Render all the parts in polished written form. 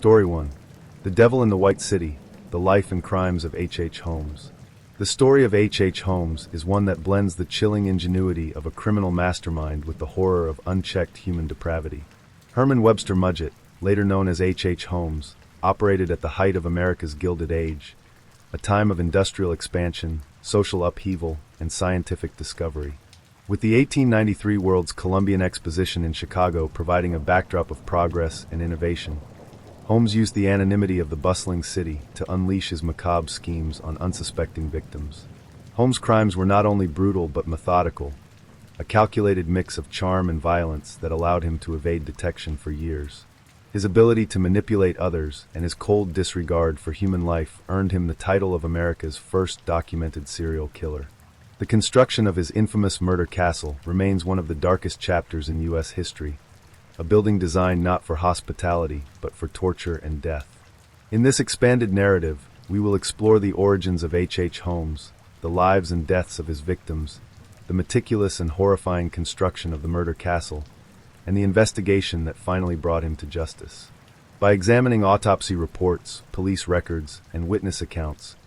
Story 1. The Devil in the White City, The Life and Crimes of H. Holmes. The story of H. Holmes is one that blends the chilling ingenuity of a criminal mastermind with the horror of unchecked human depravity. Herman Webster Mudgett, later known as H. Holmes, operated at the height of America's Gilded Age, a time of industrial expansion, social upheaval, and scientific discovery. With the 1893 World's Columbian Exposition in Chicago providing a backdrop of progress and innovation, Holmes used the anonymity of the bustling city to unleash his macabre schemes on unsuspecting victims. Holmes' crimes were not only brutal but methodical, a calculated mix of charm and violence that allowed him to evade detection for years. His ability to manipulate others and his cold disregard for human life earned him the title of America's first documented serial killer. The construction of his infamous murder castle remains one of the darkest chapters in U.S. history, a building designed not for hospitality but for torture and death. In this expanded narrative, we will explore the origins of H. Holmes, the lives and deaths of his victims, the meticulous and horrifying construction of the murder castle, and the investigation that finally brought him to justice. By examining autopsy reports, police records, and witness accounts,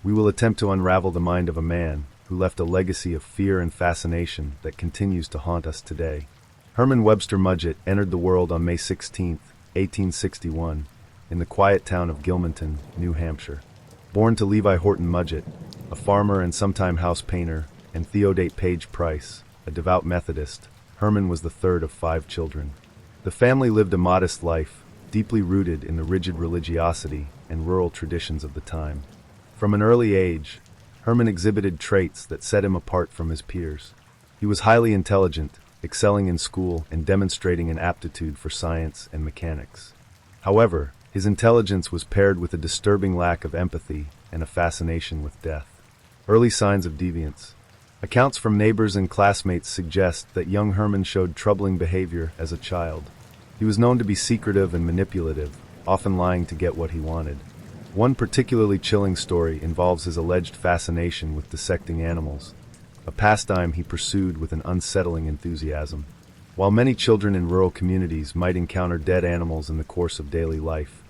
we will attempt to unravel the mind of a man who left a legacy of fear and fascination that continues to haunt us today. Herman Webster Mudgett entered the world on May 16, 1861, in the quiet town of Gilmanton, New Hampshire. Born to Levi Horton Mudgett, a farmer and sometime house painter, and Theodate Page Price, a devout Methodist, Herman was the third of 5 children. The family lived a modest life, deeply rooted in the rigid religiosity and rural traditions of the time. From an early age, Herman exhibited traits that set him apart from his peers. He was highly intelligent, excelling in school and demonstrating an aptitude for science and mechanics. However, his intelligence was paired with a disturbing lack of empathy and a fascination with death. Early signs of deviance. Accounts from neighbors and classmates suggest that young Herman showed troubling behavior as a child. He was known to be secretive and manipulative, often lying to get what he wanted. One particularly chilling story involves his alleged fascination with dissecting animals, a pastime he pursued with an unsettling enthusiasm. While many children in rural communities might encounter dead animals in the course of daily life,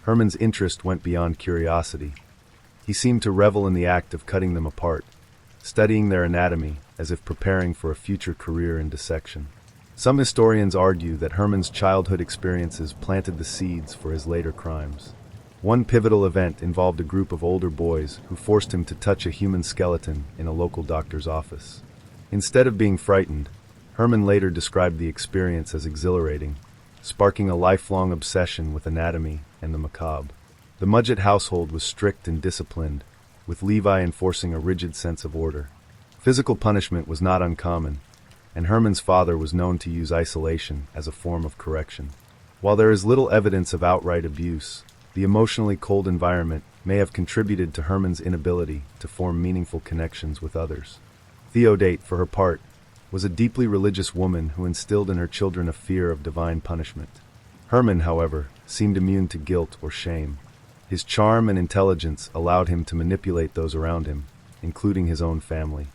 Herman's interest went beyond curiosity. He seemed to revel in the act of cutting them apart, studying their anatomy as if preparing for a future career in dissection. Some historians argue that Herman's childhood experiences planted the seeds for his later crimes. One pivotal event involved a group of older boys who forced him to touch a human skeleton in a local doctor's office. Instead of being frightened, Herman later described the experience as exhilarating, sparking a lifelong obsession with anatomy and the macabre. The Mudgett household was strict and disciplined, with Levi enforcing a rigid sense of order. Physical punishment was not uncommon, and Herman's father was known to use isolation as a form of correction. While there is little evidence of outright abuse, the emotionally cold environment may have contributed to Herman's inability to form meaningful connections with others. Theodate, for her part, was a deeply religious woman who instilled in her children a fear of divine punishment. Herman, however, seemed immune to guilt or shame. His charm and intelligence allowed him to manipulate those around him, including his own family.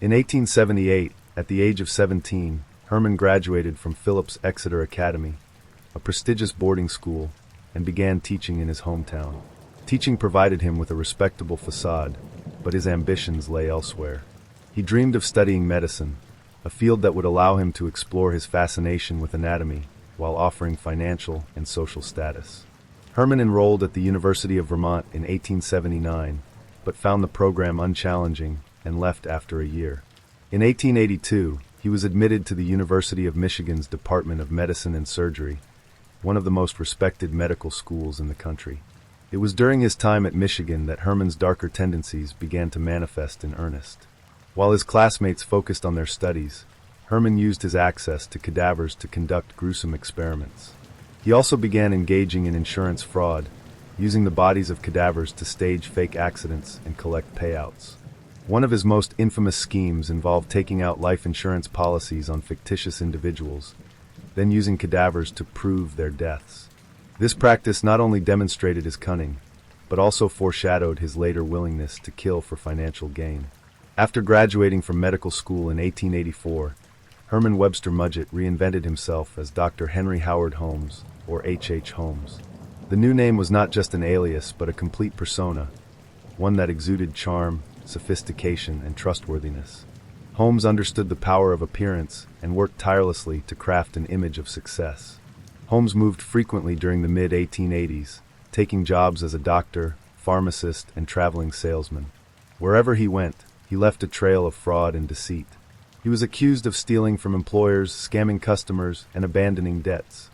In 1878, at the age of 17, Herman graduated from Phillips Exeter Academy, a prestigious boarding school, and began teaching in his hometown. Teaching provided him with a respectable facade, but his ambitions lay elsewhere. He dreamed of studying medicine, a field that would allow him to explore his fascination with anatomy while offering financial and social status. Herman enrolled at the University of Vermont in 1879, but found the program unchallenging and left after a year. In 1882, he was admitted to the University of Michigan's Department of Medicine and Surgery, one of the most respected medical schools in the country. It was during his time at Michigan that Herman's darker tendencies began to manifest in earnest. While his classmates focused on their studies, Herman used his access to cadavers to conduct gruesome experiments. He also began engaging in insurance fraud, using the bodies of cadavers to stage fake accidents and collect payouts. One of his most infamous schemes involved taking out life insurance policies on fictitious individuals, then using cadavers to prove their deaths. This practice not only demonstrated his cunning, but also foreshadowed his later willingness to kill for financial gain. After graduating from medical school in 1884, Herman Webster Mudgett reinvented himself as Dr. Henry Howard Holmes, or H. Holmes. The new name was not just an alias, but a complete persona, one that exuded charm, sophistication, and trustworthiness. Holmes understood the power of appearance and worked tirelessly to craft an image of success. Holmes moved frequently during the mid-1880s, taking jobs as a doctor, pharmacist, and traveling salesman. Wherever he went, he left a trail of fraud and deceit. He was accused of stealing from employers, scamming customers, and abandoning debts.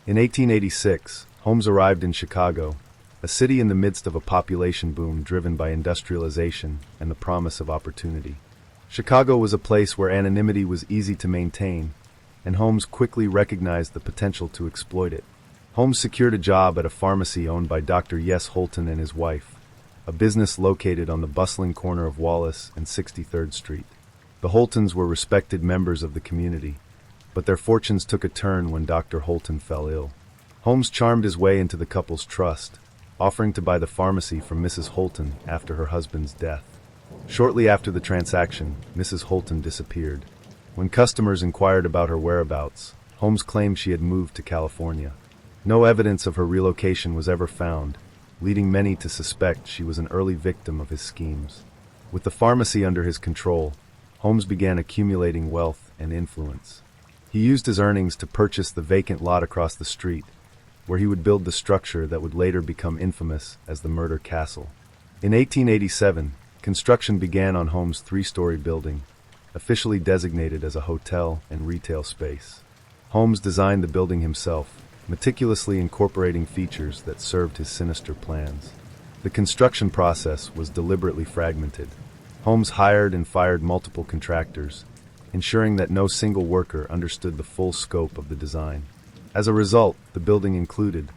In 1886, Holmes arrived in Chicago, a city in the midst of a population boom driven by industrialization and the promise of opportunity. Chicago was a place where anonymity was easy to maintain, and Holmes quickly recognized the potential to exploit it. Holmes secured a job at a pharmacy owned by Dr. Yes Holton and his wife, a business located on the bustling corner of Wallace and 63rd Street. The Holtons were respected members of the community, but their fortunes took a turn when Dr. Holton fell ill. Holmes charmed his way into the couple's trust, offering to buy the pharmacy from Mrs. Holton after her husband's death. Shortly after the transaction, Mrs. Holton disappeared. When customers inquired about her whereabouts, Holmes claimed she had moved to California. No evidence of her relocation was ever found, leading many to suspect she was an early victim of his schemes. With the pharmacy under his control, Holmes began accumulating wealth and influence. He used his earnings to purchase the vacant lot across the street, where he would build the structure that would later become infamous as the Murder Castle. In 1887, construction began on Holmes' three-story building, officially designated as a hotel and retail space. Holmes designed the building himself, meticulously incorporating features that served his sinister plans. The construction process was deliberately fragmented. Holmes hired and fired multiple contractors, ensuring that no single worker understood the full scope of the design. As a result, the building included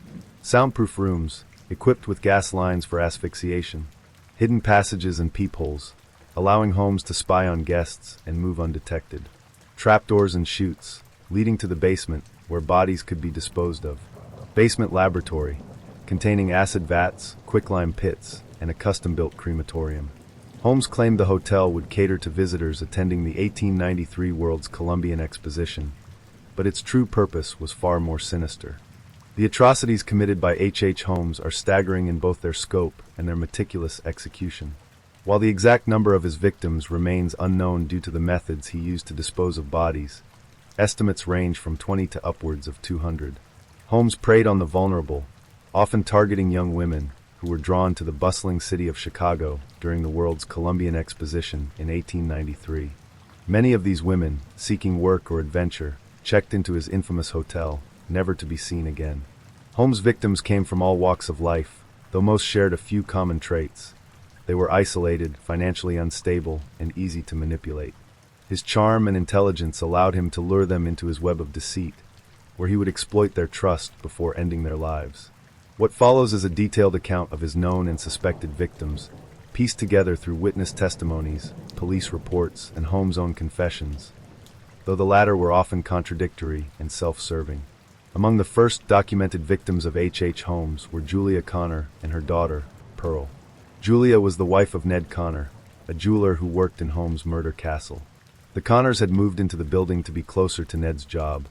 soundproof rooms, equipped with gas lines for asphyxiation, hidden passages and peepholes, allowing Holmes to spy on guests and move undetected, trapdoors and chutes, leading to the basement, where bodies could be disposed of, basement laboratory, containing acid vats, quicklime pits, and a custom-built crematorium. Holmes claimed the hotel would cater to visitors attending the 1893 World's Columbian Exposition, but its true purpose was far more sinister. The atrocities committed by H. Holmes are staggering in both their scope and their meticulous execution. While the exact number of his victims remains unknown due to the methods he used to dispose of bodies, estimates range from 20 to upwards of 200. Holmes preyed on the vulnerable, often targeting young women who were drawn to the bustling city of Chicago during the World's Columbian Exposition in 1893. Many of these women, seeking work or adventure, checked into his infamous hotel, never to be seen again. Holmes' victims came from all walks of life, though most shared a few common traits. They were isolated, financially unstable, and easy to manipulate. His charm and intelligence allowed him to lure them into his web of deceit, where he would exploit their trust before ending their lives. What follows is a detailed account of his known and suspected victims, pieced together through witness testimonies, police reports, and Holmes' own confessions, though the latter were often contradictory and self-serving. Among the first documented victims of H. Holmes were Julia Connor and her daughter, Pearl. Julia was the wife of Ned Connor, a jeweler who worked in Holmes' murder castle. The Connors had moved into the building to be closer to Ned's job,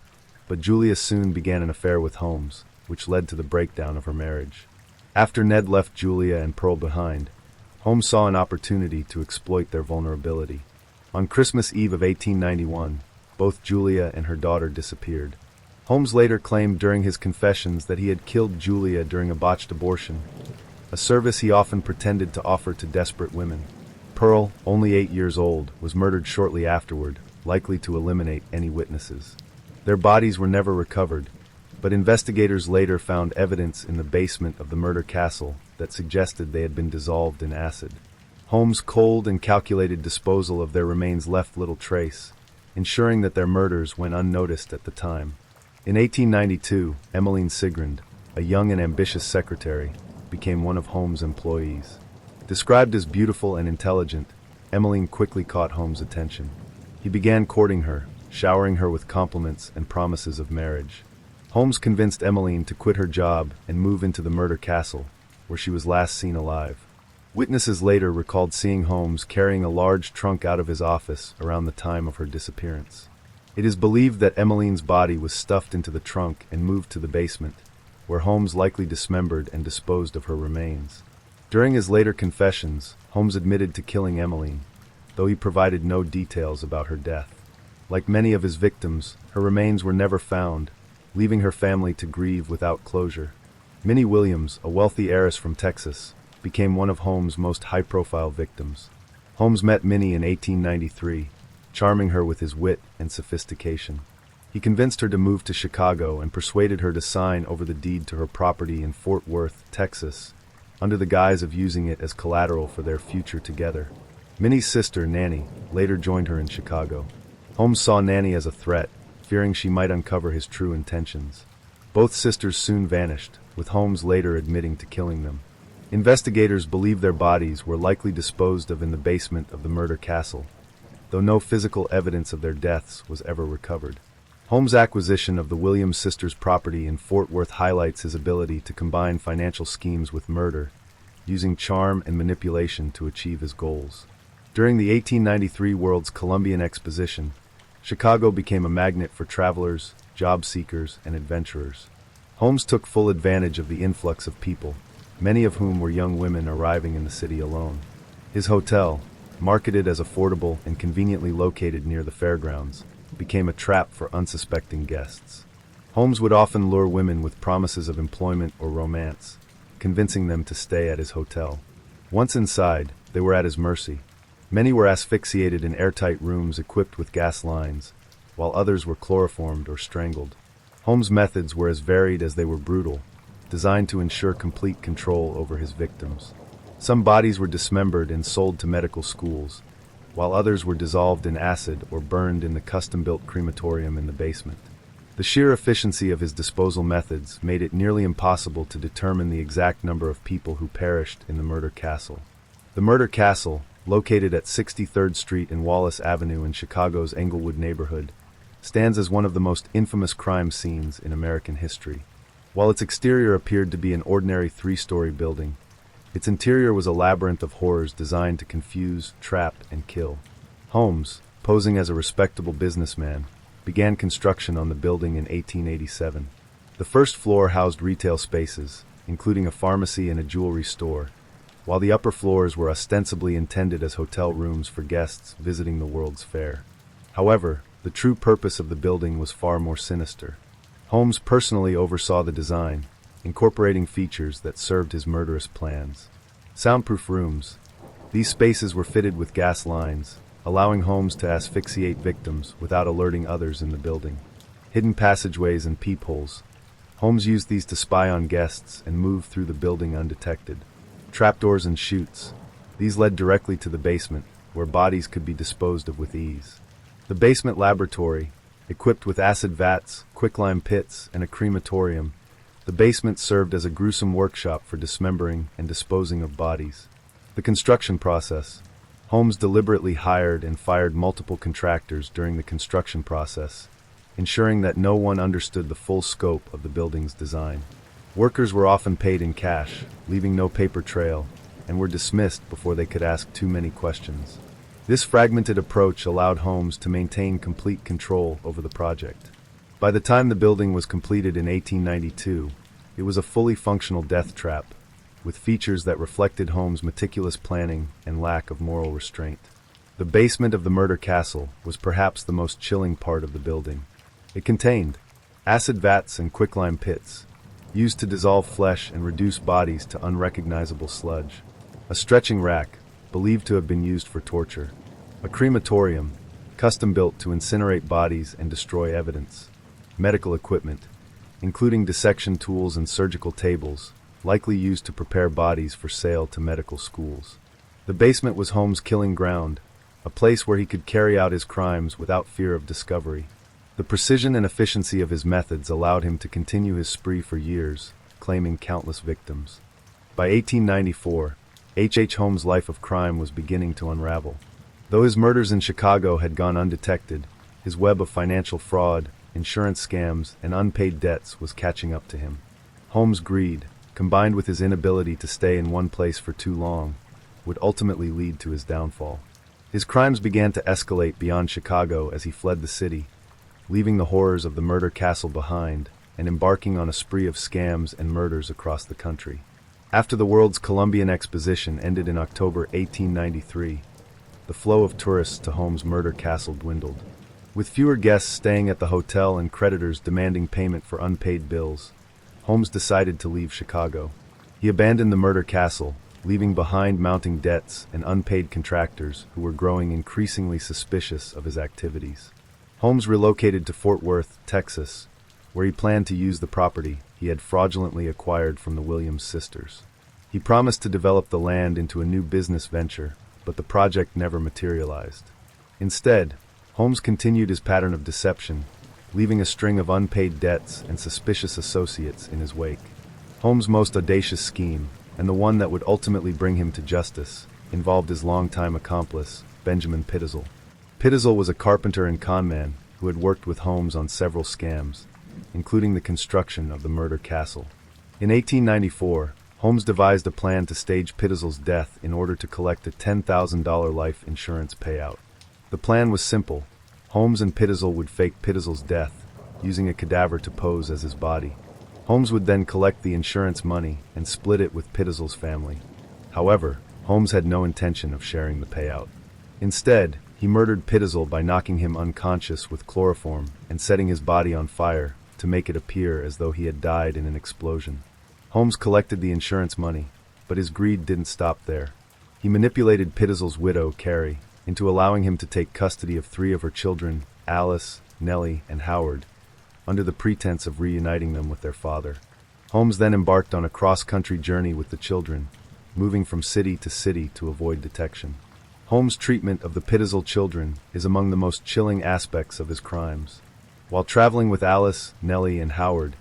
but Julia soon began an affair with Holmes, which led to the breakdown of her marriage. After Ned left Julia and Pearl behind, Holmes saw an opportunity to exploit their vulnerability. On Christmas Eve of 1891, both Julia and her daughter disappeared. Holmes later claimed during his confessions that he had killed Julia during a botched abortion, a service he often pretended to offer to desperate women. Pearl, only 8 years old, was murdered shortly afterward, likely to eliminate any witnesses. Their bodies were never recovered, but investigators later found evidence in the basement of the murder castle that suggested they had been dissolved in acid. Holmes' cold and calculated disposal of their remains left little trace, ensuring that their murders went unnoticed at the time. In 1892, Emmeline Sigrand, a young and ambitious secretary, became one of Holmes' employees. Described as beautiful and intelligent, Emmeline quickly caught Holmes' attention. He began courting her, showering her with compliments and promises of marriage. Holmes convinced Emmeline to quit her job and move into the murder castle, where she was last seen alive. Witnesses later recalled seeing Holmes carrying a large trunk out of his office around the time of her disappearance. It is believed that Emmeline's body was stuffed into the trunk and moved to the basement, where Holmes likely dismembered and disposed of her remains. During his later confessions, Holmes admitted to killing Emmeline, though he provided no details about her death. Like many of his victims, her remains were never found, leaving her family to grieve without closure. Minnie Williams, a wealthy heiress from Texas, became one of Holmes' most high-profile victims. Holmes met Minnie in 1893, charming her with his wit and sophistication. He convinced her to move to Chicago and persuaded her to sign over the deed to her property in Fort Worth, Texas, under the guise of using it as collateral for their future together. Minnie's sister, Nanny, later joined her in Chicago. Holmes saw Nanny as a threat, fearing she might uncover his true intentions. Both sisters soon vanished, with Holmes later admitting to killing them. Investigators believe their bodies were likely disposed of in the basement of the murder castle, though no physical evidence of their deaths was ever recovered. Holmes' acquisition of the Williams sisters' property in Fort Worth highlights his ability to combine financial schemes with murder, using charm and manipulation to achieve his goals. During the 1893 World's Columbian Exposition, Chicago became a magnet for travelers, job seekers, and adventurers. Holmes took full advantage of the influx of people, many of whom were young women arriving in the city alone. His hotel, marketed as affordable and conveniently located near the fairgrounds, became a trap for unsuspecting guests. Holmes would often lure women with promises of employment or romance, convincing them to stay at his hotel. Once inside, they were at his mercy. Many were asphyxiated in airtight rooms equipped with gas lines, while others were chloroformed or strangled. Holmes' methods were as varied as they were brutal, designed to ensure complete control over his victims. Some bodies were dismembered and sold to medical schools, while others were dissolved in acid or burned in the custom-built crematorium in the basement. The sheer efficiency of his disposal methods made it nearly impossible to determine the exact number of people who perished in the murder castle. The murder castle, located at 63rd Street and Wallace Avenue in Chicago's Englewood neighborhood, stands as one of the most infamous crime scenes in American history. While its exterior appeared to be an ordinary three-story building, its interior was a labyrinth of horrors designed to confuse, trap, and kill. Holmes, posing as a respectable businessman, began construction on the building in 1887. The first floor housed retail spaces, including a pharmacy and a jewelry store, while the upper floors were ostensibly intended as hotel rooms for guests visiting the World's Fair. However, the true purpose of the building was far more sinister. Holmes personally oversaw the design, incorporating features that served his murderous plans. Soundproof rooms. These spaces were fitted with gas lines, allowing Holmes to asphyxiate victims without alerting others in the building. Hidden passageways and peepholes. Holmes used these to spy on guests and move through the building undetected. Trapdoors and chutes. These led directly to the basement, where bodies could be disposed of with ease. The basement laboratory, equipped with acid vats, quicklime pits, and a crematorium, the basement served as a gruesome workshop for dismembering and disposing of bodies. The construction process. Holmes deliberately hired and fired multiple contractors during the construction process, ensuring that no one understood the full scope of the building's design. Workers were often paid in cash, leaving no paper trail, and were dismissed before they could ask too many questions. This fragmented approach allowed Holmes to maintain complete control over the project. By the time the building was completed in 1892, it was a fully functional death trap, with features that reflected Holmes' meticulous planning and lack of moral restraint. The basement of the murder castle was perhaps the most chilling part of the building. It contained acid vats and quicklime pits, used to dissolve flesh and reduce bodies to unrecognizable sludge. A stretching rack, believed to have been used for torture. A crematorium, custom-built to incinerate bodies and destroy evidence. Medical equipment, including dissection tools and surgical tables, likely used to prepare bodies for sale to medical schools. The basement was Holmes' killing ground, a place where he could carry out his crimes without fear of discovery. The precision and efficiency of his methods allowed him to continue his spree for years, claiming countless victims. By 1894, H. Holmes' life of crime was beginning to unravel. Though his murders in Chicago had gone undetected, his web of financial fraud, insurance scams, and unpaid debts was catching up to him. Holmes' greed, combined with his inability to stay in one place for too long, would ultimately lead to his downfall. His crimes began to escalate beyond Chicago as he fled the city, leaving the horrors of the murder castle behind and embarking on a spree of scams and murders across the country. After the World's Columbian Exposition ended in October 1893, the flow of tourists to Holmes' murder castle dwindled. With fewer guests staying at the hotel and creditors demanding payment for unpaid bills, Holmes decided to leave Chicago. He abandoned the murder castle, leaving behind mounting debts and unpaid contractors who were growing increasingly suspicious of his activities. Holmes relocated to Fort Worth, Texas, where he planned to use the property he had fraudulently acquired from the Williams sisters. He promised to develop the land into a new business venture, but the project never materialized. Instead, Holmes continued his pattern of deception, leaving a string of unpaid debts and suspicious associates in his wake. Holmes' most audacious scheme, and the one that would ultimately bring him to justice, involved his longtime accomplice, Benjamin Pittazel. Pittazel was a carpenter and conman who had worked with Holmes on several scams, including the construction of the murder castle. In 1894, Holmes devised a plan to stage Pittazel's death in order to collect a $10,000 life insurance payout. The plan was simple. Holmes and Pittazel would fake Pittazel's death, using a cadaver to pose as his body. Holmes would then collect the insurance money and split it with Pittazel's family. However, Holmes had no intention of sharing the payout. Instead, he murdered Pittazel by knocking him unconscious with chloroform and setting his body on fire to make it appear as though he had died in an explosion. Holmes collected the insurance money, but his greed didn't stop there. He manipulated Pittazel's widow, Carrie, into allowing him to take custody of 3 of her children, Alice, Nellie, and Howard, under the pretense of reuniting them with their father. Holmes then embarked on a cross-country journey with the children, moving from city to city to avoid detection. Holmes' treatment of the Pittazel children is among the most chilling aspects of his crimes. While traveling with Alice, Nellie, and Howard,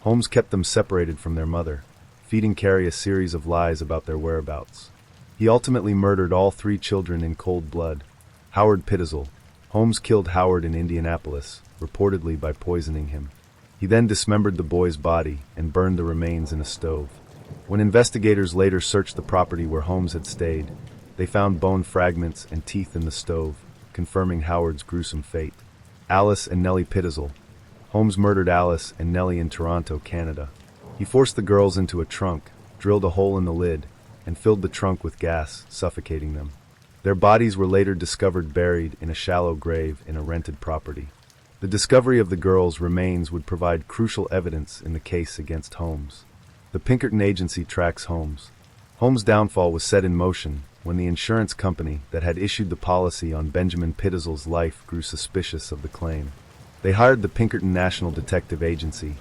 Holmes kept them separated from their mother, feeding Carrie a series of lies about their whereabouts. He ultimately murdered all 3 children in cold blood. Howard Pittazel. Holmes killed Howard in Indianapolis, reportedly by poisoning him. He then dismembered the boy's body and burned the remains in a stove. When investigators later searched the property where Holmes had stayed, they found bone fragments and teeth in the stove, confirming Howard's gruesome fate. Alice and Nellie Pittazel. Holmes murdered Alice and Nellie in Toronto, Canada. He forced the girls into a trunk, drilled a hole in the lid, and filled the trunk with gas, suffocating them. Their bodies were later discovered buried in a shallow grave in a rented property. The discovery of the girls' remains would provide crucial evidence in the case against Holmes. The Pinkerton Agency tracks Holmes. Holmes' downfall was set in motion when the insurance company that had issued the policy on Benjamin Pittazel's life grew suspicious of the claim. They hired the Pinkerton National Detective Agency,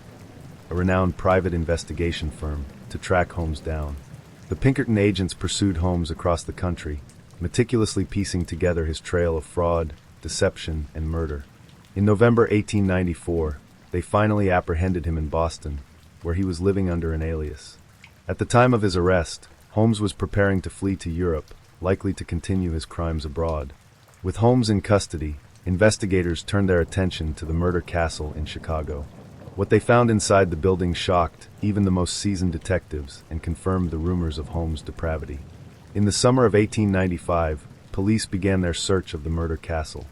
a renowned private investigation firm, to track Holmes down. The Pinkerton agents pursued Holmes across the country, meticulously piecing together his trail of fraud, deception, and murder. In November 1894, they finally apprehended him in Boston, where he was living under an alias. At the time of his arrest, Holmes was preparing to flee to Europe, likely to continue his crimes abroad. With Holmes in custody, investigators turned their attention to the murder castle in Chicago. What they found inside the building shocked even the most seasoned detectives and confirmed the rumors of Holmes' depravity. In the summer of 1895, police began their search of the murder castle.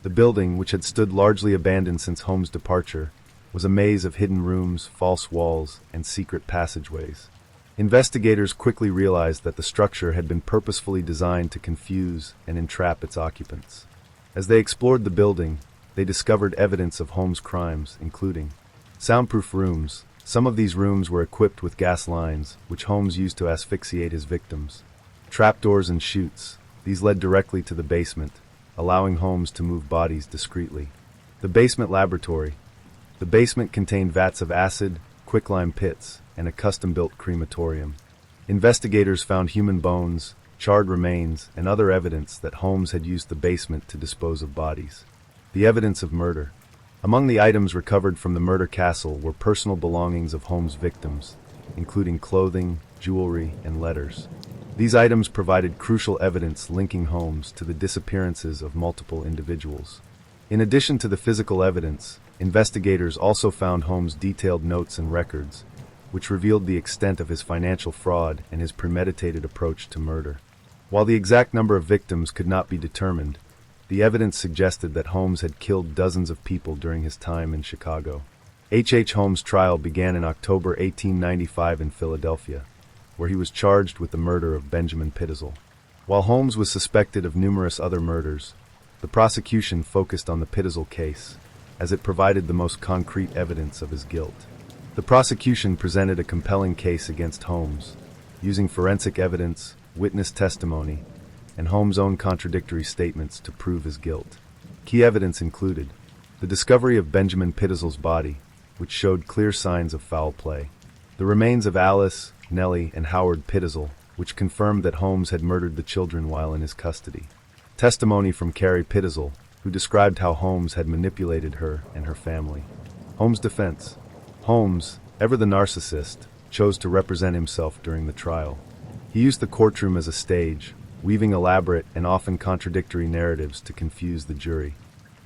The building, which had stood largely abandoned since Holmes' departure, was a maze of hidden rooms, false walls, and secret passageways. Investigators quickly realized that the structure had been purposefully designed to confuse and entrap its occupants. As they explored the building, they discovered evidence of Holmes' crimes, including soundproof rooms. Some of these rooms were equipped with gas lines, which Holmes used to asphyxiate his victims. Trapdoors and chutes. These led directly to the basement, allowing Holmes to move bodies discreetly. The basement laboratory. The basement contained vats of acid, quicklime pits, and a custom-built crematorium. Investigators found human bones, charred remains, and other evidence that Holmes had used the basement to dispose of bodies. The evidence of murder. Among the items recovered from the murder castle were personal belongings of Holmes' victims, including clothing, jewelry, and letters. These items provided crucial evidence linking Holmes to the disappearances of multiple individuals. In addition to the physical evidence, investigators also found Holmes' detailed notes and records, which revealed the extent of his financial fraud and his premeditated approach to murder. While the exact number of victims could not be determined, the evidence suggested that Holmes had killed dozens of people during his time in Chicago. H. Holmes' trial began in October 1895 in Philadelphia, where he was charged with the murder of Benjamin Pitezel. While Holmes was suspected of numerous other murders, the prosecution focused on the Pitezel case, as it provided the most concrete evidence of his guilt. The prosecution presented a compelling case against Holmes, using forensic evidence, witness testimony, and Holmes' own contradictory statements to prove his guilt. Key evidence included the discovery of Benjamin Pitezel's body, which showed clear signs of foul play, the remains of Alice, Nellie, and Howard Pitezel, which confirmed that Holmes had murdered the children while in his custody, testimony from Carrie Pitezel, who described how Holmes had manipulated her and her family. Holmes' defense. Holmes, ever the narcissist, chose to represent himself during the trial. He used the courtroom as a stage, weaving elaborate and often contradictory narratives to confuse the jury.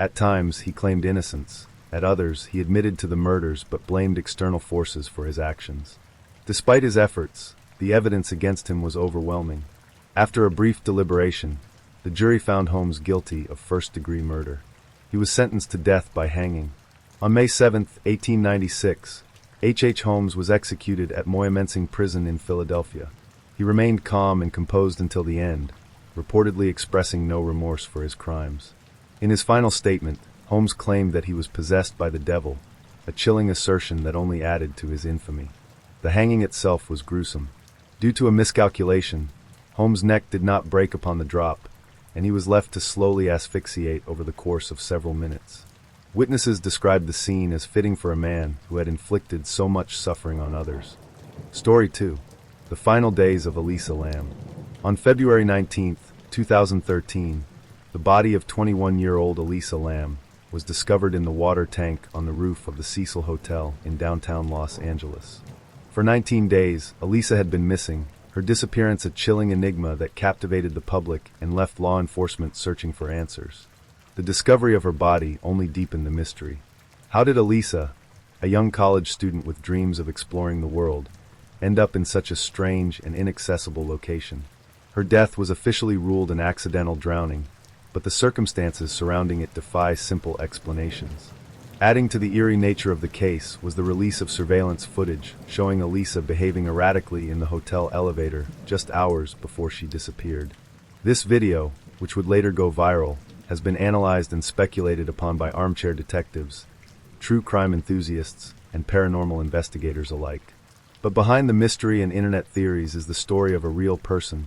At times, he claimed innocence. At others, he admitted to the murders but blamed external forces for his actions. Despite his efforts, the evidence against him was overwhelming. After a brief deliberation, the jury found Holmes guilty of first-degree murder. He was sentenced to death by hanging. On May 7, 1896, H. Holmes was executed at Moyamensing Prison in Philadelphia. He remained calm and composed until the end, reportedly expressing no remorse for his crimes. In his final statement, Holmes claimed that he was possessed by the devil, a chilling assertion that only added to his infamy. The hanging itself was gruesome. Due to a miscalculation, Holmes' neck did not break upon the drop, and he was left to slowly asphyxiate over the course of several minutes. Witnesses described the scene as fitting for a man who had inflicted so much suffering on others. Story 2. The Final Days of Elisa Lam. On February 19, 2013, the body of 21-year-old Elisa Lam was discovered in the water tank on the roof of the Cecil Hotel in downtown Los Angeles. For 19 days, Elisa had been missing, her disappearance a chilling enigma that captivated the public and left law enforcement searching for answers. The discovery of her body only deepened the mystery. How did Elisa, a young college student with dreams of exploring the world, end up in such a strange and inaccessible location? Her death was officially ruled an accidental drowning, but the circumstances surrounding it defy simple explanations. Adding to the eerie nature of the case was the release of surveillance footage showing Elisa behaving erratically in the hotel elevator just hours before she disappeared. This video, which would later go viral, has been analyzed and speculated upon by armchair detectives, true crime enthusiasts, and paranormal investigators alike. But behind the mystery and internet theories is the story of a real person,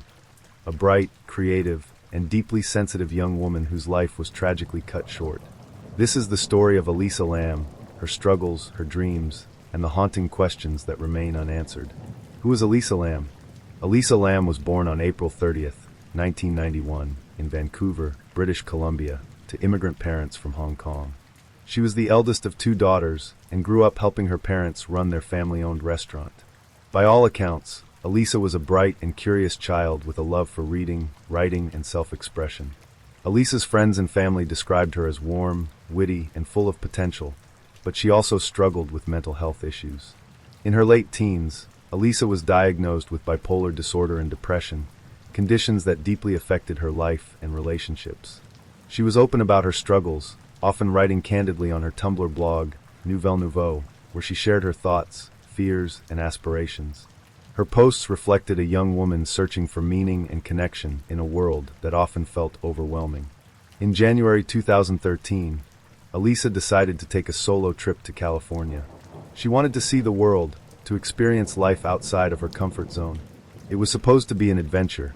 a bright, creative, and deeply sensitive young woman whose life was tragically cut short. This is the story of Elisa Lam, her struggles, her dreams, and the haunting questions that remain unanswered. Who is Elisa Lam? Elisa Lam was born on April 30th, 1991, in Vancouver, British Columbia, to immigrant parents from Hong Kong. She was the eldest of 2 daughters and grew up helping her parents run their family-owned restaurant. By all accounts, Elisa was a bright and curious child with a love for reading, writing, and self-expression. Elisa's friends and family described her as warm, witty, and full of potential, but she also struggled with mental health issues. In her late teens, Elisa was diagnosed with bipolar disorder and depression, conditions that deeply affected her life and relationships. She was open about her struggles, often writing candidly on her Tumblr blog, Nouvelle Nouveau, where she shared her thoughts, fears, and aspirations. Her posts reflected a young woman searching for meaning and connection in a world that often felt overwhelming. In January 2013, Elisa decided to take a solo trip to California. She wanted to see the world, to experience life outside of her comfort zone. It was supposed to be an adventure,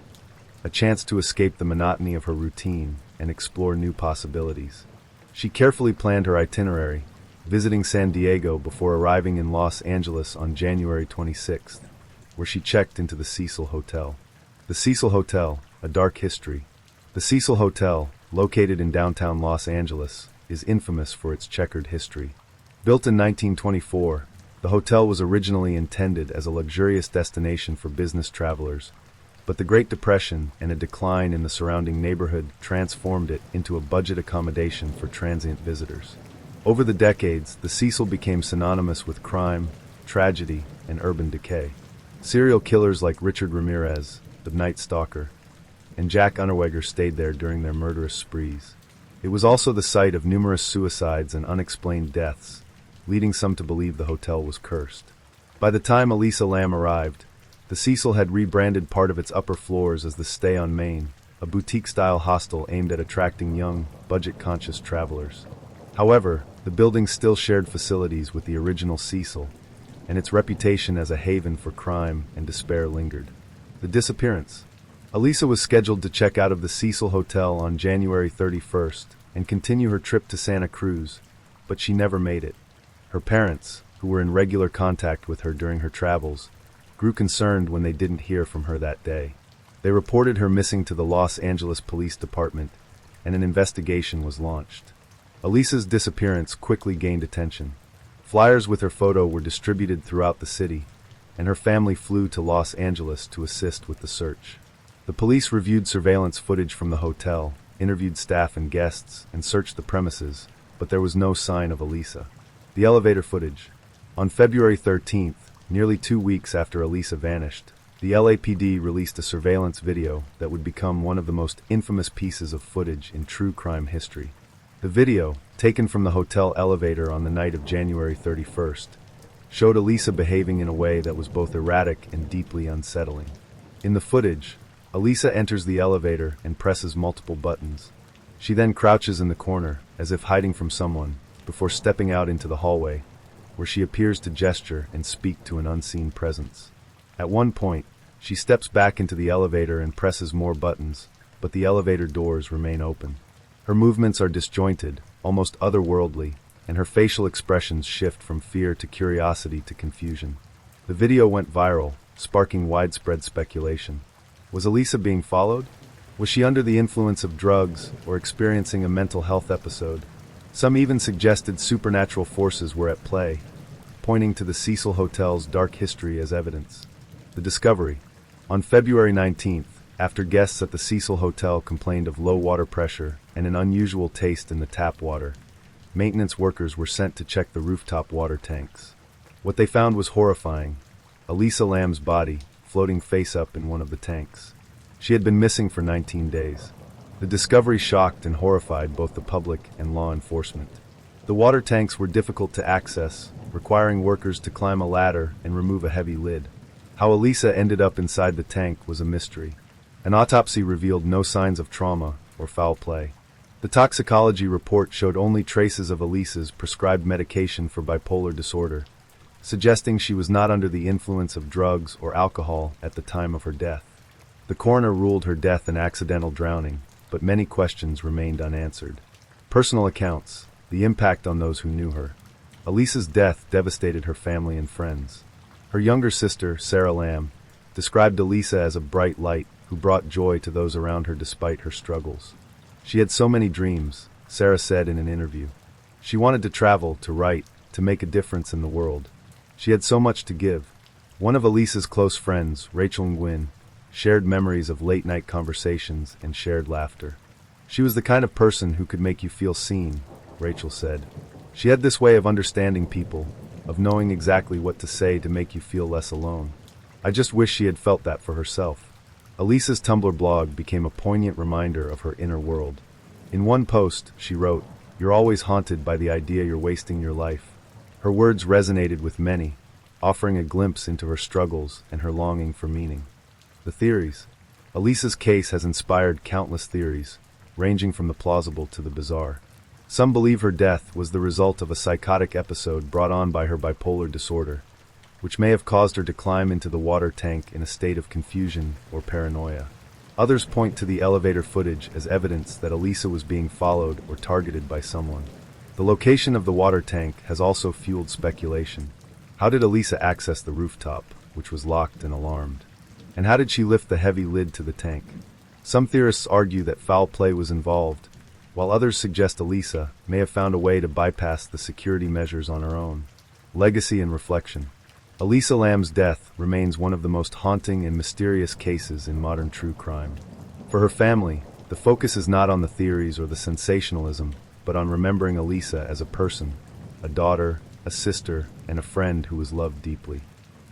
a chance to escape the monotony of her routine and explore new possibilities. She carefully planned her itinerary, visiting San Diego before arriving in Los Angeles on January 26th, where she checked into the Cecil Hotel. The Cecil Hotel, a dark history. The Cecil Hotel, located in downtown Los Angeles, is infamous for its checkered history. Built in 1924, the hotel was originally intended as a luxurious destination for business travelers, but the Great Depression and a decline in the surrounding neighborhood transformed it into a budget accommodation for transient visitors. Over the decades, the Cecil became synonymous with crime, tragedy, and urban decay. Serial killers like Richard Ramirez, the Night Stalker, and Jack Unterweger stayed there during their murderous sprees. It was also the site of numerous suicides and unexplained deaths, leading some to believe the hotel was cursed. By the time Elisa Lam arrived, the Cecil had rebranded part of its upper floors as the Stay on Main, a boutique-style hostel aimed at attracting young, budget-conscious travelers. However, the building still shared facilities with the original Cecil, and its reputation as a haven for crime and despair lingered. The disappearance. Elisa was scheduled to check out of the Cecil Hotel on January 31st and continue her trip to Santa Cruz, but she never made it. Her parents, who were in regular contact with her during her travels, grew concerned when they didn't hear from her that day. They reported her missing to the Los Angeles Police Department, and an investigation was launched. Elisa's disappearance quickly gained attention. Flyers with her photo were distributed throughout the city, and her family flew to Los Angeles to assist with the search. The police reviewed surveillance footage from the hotel, interviewed staff and guests, and searched the premises, but there was no sign of Elisa. The elevator footage. On February 13th, nearly 2 weeks after Elisa vanished, the LAPD released a surveillance video that would become one of the most infamous pieces of footage in true crime history. The video, taken from the hotel elevator on the night of January 31st, showed Elisa behaving in a way that was both erratic and deeply unsettling. In the footage, Elisa enters the elevator and presses multiple buttons. She then crouches in the corner, as if hiding from someone, before stepping out into the hallway, where she appears to gesture and speak to an unseen presence. At one point, she steps back into the elevator and presses more buttons, but the elevator doors remain open. Her movements are disjointed, almost otherworldly, and her facial expressions shift from fear to curiosity to confusion. The video went viral, sparking widespread speculation. Was Elisa being followed? Was she under the influence of drugs or experiencing a mental health episode? Some even suggested supernatural forces were at play, pointing to the Cecil Hotel's dark history as evidence. The discovery. On February 19th, after guests at the Cecil Hotel complained of low water pressure and an unusual taste in the tap water, maintenance workers were sent to check the rooftop water tanks. What they found was horrifying: Elisa Lam's body, floating face up in one of the tanks. She had been missing for 19 days. The discovery shocked and horrified both the public and law enforcement. The water tanks were difficult to access, requiring workers to climb a ladder and remove a heavy lid. How Elisa ended up inside the tank was a mystery. An autopsy revealed no signs of trauma or foul play. The toxicology report showed only traces of Elisa's prescribed medication for bipolar disorder, suggesting she was not under the influence of drugs or alcohol at the time of her death. The coroner ruled her death an accidental drowning, but many questions remained unanswered. Personal accounts, the impact on those who knew her. Elisa's death devastated her family and friends. Her younger sister, Sarah Lam, described Elisa as a bright light who brought joy to those around her despite her struggles. She had so many dreams, Sarah said in an interview. She wanted to travel, to write, to make a difference in the world. She had so much to give. One of Elisa's close friends, Rachel Nguyen, shared memories of late-night conversations and shared laughter. She was the kind of person who could make you feel seen, Rachel said. She had this way of understanding people, of knowing exactly what to say to make you feel less alone. I just wish she had felt that for herself. Elisa's Tumblr blog became a poignant reminder of her inner world. In one post, she wrote, "You're always haunted by the idea you're wasting your life." Her words resonated with many, offering a glimpse into her struggles and her longing for meaning. The theories. Elisa's case has inspired countless theories, ranging from the plausible to the bizarre. Some believe her death was the result of a psychotic episode brought on by her bipolar disorder, which may have caused her to climb into the water tank in a state of confusion or paranoia. Others point to the elevator footage as evidence that Elisa was being followed or targeted by someone. The location of the water tank has also fueled speculation. How did Elisa access the rooftop, which was locked and alarmed? And how did she lift the heavy lid to the tank? Some theorists argue that foul play was involved, while others suggest Elisa may have found a way to bypass the security measures on her own. Legacy and reflection. Elisa Lam's death remains one of the most haunting and mysterious cases in modern true crime. For her family, the focus is not on the theories or the sensationalism, but on remembering Elisa as a person, a daughter, a sister, and a friend who was loved deeply.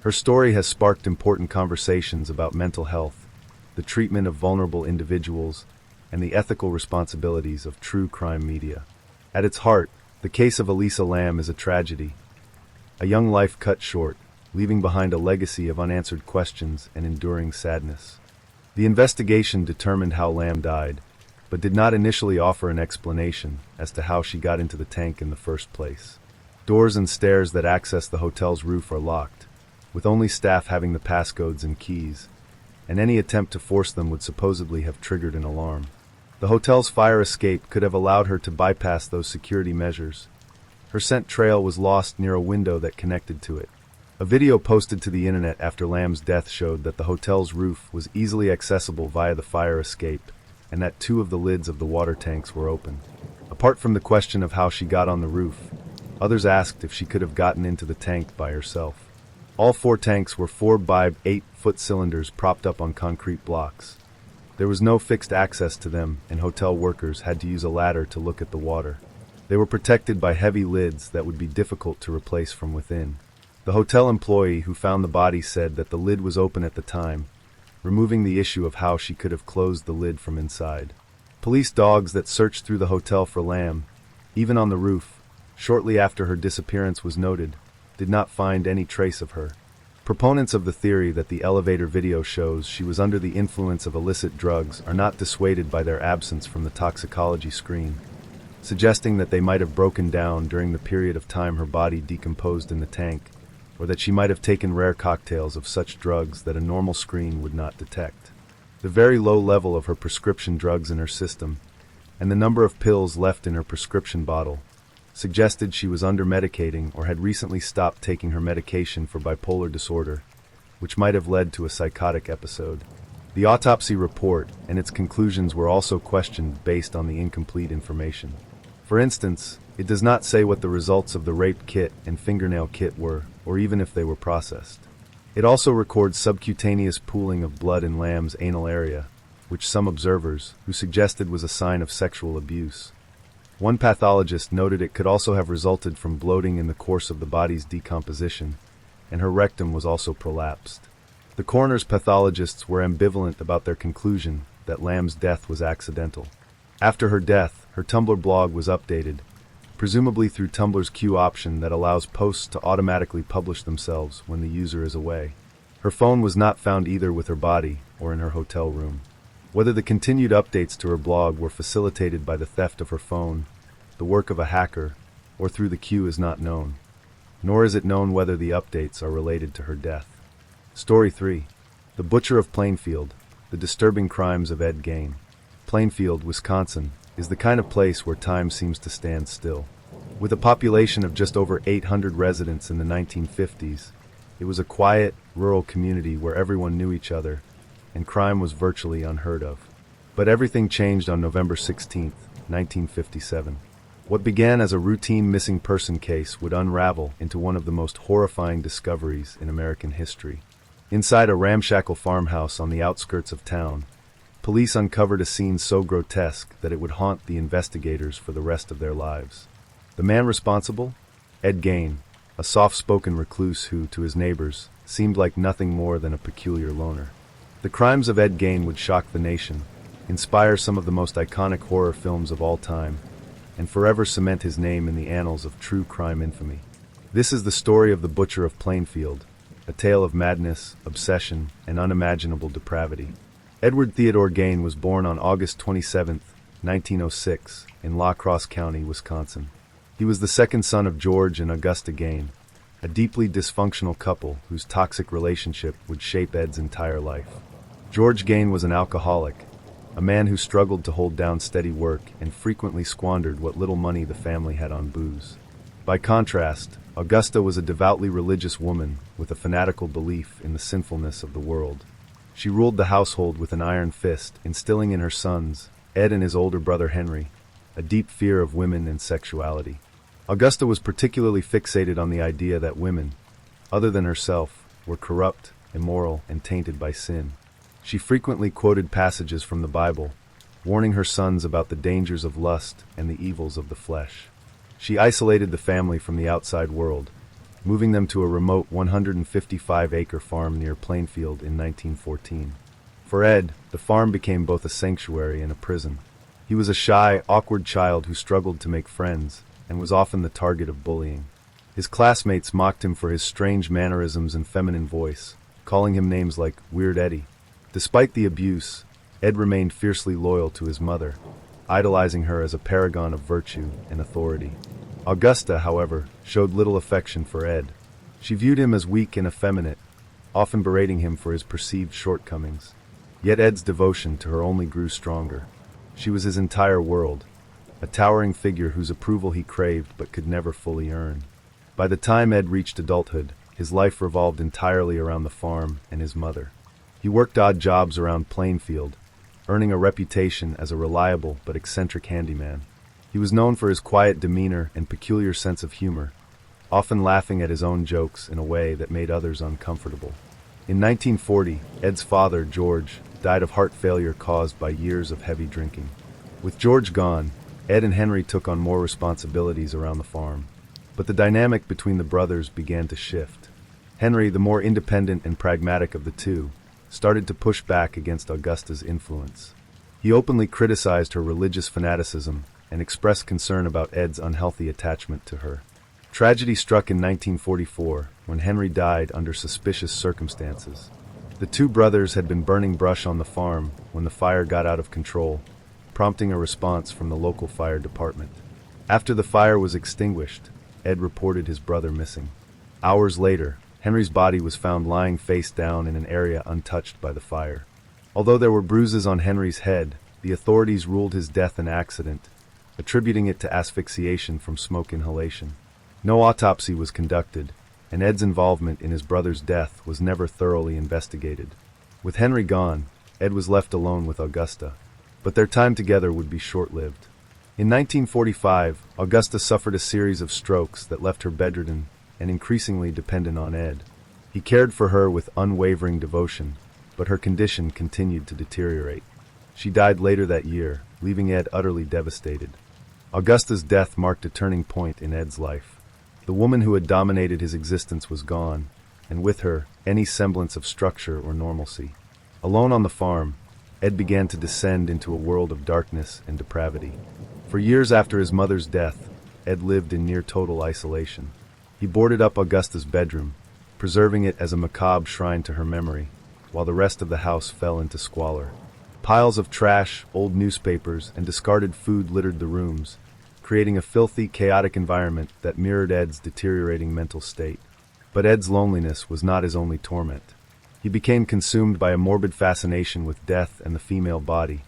Her story has sparked important conversations about mental health, the treatment of vulnerable individuals, and the ethical responsibilities of true crime media. At its heart, the case of Elisa Lam is a tragedy, A young life cut short, leaving behind a legacy of unanswered questions and enduring sadness. The investigation determined how Lamb died, but did not initially offer an explanation as to how she got into the tank in the first place. Doors and stairs that access the hotel's roof are locked, with only staff having the passcodes and keys, and any attempt to force them would supposedly have triggered an alarm. The hotel's fire escape could have allowed her to bypass those security measures. Her scent trail was lost near a window that connected to it. A video posted to the internet after Lamb's death showed that the hotel's roof was easily accessible via the fire escape, and that 2 of the lids of the water tanks were open. Apart from the question of how she got on the roof, others asked if she could have gotten into the tank by herself. All 4 tanks were 4 by 8-foot cylinders propped up on concrete blocks. There was no fixed access to them, and hotel workers had to use a ladder to look at the water. They were protected by heavy lids that would be difficult to replace from within. The hotel employee who found the body said that the lid was open at the time, removing the issue of how she could have closed the lid from inside. Police dogs that searched through the hotel for Lamb, even on the roof, shortly after her disappearance was noted, did not find any trace of her. Proponents of the theory that the elevator video shows she was under the influence of illicit drugs are not dissuaded by their absence from the toxicology screen, suggesting that they might have broken down during the period of time her body decomposed in the tank, or that she might have taken rare cocktails of such drugs that a normal screen would not detect. The very low level of her prescription drugs in her system, and the number of pills left in her prescription bottle, suggested she was under-medicating or had recently stopped taking her medication for bipolar disorder, which might have led to a psychotic episode. The autopsy report and its conclusions were also questioned based on the incomplete information. For instance, it does not say what the results of the rape kit and fingernail kit were, or even if they were processed. It also records subcutaneous pooling of blood in Lamb's anal area, which some observers, who suggested was a sign of sexual abuse. One pathologist noted it could also have resulted from bloating in the course of the body's decomposition, and her rectum was also prolapsed. The coroner's pathologists were ambivalent about their conclusion that Lamb's death was accidental. After her death, her Tumblr blog was updated, presumably through Tumblr's queue option that allows posts to automatically publish themselves when the user is away. Her phone was not found either with her body or in her hotel room. Whether the continued updates to her blog were facilitated by the theft of her phone, the work of a hacker, or through the queue is not known. Nor is it known whether the updates are related to her death. Story 3. The Butcher of Plainfield, The Disturbing Crimes of Ed Gain. Plainfield, Wisconsin, is the kind of place where time seems to stand still. With a population of just over 800 residents in the 1950s, it was a quiet, rural community where everyone knew each other, and crime was virtually unheard of. But everything changed on November 16, 1957. What began as a routine missing person case would unravel into one of the most horrifying discoveries in American history. Inside a ramshackle farmhouse on the outskirts of town, police uncovered a scene so grotesque that it would haunt the investigators for the rest of their lives. The man responsible? Ed Gain, a soft-spoken recluse who, to his neighbors, seemed like nothing more than a peculiar loner. The crimes of Ed Gain would shock the nation, inspire some of the most iconic horror films of all time, and forever cement his name in the annals of true crime infamy. This is the story of the Butcher of Plainfield, a tale of madness, obsession, and unimaginable depravity. Edward Theodore Gain was born on August 27, 1906, in La Crosse County, Wisconsin. He was the second son of George and Augusta Gain, a deeply dysfunctional couple whose toxic relationship would shape Ed's entire life. George Gain was an alcoholic, a man who struggled to hold down steady work and frequently squandered what little money the family had on booze. By contrast, Augusta was a devoutly religious woman with a fanatical belief in the sinfulness of the world. She ruled the household with an iron fist, instilling in her sons, Ed and his older brother Henry, a deep fear of women and sexuality. Augusta was particularly fixated on the idea that women, other than herself, were corrupt, immoral, and tainted by sin. She frequently quoted passages from the Bible, warning her sons about the dangers of lust and the evils of the flesh. She isolated the family from the outside world, moving them to a remote 155-acre farm near Plainfield in 1914. For Ed, the farm became both a sanctuary and a prison. He was a shy, awkward child who struggled to make friends, and was often the target of bullying. His classmates mocked him for his strange mannerisms and feminine voice, calling him names like Weird Eddie. Despite the abuse, Ed remained fiercely loyal to his mother, idolizing her as a paragon of virtue and authority. Augusta, however, showed little affection for Ed. She viewed him as weak and effeminate, often berating him for his perceived shortcomings. Yet Ed's devotion to her only grew stronger. She was his entire world, a towering figure whose approval he craved but could never fully earn. By the time Ed reached adulthood, his life revolved entirely around the farm and his mother. He worked odd jobs around Plainfield, earning a reputation as a reliable but eccentric handyman. He was known for his quiet demeanor and peculiar sense of humor, often laughing at his own jokes in a way that made others uncomfortable. In 1940, Ed's father, George, died of heart failure caused by years of heavy drinking. With George gone, Ed and Henry took on more responsibilities around the farm. But the dynamic between the brothers began to shift. Henry, the more independent and pragmatic of the two, started to push back against Augusta's influence. He openly criticized her religious fanaticism and expressed concern about Ed's unhealthy attachment to her. Tragedy struck in 1944 when Henry died under suspicious circumstances. The two brothers had been burning brush on the farm when the fire got out of control, prompting a response from the local fire department. After the fire was extinguished, Ed reported his brother missing. Hours later, Henry's body was found lying face down in an area untouched by the fire. Although there were bruises on Henry's head, the authorities ruled his death an accident, attributing it to asphyxiation from smoke inhalation. No autopsy was conducted, and Ed's involvement in his brother's death was never thoroughly investigated. With Henry gone, Ed was left alone with Augusta, but their time together would be short-lived. In 1945, Augusta suffered a series of strokes that left her bedridden and increasingly dependent on Ed. He cared for her with unwavering devotion, but her condition continued to deteriorate. She died later that year, leaving Ed utterly devastated. Augusta's death marked a turning point in Ed's life. The woman who had dominated his existence was gone, and with her, any semblance of structure or normalcy. Alone on the farm, Ed began to descend into a world of darkness and depravity. For years after his mother's death, Ed lived in near-total isolation. He boarded up Augusta's bedroom, preserving it as a macabre shrine to her memory, while the rest of the house fell into squalor. Piles of trash, old newspapers, and discarded food littered the rooms, creating a filthy, chaotic environment that mirrored Ed's deteriorating mental state. But Ed's loneliness was not his only torment. He became consumed by a morbid fascination with death and the female body,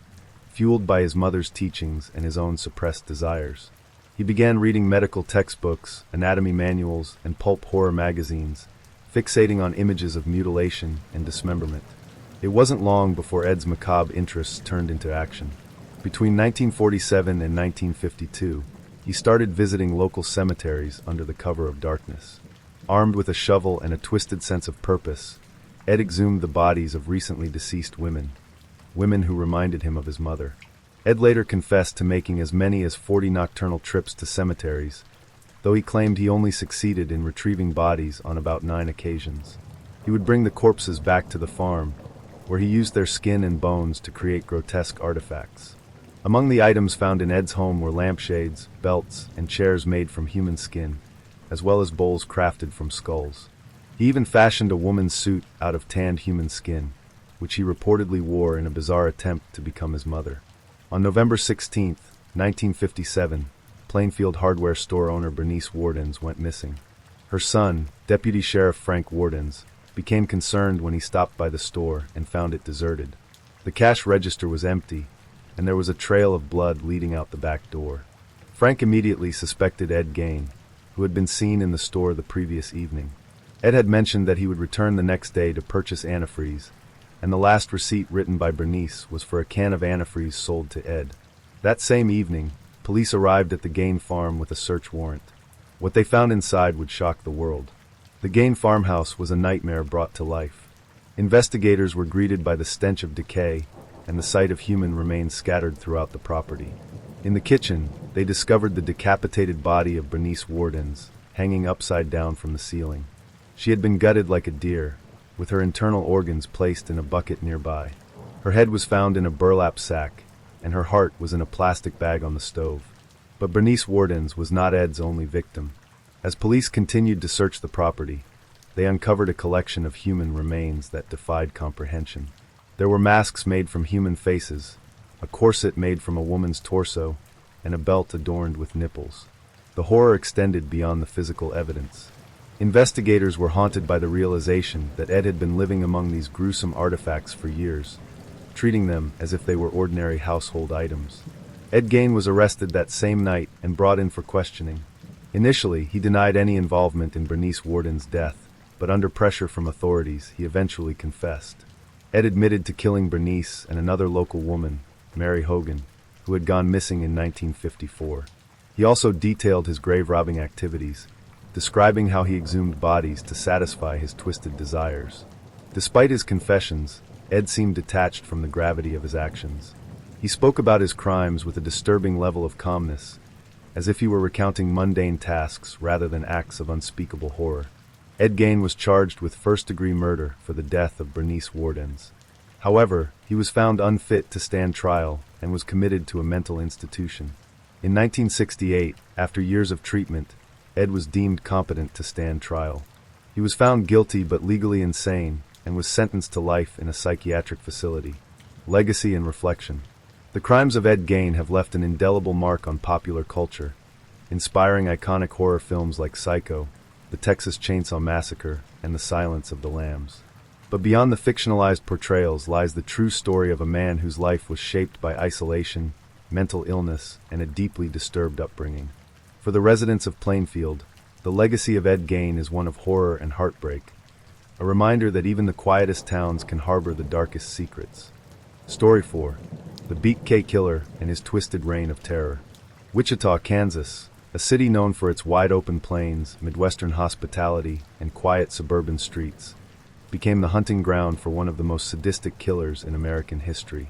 fueled by his mother's teachings and his own suppressed desires. He began reading medical textbooks, anatomy manuals, and pulp horror magazines, fixating on images of mutilation and dismemberment. It wasn't long before Ed's macabre interests turned into action. Between 1947 and 1952, he started visiting local cemeteries under the cover of darkness. Armed with a shovel and a twisted sense of purpose, Ed exhumed the bodies of recently deceased women who reminded him of his mother. Ed later confessed to making as many as 40 nocturnal trips to cemeteries, though he claimed he only succeeded in retrieving bodies on about 9 occasions. He would bring the corpses back to the farm, where he used their skin and bones to create grotesque artifacts. Among the items found in Ed's home were lampshades, belts, and chairs made from human skin, as well as bowls crafted from skulls. He even fashioned a woman's suit out of tanned human skin, which he reportedly wore in a bizarre attempt to become his mother. On November 16, 1957, Plainfield hardware store owner Bernice Wardens went missing. Her son, Deputy Sheriff Frank Wardens, became concerned when he stopped by the store and found it deserted. The cash register was empty, and there was a trail of blood leading out the back door. Frank immediately suspected Ed Gain, who had been seen in the store the previous evening. Ed had mentioned that he would return the next day to purchase antifreeze, and the last receipt written by Bernice was for a can of antifreeze sold to Ed. That same evening, police arrived at the Gain farm with a search warrant. What they found inside would shock the world. The Gain farmhouse was a nightmare brought to life. Investigators were greeted by the stench of decay, and the sight of human remains scattered throughout the property. In the kitchen, they discovered the decapitated body of Bernice Wardens, hanging upside down from the ceiling. She had been gutted like a deer, with her internal organs placed in a bucket nearby. Her head was found in a burlap sack, and her heart was in a plastic bag on the stove. But Bernice Wardens was not Ed's only victim. As police continued to search the property, they uncovered a collection of human remains that defied comprehension. There were masks made from human faces, a corset made from a woman's torso, and a belt adorned with nipples. The horror extended beyond the physical evidence. Investigators were haunted by the realization that Ed had been living among these gruesome artifacts for years, treating them as if they were ordinary household items. Ed Gain was arrested that same night and brought in for questioning. Initially, he denied any involvement in Bernice Worden's death, but under pressure from authorities, he eventually confessed. Ed admitted to killing Bernice and another local woman, Mary Hogan, who had gone missing in 1954. He also detailed his grave-robbing activities, describing how he exhumed bodies to satisfy his twisted desires. Despite his confessions, Ed seemed detached from the gravity of his actions. He spoke about his crimes with a disturbing level of calmness, as if he were recounting mundane tasks rather than acts of unspeakable horror. Ed Gain was charged with first-degree murder for the death of Bernice Wardens. However, he was found unfit to stand trial and was committed to a mental institution. In 1968, after years of treatment, Ed was deemed competent to stand trial. He was found guilty but legally insane and was sentenced to life in a psychiatric facility. Legacy and reflection. The crimes of Ed Gain have left an indelible mark on popular culture, inspiring iconic horror films like Psycho, The Texas Chainsaw Massacre, and The Silence of the Lambs. But beyond the fictionalized portrayals lies the true story of a man whose life was shaped by isolation, mental illness, and a deeply disturbed upbringing. For the residents of Plainfield, the legacy of Ed Gain is one of horror and heartbreak, a reminder that even the quietest towns can harbor the darkest secrets. Story 4. The BTK Killer and His Twisted Reign of Terror. Wichita, Kansas, a city known for its wide-open plains, Midwestern hospitality, and quiet suburban streets, became the hunting ground for one of the most sadistic killers in American history.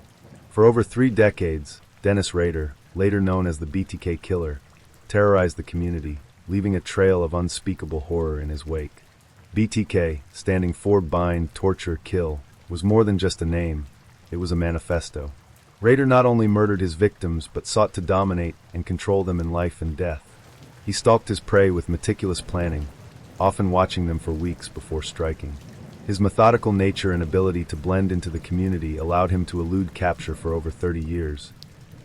For over 3 decades, Dennis Rader, later known as the BTK Killer, terrorized the community, leaving a trail of unspeakable horror in his wake. BTK, standing for Bind, Torture, Kill, was more than just a name, it was a manifesto. Rader not only murdered his victims but sought to dominate and control them in life and death. He stalked his prey with meticulous planning, often watching them for weeks before striking. His methodical nature and ability to blend into the community allowed him to elude capture for over 30 years,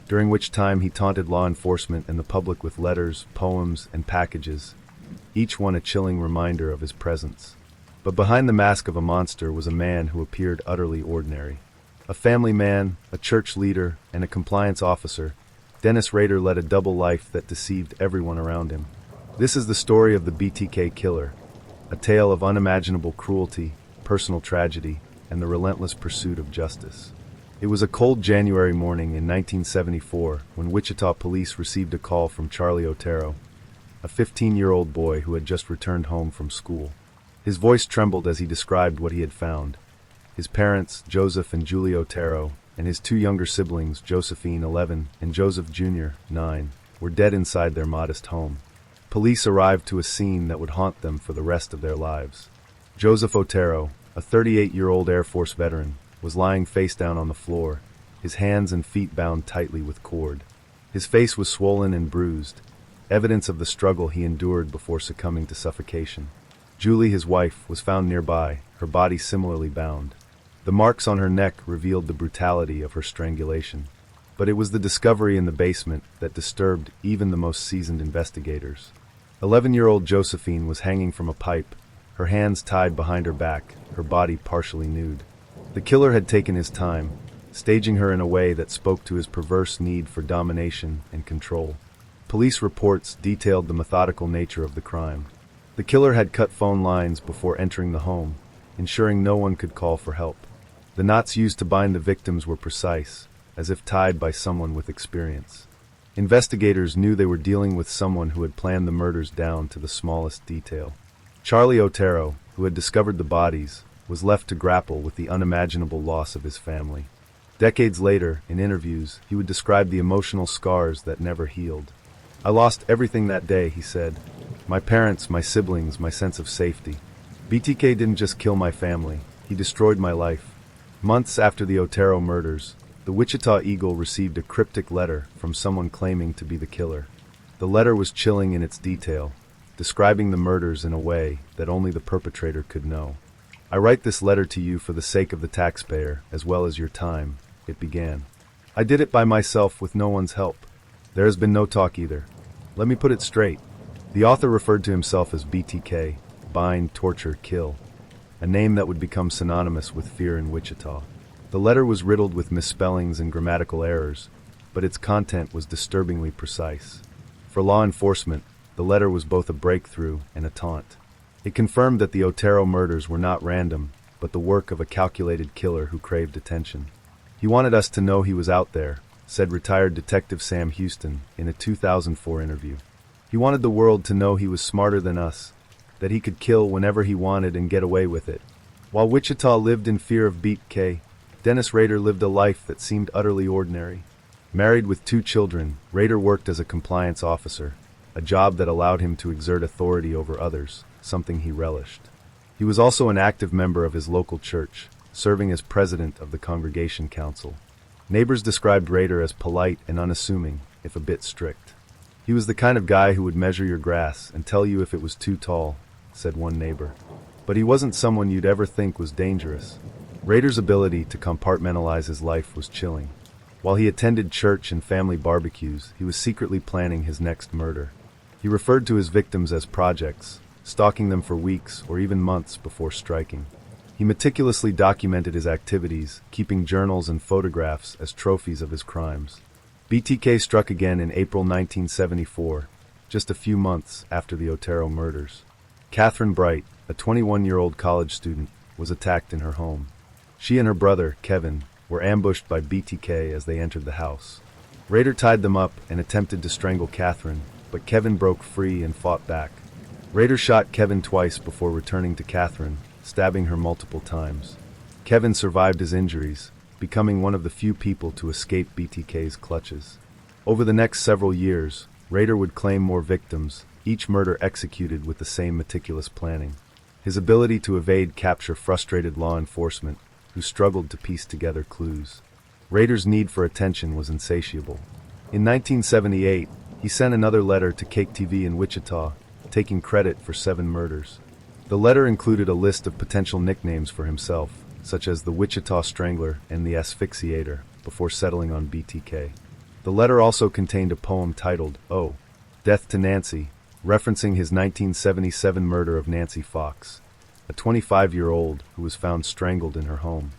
during which time he taunted law enforcement and the public with letters, poems, and packages, each one a chilling reminder of his presence. But behind the mask of a monster was a man who appeared utterly ordinary. A family man, a church leader, and a compliance officer, Dennis Rader led a double life that deceived everyone around him. This is the story of the BTK Killer, a tale of unimaginable cruelty, personal tragedy, and the relentless pursuit of justice. It was a cold January morning in 1974 when Wichita police received a call from Charlie Otero, a 15-year-old boy who had just returned home from school. His voice trembled as he described what he had found. His parents, Joseph and Julie Otero, and his 2 younger siblings, Josephine, 11, and Joseph Jr., 9, were dead inside their modest home. Police arrived to a scene that would haunt them for the rest of their lives. Joseph Otero, a 38-year-old Air Force veteran, was lying face down on the floor, his hands and feet bound tightly with cord. His face was swollen and bruised, evidence of the struggle he endured before succumbing to suffocation. Julie, his wife, was found nearby, her body similarly bound. The marks on her neck revealed the brutality of her strangulation. But it was the discovery in the basement that disturbed even the most seasoned investigators. 11-year-old Josephine was hanging from a pipe, her hands tied behind her back, her body partially nude. The killer had taken his time, staging her in a way that spoke to his perverse need for domination and control. Police reports detailed the methodical nature of the crime. The killer had cut phone lines before entering the home, ensuring no one could call for help. The knots used to bind the victims were precise, as if tied by someone with experience. Investigators knew they were dealing with someone who had planned the murders down to the smallest detail. Charlie Otero, who had discovered the bodies, was left to grapple with the unimaginable loss of his family. Decades later, in interviews, he would describe the emotional scars that never healed. "I lost everything that day," he said. "My parents, my siblings, my sense of safety. BTK didn't just kill my family, he destroyed my life." Months after the Otero murders, the Wichita Eagle received a cryptic letter from someone claiming to be the killer. The letter was chilling in its detail, describing the murders in a way that only the perpetrator could know. "I write this letter to you for the sake of the taxpayer, as well as your time," it began. "I did it by myself with no one's help. There has been no talk either. Let me put it straight." The author referred to himself as BTK, bind, torture, kill, a name that would become synonymous with fear in Wichita. The letter was riddled with misspellings and grammatical errors, but its content was disturbingly precise. For law enforcement, the letter was both a breakthrough and a taunt. It confirmed that the Otero murders were not random, but the work of a calculated killer who craved attention. "He wanted us to know he was out there," said retired Detective Sam Houston in a 2004 interview. "He wanted the world to know he was smarter than us, that he could kill whenever he wanted and get away with it." While Wichita lived in fear of BTK, Dennis Rader lived a life that seemed utterly ordinary. Married with 2 children, Rader worked as a compliance officer, a job that allowed him to exert authority over others, something he relished. He was also an active member of his local church, serving as president of the congregation council. Neighbors described Rader as polite and unassuming, if a bit strict. "He was the kind of guy who would measure your grass and tell you if it was too tall," said one neighbor. But he wasn't someone you'd ever think was dangerous. Rader's ability to compartmentalize his life was chilling. While he attended church and family barbecues, he was secretly planning his next murder. He referred to his victims as projects, stalking them for weeks or even months before striking. He meticulously documented his activities, keeping journals and photographs as trophies of his crimes. BTK struck again in April 1974, just a few months after the Otero murders. Catherine Bright, a 21-year-old college student, was attacked in her home. She and her brother, Kevin, were ambushed by BTK as they entered the house. Rader tied them up and attempted to strangle Catherine, but Kevin broke free and fought back. Rader shot Kevin twice before returning to Catherine, stabbing her multiple times. Kevin survived his injuries, becoming one of the few people to escape BTK's clutches. Over the next several years, Rader would claim more victims, each murder executed with the same meticulous planning. His ability to evade capture frustrated law enforcement, who struggled to piece together clues. Rader's need for attention was insatiable. In 1978, he sent another letter to Cake TV in Wichita, taking credit for 7 murders. The letter included a list of potential nicknames for himself, such as the Wichita Strangler and the Asphyxiator, before settling on BTK. The letter also contained a poem titled, "Oh, Death to Nancy," referencing his 1977 murder of Nancy Fox, a 25-year-old who was found strangled in her home.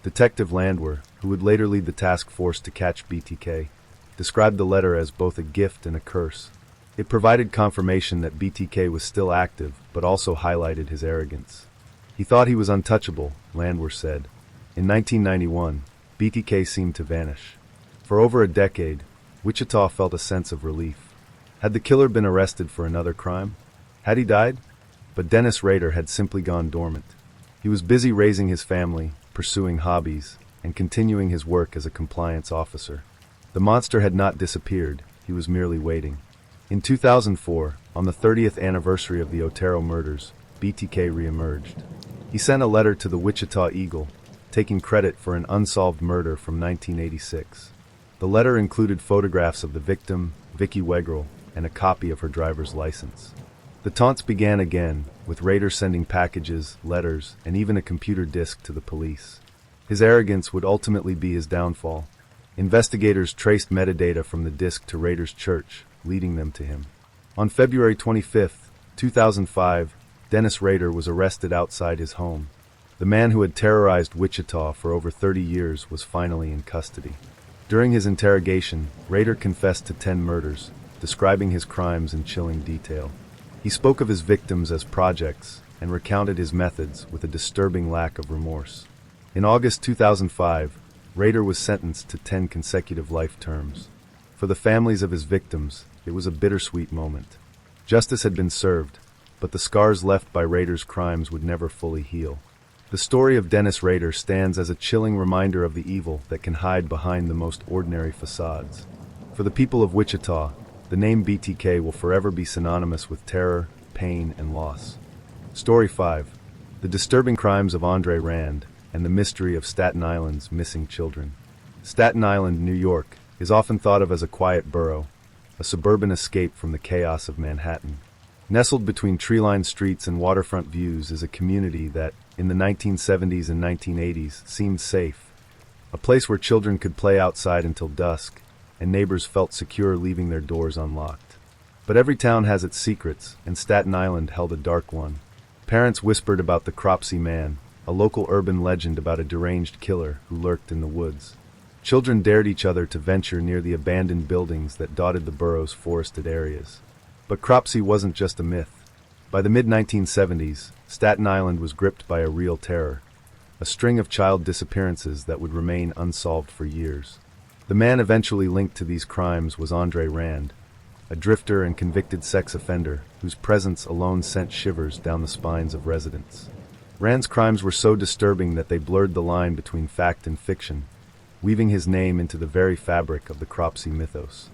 Detective Landwehr, who would later lead the task force to catch BTK, described the letter as both a gift and a curse. It provided confirmation that BTK was still active, but also highlighted his arrogance. He thought he was untouchable, Landwehr said. In 1991, BTK seemed to vanish. For over a decade, Wichita felt a sense of relief. Had the killer been arrested for another crime? Had he died? But Dennis Rader had simply gone dormant. He was busy raising his family, pursuing hobbies, and continuing his work as a compliance officer. The monster had not disappeared, he was merely waiting. In 2004, on the 30th anniversary of the Otero murders, BTK reemerged. He sent a letter to the Wichita Eagle, taking credit for an unsolved murder from 1986. The letter included photographs of the victim, Vicki Wegrel, and a copy of her driver's license. The taunts began again, with Rader sending packages, letters, and even a computer disk to the police. His arrogance would ultimately be his downfall. Investigators traced metadata from the disk to Rader's church, leading them to him. On February 25, 2005, Dennis Rader was arrested outside his home. The man who had terrorized Wichita for over 30 years was finally in custody. During his interrogation, Rader confessed to 10 murders, describing his crimes in chilling detail. He spoke of his victims as projects and recounted his methods with a disturbing lack of remorse. In August 2005, Rader was sentenced to 10 consecutive life terms. For the families of his victims, it was a bittersweet moment. Justice had been served, but the scars left by Rader's crimes would never fully heal. The story of Dennis Rader stands as a chilling reminder of the evil that can hide behind the most ordinary facades. For the people of Wichita, the name BTK will forever be synonymous with terror, pain, and loss. Story 5. The disturbing crimes of Andre Rand and the mystery of Staten Island's missing children. Staten Island, New York, is often thought of as a quiet borough, a suburban escape from the chaos of Manhattan. Nestled between tree-lined streets and waterfront views is a community that, in the 1970s and 1980s, seemed safe. A place where children could play outside until dusk, and neighbors felt secure leaving their doors unlocked. But every town has its secrets, and Staten Island held a dark one. Parents whispered about the Cropsey Man, a local urban legend about a deranged killer who lurked in the woods. Children dared each other to venture near the abandoned buildings that dotted the borough's forested areas. But Cropsey wasn't just a myth. By the mid-1970s, Staten Island was gripped by a real terror, a string of child disappearances that would remain unsolved for years. The man eventually linked to these crimes was Andre Rand, a drifter and convicted sex offender whose presence alone sent shivers down the spines of residents. Rand's crimes were so disturbing that they blurred the line between fact and fiction, weaving his name into the very fabric of the Cropsey mythos.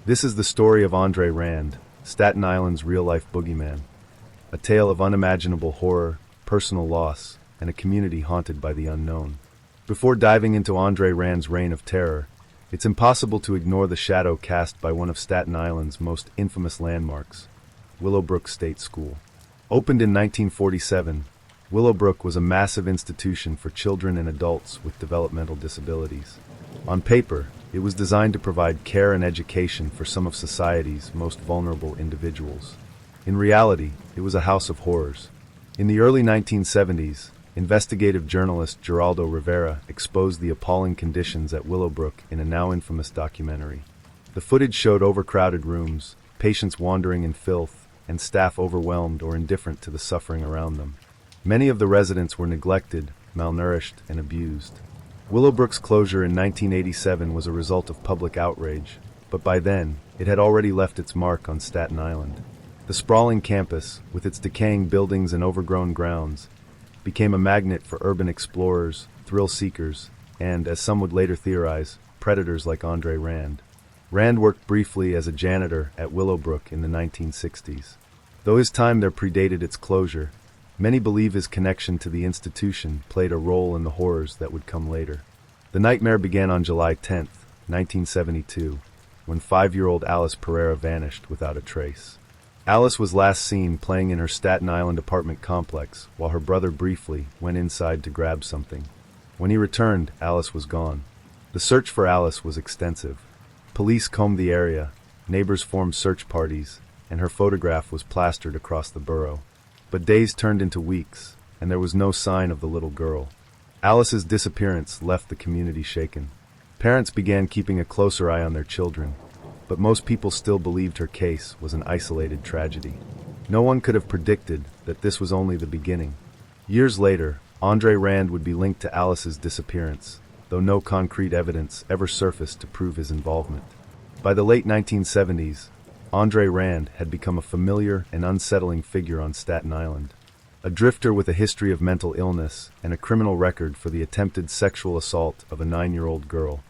This is the story of Andre Rand, Staten Island's real-life boogeyman, a tale of unimaginable horror, personal loss, and a community haunted by the unknown. Before diving into Andre Rand's reign of terror, it's impossible to ignore the shadow cast by one of Staten Island's most infamous landmarks, Willowbrook State School. Opened in 1947, Willowbrook was a massive institution for children and adults with developmental disabilities. On paper, it was designed to provide care and education for some of society's most vulnerable individuals. In reality, it was a house of horrors. In the early 1970s, investigative journalist Geraldo Rivera exposed the appalling conditions at Willowbrook in a now infamous documentary. The footage showed overcrowded rooms, patients wandering in filth, and staff overwhelmed or indifferent to the suffering around them. Many of the residents were neglected, malnourished, and abused. Willowbrook's closure in 1987 was a result of public outrage, but by then, it had already left its mark on Staten Island. The sprawling campus, with its decaying buildings and overgrown grounds, became a magnet for urban explorers, thrill-seekers, and, as some would later theorize, predators like Andre Rand. Rand worked briefly as a janitor at Willowbrook in the 1960s. Though his time there predated its closure, many believe his connection to the institution played a role in the horrors that would come later. The nightmare began on July 10, 1972, when 5-year-old Alice Pereira vanished without a trace. Alice was last seen playing in her Staten Island apartment complex while her brother briefly went inside to grab something. When he returned, Alice was gone. The search for Alice was extensive. Police combed the area, neighbors formed search parties, and her photograph was plastered across the borough. But days turned into weeks, and there was no sign of the little girl. Alice's disappearance left the community shaken. Parents began keeping a closer eye on their children, but most people still believed her case was an isolated tragedy. No one could have predicted that this was only the beginning. Years later, Andre Rand would be linked to Alice's disappearance, though no concrete evidence ever surfaced to prove his involvement. By the late 1970s, Andre Rand had become a familiar and unsettling figure on Staten Island. A drifter with a history of mental illness and a criminal record for the attempted sexual assault of a 9-year-old girl,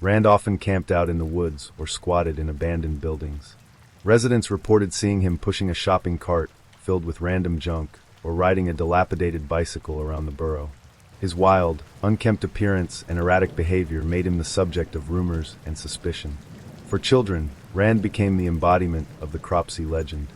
Rand often camped out in the woods or squatted in abandoned buildings. Residents reported seeing him pushing a shopping cart filled with random junk or riding a dilapidated bicycle around the borough. His wild, unkempt appearance and erratic behavior made him the subject of rumors and suspicion. For children, Rand became the embodiment of the Cropsey legend.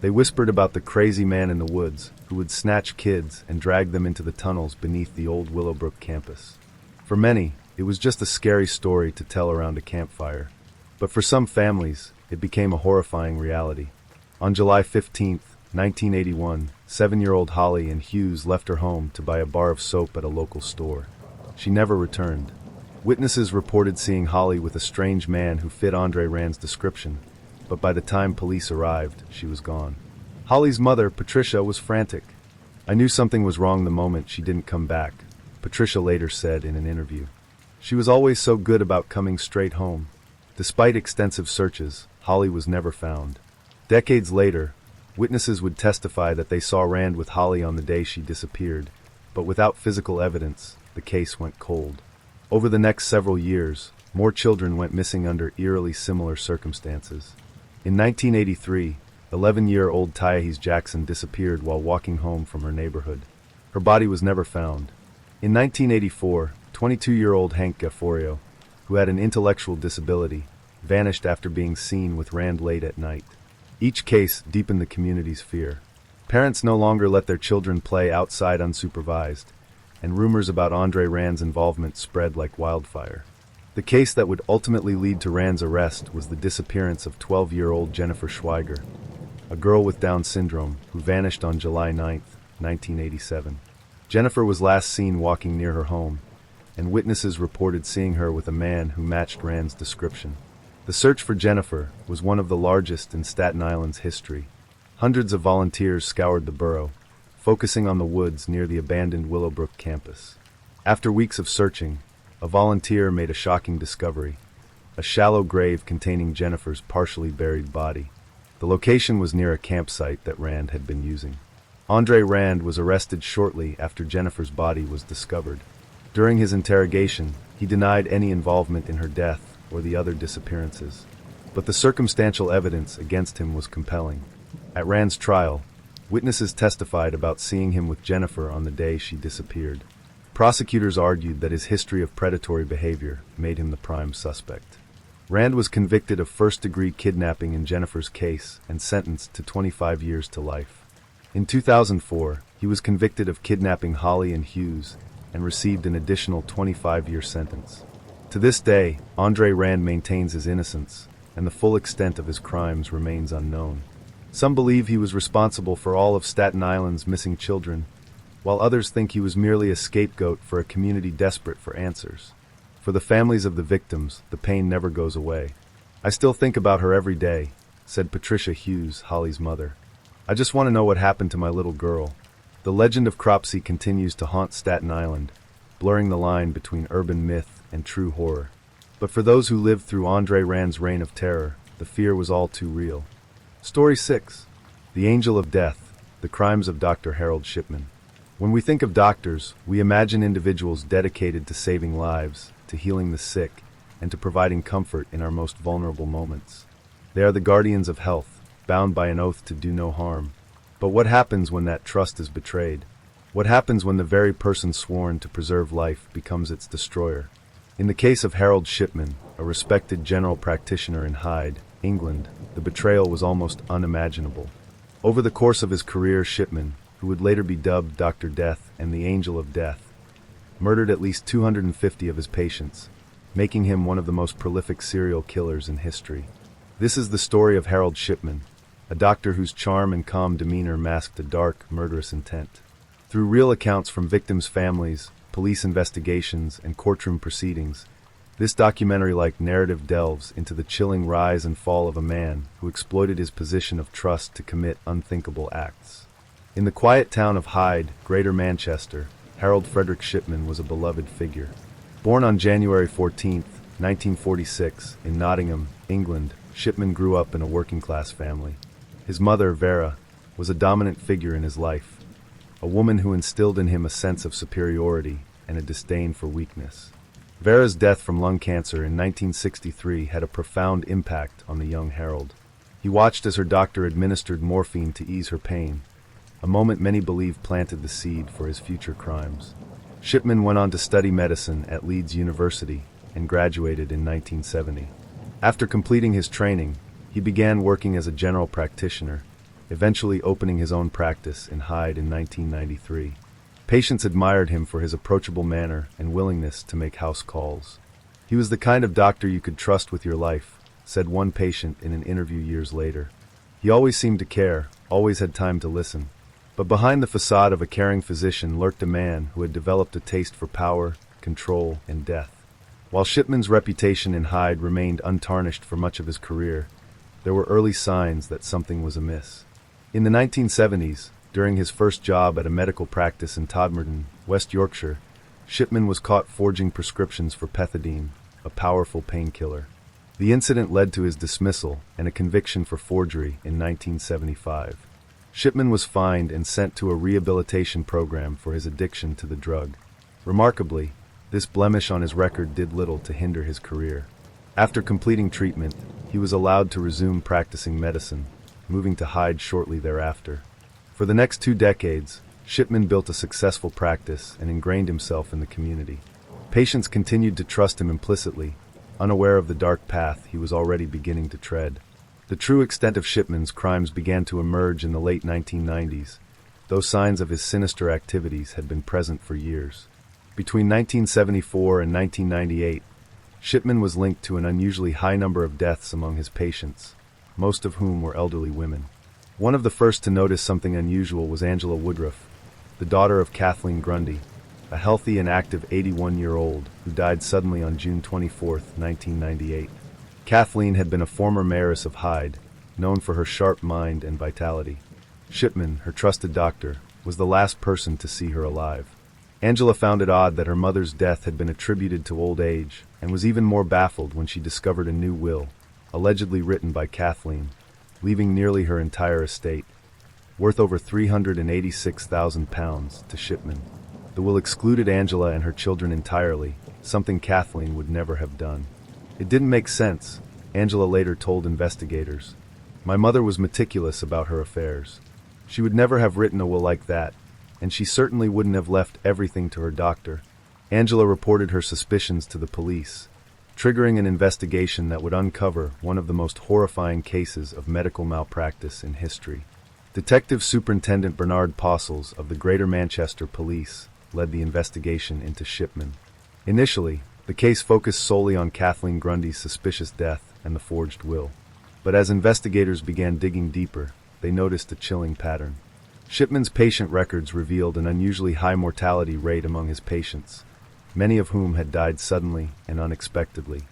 They whispered about the crazy man in the woods who would snatch kids and drag them into the tunnels beneath the old Willowbrook campus. For many, it was just a scary story to tell around a campfire. But for some families, it became a horrifying reality. On July 15, 1981, 7-year-old Holly Ann Hughes left her home to buy a bar of soap at a local store. She never returned. Witnesses reported seeing Holly with a strange man who fit Andre Rand's description, but by the time police arrived, she was gone. Holly's mother, Patricia, was frantic. "I knew something was wrong the moment she didn't come back," Patricia later said in an interview. "She was always so good about coming straight home." Despite extensive searches, Holly was never found. Decades later, witnesses would testify that they saw Rand with Holly on the day she disappeared, but without physical evidence, the case went cold. Over the next several years, more children went missing under eerily similar circumstances. In 1983, 11-year-old Tyahese Jackson disappeared while walking home from her neighborhood. Her body was never found. In 1984, 22-year-old Hank Gafforio, who had an intellectual disability, vanished after being seen with Rand late at night. Each case deepened the community's fear. Parents no longer let their children play outside unsupervised, and rumors about Andre Rand's involvement spread like wildfire. The case that would ultimately lead to Rand's arrest was the disappearance of 12-year-old Jennifer Schweiger, a girl with Down syndrome who vanished on July 9, 1987. Jennifer was last seen walking near her home, and witnesses reported seeing her with a man who matched Rand's description. The search for Jennifer was one of the largest in Staten Island's history. Hundreds of volunteers scoured the borough, focusing on the woods near the abandoned Willowbrook campus. After weeks of searching, a volunteer made a shocking discovery: a shallow grave containing Jennifer's partially buried body. The location was near a campsite that Rand had been using. Andre Rand was arrested shortly after Jennifer's body was discovered. During his interrogation, he denied any involvement in her death or the other disappearances. But the circumstantial evidence against him was compelling. At Rand's trial, witnesses testified about seeing him with Jennifer on the day she disappeared. Prosecutors argued that his history of predatory behavior made him the prime suspect. Rand was convicted of first-degree kidnapping in Jennifer's case and sentenced to 25 years to life. In 2004, he was convicted of kidnapping Holly and Hughes and received an additional 25-year sentence. To this day, Andre Rand maintains his innocence, and the full extent of his crimes remains unknown. Some believe he was responsible for all of Staten Island's missing children, while others think he was merely a scapegoat for a community desperate for answers. For the families of the victims, the pain never goes away. "I still think about her every day," said Patricia Hughes, Holly's mother. "I just want to know what happened to my little girl." The legend of Cropsey continues to haunt Staten Island, blurring the line between urban myth and true horror. But for those who lived through Andre Rand's reign of terror, the fear was all too real. Story 6. The Angel of Death, The Crimes of Dr. Harold Shipman. When we think of doctors, we imagine individuals dedicated to saving lives, to healing the sick, and to providing comfort in our most vulnerable moments. They are the guardians of health, bound by an oath to do no harm. But what happens when that trust is betrayed? What happens when the very person sworn to preserve life becomes its destroyer? In the case of Harold Shipman, a respected general practitioner in Hyde, England, the betrayal was almost unimaginable. Over the course of his career, Shipman, who would later be dubbed Dr. Death and the Angel of Death, murdered at least 250 of his patients, making him one of the most prolific serial killers in history. This is the story of Harold Shipman, a doctor whose charm and calm demeanor masked a dark, murderous intent. Through real accounts from victims' families, police investigations, and courtroom proceedings, this documentary-like narrative delves into the chilling rise and fall of a man who exploited his position of trust to commit unthinkable acts. In the quiet town of Hyde, Greater Manchester, Harold Frederick Shipman was a beloved figure. Born on January 14, 1946, in Nottingham, England, Shipman grew up in a working-class family. His mother, Vera, was a dominant figure in his life, a woman who instilled in him a sense of superiority and a disdain for weakness. Vera's death from lung cancer in 1963 had a profound impact on the young Harold. He watched as her doctor administered morphine to ease her pain, a moment many believe planted the seed for his future crimes. Shipman went on to study medicine at Leeds University and graduated in 1970. After completing his training, he began working as a general practitioner, eventually opening his own practice in Hyde in 1993. Patients admired him for his approachable manner and willingness to make house calls. "He was the kind of doctor you could trust with your life," said one patient in an interview years later. "He always seemed to care, always had time to listen." But behind the facade of a caring physician lurked a man who had developed a taste for power, control, and death. While Shipman's reputation in Hyde remained untarnished for much of his career, there were early signs that something was amiss. In the 1970s, during his first job at a medical practice in Todmorden, West Yorkshire, Shipman was caught forging prescriptions for pethidine, a powerful painkiller. The incident led to his dismissal and a conviction for forgery in 1975. Shipman was fined and sent to a rehabilitation program for his addiction to the drug. Remarkably, this blemish on his record did little to hinder his career. After completing treatment, he was allowed to resume practicing medicine, moving to Hyde shortly thereafter. For the next 2 decades, Shipman built a successful practice and ingrained himself in the community. Patients continued to trust him implicitly, unaware of the dark path he was already beginning to tread. The true extent of Shipman's crimes began to emerge in the late 1990s, though signs of his sinister activities had been present for years. Between 1974 and 1998, Shipman was linked to an unusually high number of deaths among his patients, most of whom were elderly women. One of the first to notice something unusual was Angela Woodruff, the daughter of Kathleen Grundy, a healthy and active 81-year-old who died suddenly on June 24, 1998. Kathleen had been a former mayoress of Hyde, known for her sharp mind and vitality. Shipman, her trusted doctor, was the last person to see her alive. Angela found it odd that her mother's death had been attributed to old age, and was even more baffled when she discovered a new will, allegedly written by Kathleen, leaving nearly her entire estate, worth over £386,000, to Shipman. The will excluded Angela and her children entirely, something Kathleen would never have done. It didn't make sense, Angela later told investigators. My mother was meticulous about her affairs. She would never have written a will like that, and she certainly wouldn't have left everything to her doctor. Angela reported her suspicions to the police, triggering an investigation that would uncover one of the most horrifying cases of medical malpractice in history. Detective Superintendent Bernard Posselt of the Greater Manchester Police led the investigation into Shipman. Initially, the case focused solely on Kathleen Grundy's suspicious death and the forged will. But as investigators began digging deeper, they noticed a chilling pattern. Shipman's patient records revealed an unusually high mortality rate among his patients, many of whom had died suddenly and unexpectedly.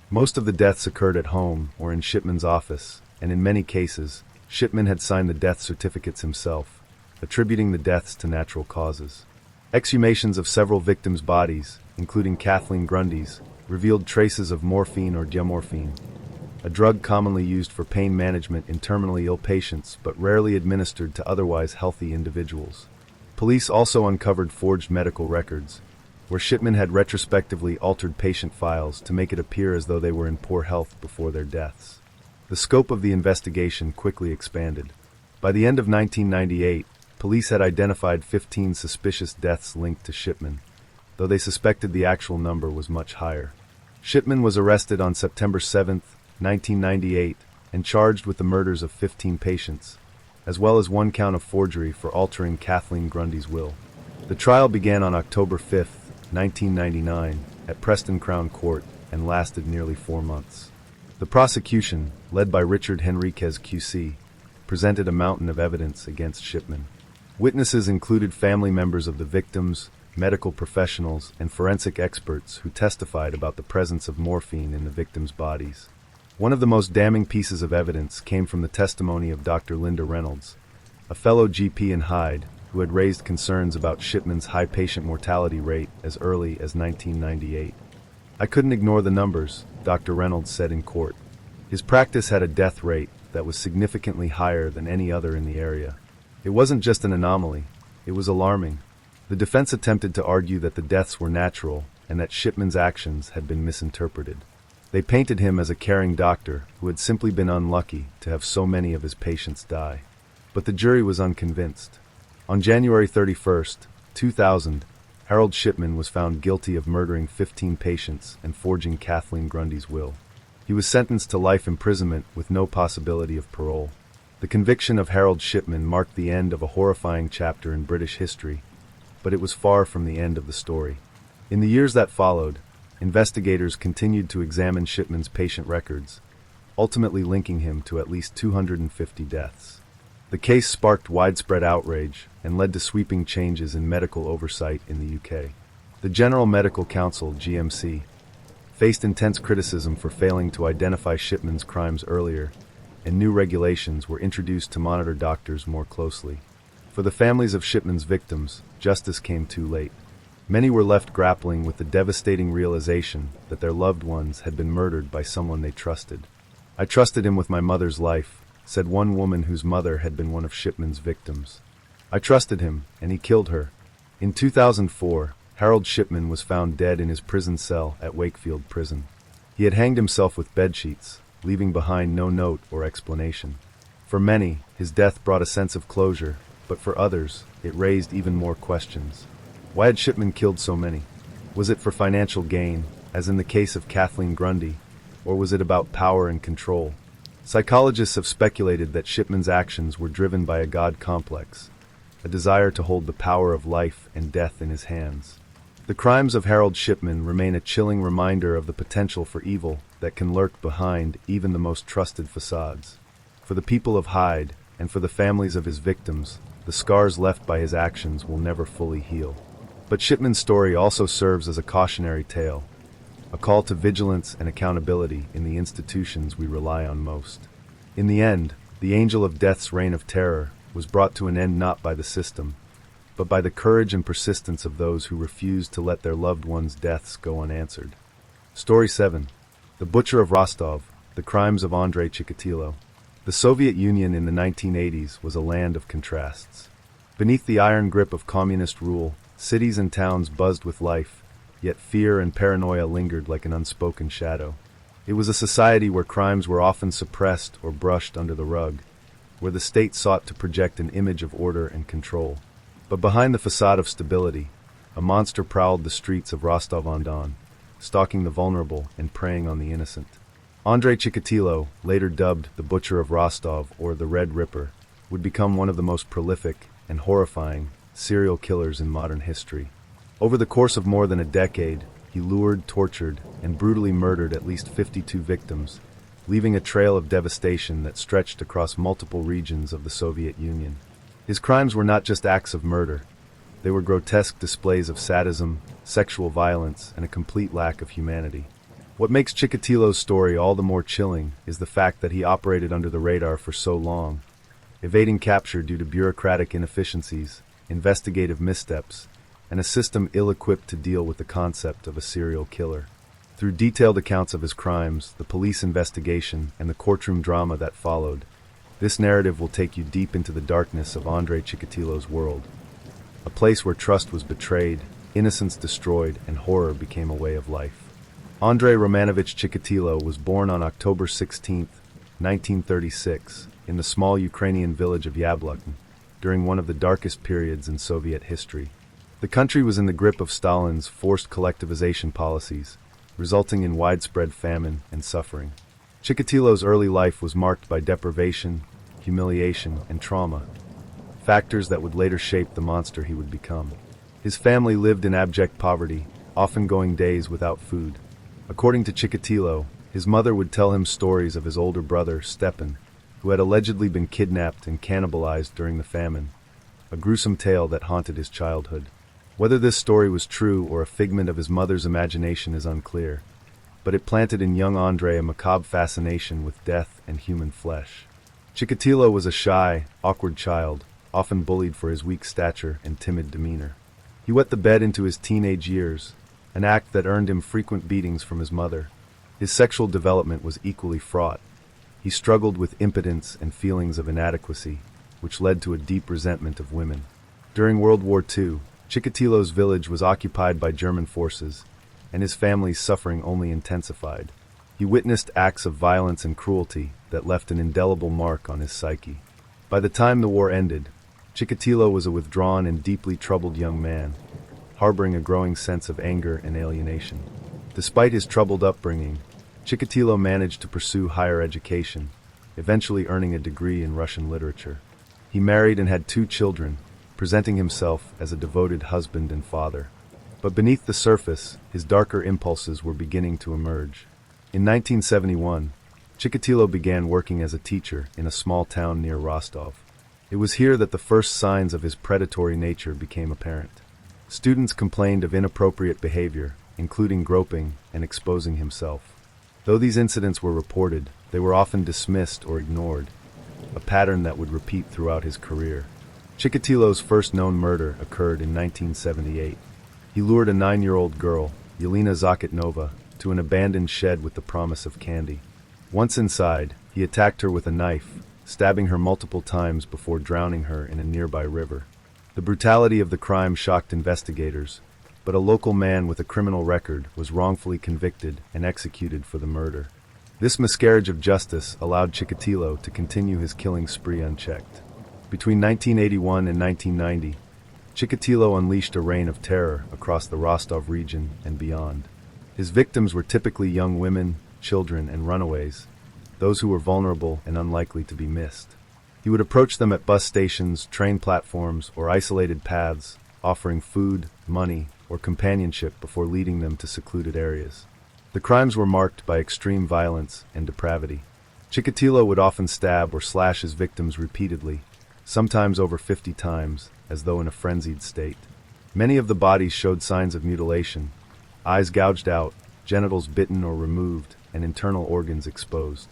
Most of the deaths occurred at home or in Shipman's office, and in many cases, Shipman had signed the death certificates himself, attributing the deaths to natural causes. Exhumations of several victims' bodies, including Kathleen Grundy's, revealed traces of morphine or diamorphine, a drug commonly used for pain management in terminally ill patients but rarely administered to otherwise healthy individuals. Police also uncovered forged medical records, where Shipman had retrospectively altered patient files to make it appear as though they were in poor health before their deaths. The scope of the investigation quickly expanded. By the end of 1998, police had identified 15 suspicious deaths linked to Shipman, though they suspected the actual number was much higher. Shipman was arrested on September 7, 1998, and charged with the murders of 15 patients, as well as one count of forgery for altering Kathleen Grundy's will. The trial began on October 5, 1999, at Preston Crown Court and lasted nearly 4 months. The prosecution, led by Richard Henriquez QC, presented a mountain of evidence against Shipman. Witnesses included family members of the victims, medical professionals, and forensic experts who testified about the presence of morphine in the victims' bodies. One of the most damning pieces of evidence came from the testimony of Dr. Linda Reynolds, a fellow GP in Hyde who had raised concerns about Shipman's high patient mortality rate as early as 1998. I couldn't ignore the numbers, Dr. Reynolds said in court. His practice had a death rate that was significantly higher than any other in the area. It wasn't just an anomaly, it was alarming. The defense attempted to argue that the deaths were natural and that Shipman's actions had been misinterpreted. They painted him as a caring doctor who had simply been unlucky to have so many of his patients die. But the jury was unconvinced. On January 31, 2000, Harold Shipman was found guilty of murdering 15 patients and forging Kathleen Grundy's will. He was sentenced to life imprisonment with no possibility of parole. The conviction of Harold Shipman marked the end of a horrifying chapter in British history, but it was far from the end of the story. In the years that followed, investigators continued to examine Shipman's patient records, ultimately linking him to at least 250 deaths. The case sparked widespread outrage and led to sweeping changes in medical oversight in the UK. The General Medical Council, GMC, faced intense criticism for failing to identify Shipman's crimes earlier, and new regulations were introduced to monitor doctors more closely. For the families of Shipman's victims, justice came too late. Many were left grappling with the devastating realization that their loved ones had been murdered by someone they trusted. "I trusted him with my mother's life," said one woman whose mother had been one of Shipman's victims. "I trusted him, and he killed her." In 2004, Harold Shipman was found dead in his prison cell at Wakefield Prison. He had hanged himself with bedsheets, leaving behind no note or explanation. For many, his death brought a sense of closure, but for others, it raised even more questions. Why had Shipman killed so many? Was it for financial gain, as in the case of Kathleen Grundy, or was it about power and control? Psychologists have speculated that Shipman's actions were driven by a God complex, a desire to hold the power of life and death in his hands. The crimes of Harold Shipman remain a chilling reminder of the potential for evil that can lurk behind even the most trusted facades. For the people of Hyde, and for the families of his victims, the scars left by his actions will never fully heal. But Shipman's story also serves as a cautionary tale, a call to vigilance and accountability in the institutions we rely on most. In the end, the angel of death's reign of terror was brought to an end not by the system, but by the courage and persistence of those who refused to let their loved ones' deaths go unanswered. Story 7. The Butcher of Rostov, The Crimes of Andrei Chikatilo. The Soviet Union in the 1980s was a land of contrasts. Beneath the iron grip of communist rule, cities and towns buzzed with life, yet fear and paranoia lingered like an unspoken shadow. It was a society where crimes were often suppressed or brushed under the rug, where the state sought to project an image of order and control. But behind the facade of stability, a monster prowled the streets of Rostov-on-Don, stalking the vulnerable and preying on the innocent. Andrei Chikatilo, later dubbed the Butcher of Rostov or the Red Ripper, would become one of the most prolific and horrifying serial killers in modern history. Over the course of more than a decade, he lured, tortured, and brutally murdered at least 52 victims, leaving a trail of devastation that stretched across multiple regions of the Soviet Union. His crimes were not just acts of murder. They were grotesque displays of sadism, sexual violence, and a complete lack of humanity. What makes Chikatilo's story all the more chilling is the fact that he operated under the radar for so long, evading capture due to bureaucratic inefficiencies, investigative missteps, and a system ill-equipped to deal with the concept of a serial killer. Through detailed accounts of his crimes, the police investigation, and the courtroom drama that followed, this narrative will take you deep into the darkness of Andrei Chikatilo's world, a place where trust was betrayed, innocence destroyed, and horror became a way of life. Andrei Romanovich Chikatilo was born on October 16, 1936, in the small Ukrainian village of Yablokn, during one of the darkest periods in Soviet history. The country was in the grip of Stalin's forced collectivization policies, resulting in widespread famine and suffering. Chikatilo's early life was marked by deprivation, humiliation, and trauma, factors that would later shape the monster he would become. His family lived in abject poverty, often going days without food. According to Chikatilo, his mother would tell him stories of his older brother, Stepan, who had allegedly been kidnapped and cannibalized during the famine, a gruesome tale that haunted his childhood. Whether this story was true or a figment of his mother's imagination is unclear, but it planted in young Andrei a macabre fascination with death and human flesh. Chikatilo was a shy, awkward child, often bullied for his weak stature and timid demeanor. He wet the bed into his teenage years, an act that earned him frequent beatings from his mother. His sexual development was equally fraught. He struggled with impotence and feelings of inadequacy, which led to a deep resentment of women. During World War II, Chikatilo's village was occupied by German forces, and his family's suffering only intensified. He witnessed acts of violence and cruelty that left an indelible mark on his psyche. By the time the war ended, Chikatilo was a withdrawn and deeply troubled young man, harboring a growing sense of anger and alienation. Despite his troubled upbringing, Chikatilo managed to pursue higher education, eventually earning a degree in Russian literature. He married and had 2 children, presenting himself as a devoted husband and father. But beneath the surface, his darker impulses were beginning to emerge. In 1971, Chikatilo began working as a teacher in a small town near Rostov. It was here that the first signs of his predatory nature became apparent. Students complained of inappropriate behavior, including groping and exposing himself. Though these incidents were reported, they were often dismissed or ignored, a pattern that would repeat throughout his career. Chikatilo's first known murder occurred in 1978. He lured a 9-year-old girl, Yelena Zakitnova, to an abandoned shed with the promise of candy. Once inside, he attacked her with a knife, stabbing her multiple times before drowning her in a nearby river. The brutality of the crime shocked investigators, but a local man with a criminal record was wrongfully convicted and executed for the murder. This miscarriage of justice allowed Chikatilo to continue his killing spree unchecked. Between 1981 and 1990, Chikatilo unleashed a reign of terror across the Rostov region and beyond. His victims were typically young women, children, and runaways, those who were vulnerable and unlikely to be missed. He would approach them at bus stations, train platforms, or isolated paths, offering food, money, or companionship before leading them to secluded areas. The crimes were marked by extreme violence and depravity. Chikatilo would often stab or slash his victims repeatedly, sometimes over 50 times, as though in a frenzied state. Many of the bodies showed signs of mutilation, eyes gouged out, genitals bitten or removed, and internal organs exposed.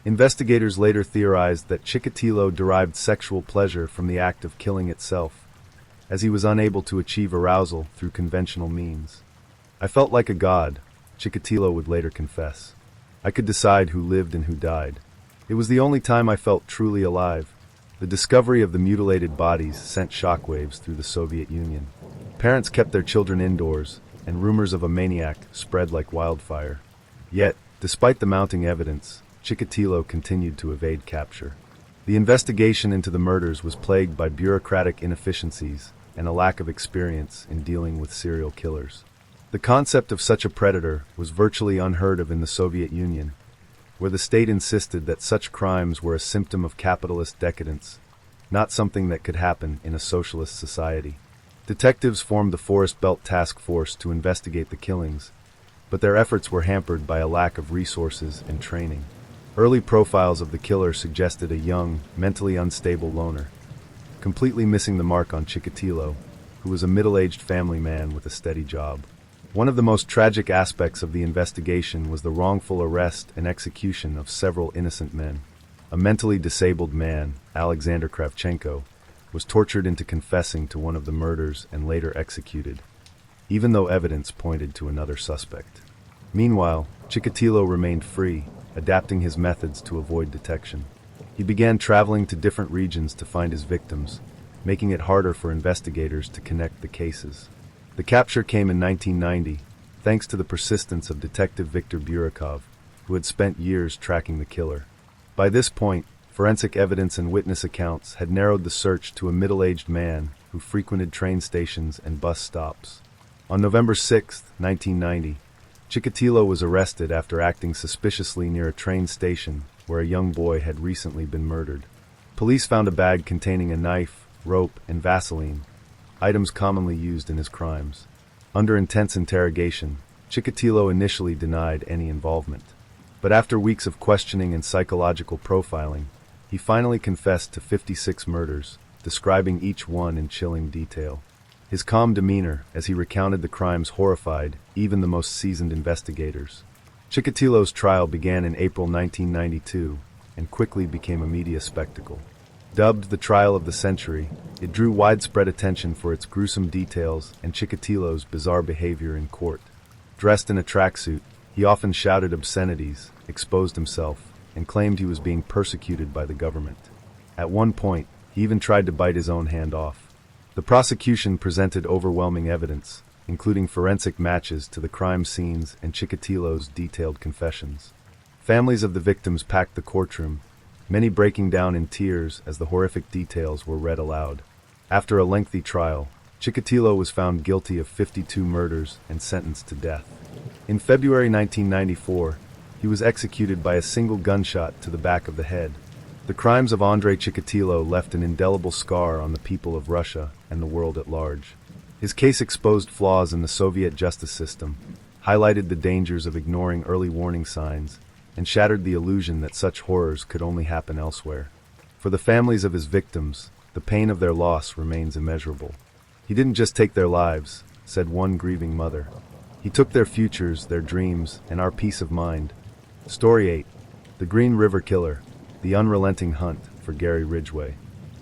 Investigators later theorized that Chikatilo derived sexual pleasure from the act of killing itself, as he was unable to achieve arousal through conventional means. "I felt like a god," Chikatilo would later confess. "I could decide who lived and who died. It was the only time I felt truly alive." The discovery of the mutilated bodies sent shockwaves through the Soviet Union. Parents kept their children indoors, and rumors of a maniac spread like wildfire. Yet, despite the mounting evidence, Chikatilo continued to evade capture. The investigation into the murders was plagued by bureaucratic inefficiencies and a lack of experience in dealing with serial killers. The concept of such a predator was virtually unheard of in the Soviet Union, where the state insisted that such crimes were a symptom of capitalist decadence, not something that could happen in a socialist society. Detectives formed the Forest Belt Task Force to investigate the killings, but their efforts were hampered by a lack of resources and training. Early profiles of the killer suggested a young, mentally unstable loner, completely missing the mark on Chikatilo, who was a middle-aged family man with a steady job. One of the most tragic aspects of the investigation was the wrongful arrest and execution of several innocent men. A mentally disabled man, Alexander Kravchenko, was tortured into confessing to one of the murders and later executed, even though evidence pointed to another suspect. Meanwhile, Chikatilo remained free, adapting his methods to avoid detection. He began traveling to different regions to find his victims, making it harder for investigators to connect the cases. The capture came in 1990, thanks to the persistence of Detective Viktor Burakov, who had spent years tracking the killer. By this point, forensic evidence and witness accounts had narrowed the search to a middle-aged man who frequented train stations and bus stops. On November 6, 1990, Chikatilo was arrested after acting suspiciously near a train station where a young boy had recently been murdered. Police found a bag containing a knife, rope, and Vaseline, items commonly used in his crimes. Under intense interrogation, Chikatilo initially denied any involvement. But after weeks of questioning and psychological profiling, he finally confessed to 56 murders, describing each one in chilling detail. His calm demeanor as he recounted the crimes horrified even the most seasoned investigators. Chikatilo's trial began in April 1992 and quickly became a media spectacle. Dubbed the trial of the century, it drew widespread attention for its gruesome details and Chikatilo's bizarre behavior in court. Dressed in a tracksuit, he often shouted obscenities, exposed himself, and claimed he was being persecuted by the government. At one point, he even tried to bite his own hand off. The prosecution presented overwhelming evidence, including forensic matches to the crime scenes and Chikatilo's detailed confessions. Families of the victims packed the courtroom, many breaking down in tears as the horrific details were read aloud. After a lengthy trial, Chikatilo was found guilty of 52 murders and sentenced to death. In February 1994, he was executed by a single gunshot to the back of the head. The crimes of Andrei Chikatilo left an indelible scar on the people of Russia and the world at large. His case exposed flaws in the Soviet justice system, highlighted the dangers of ignoring early warning signs, and shattered the illusion that such horrors could only happen elsewhere. For the families of his victims, the pain of their loss remains immeasurable. "He didn't just take their lives," said one grieving mother. "He took their futures, their dreams, and our peace of mind." Story 8. The Green River Killer, the unrelenting hunt for Gary Ridgway.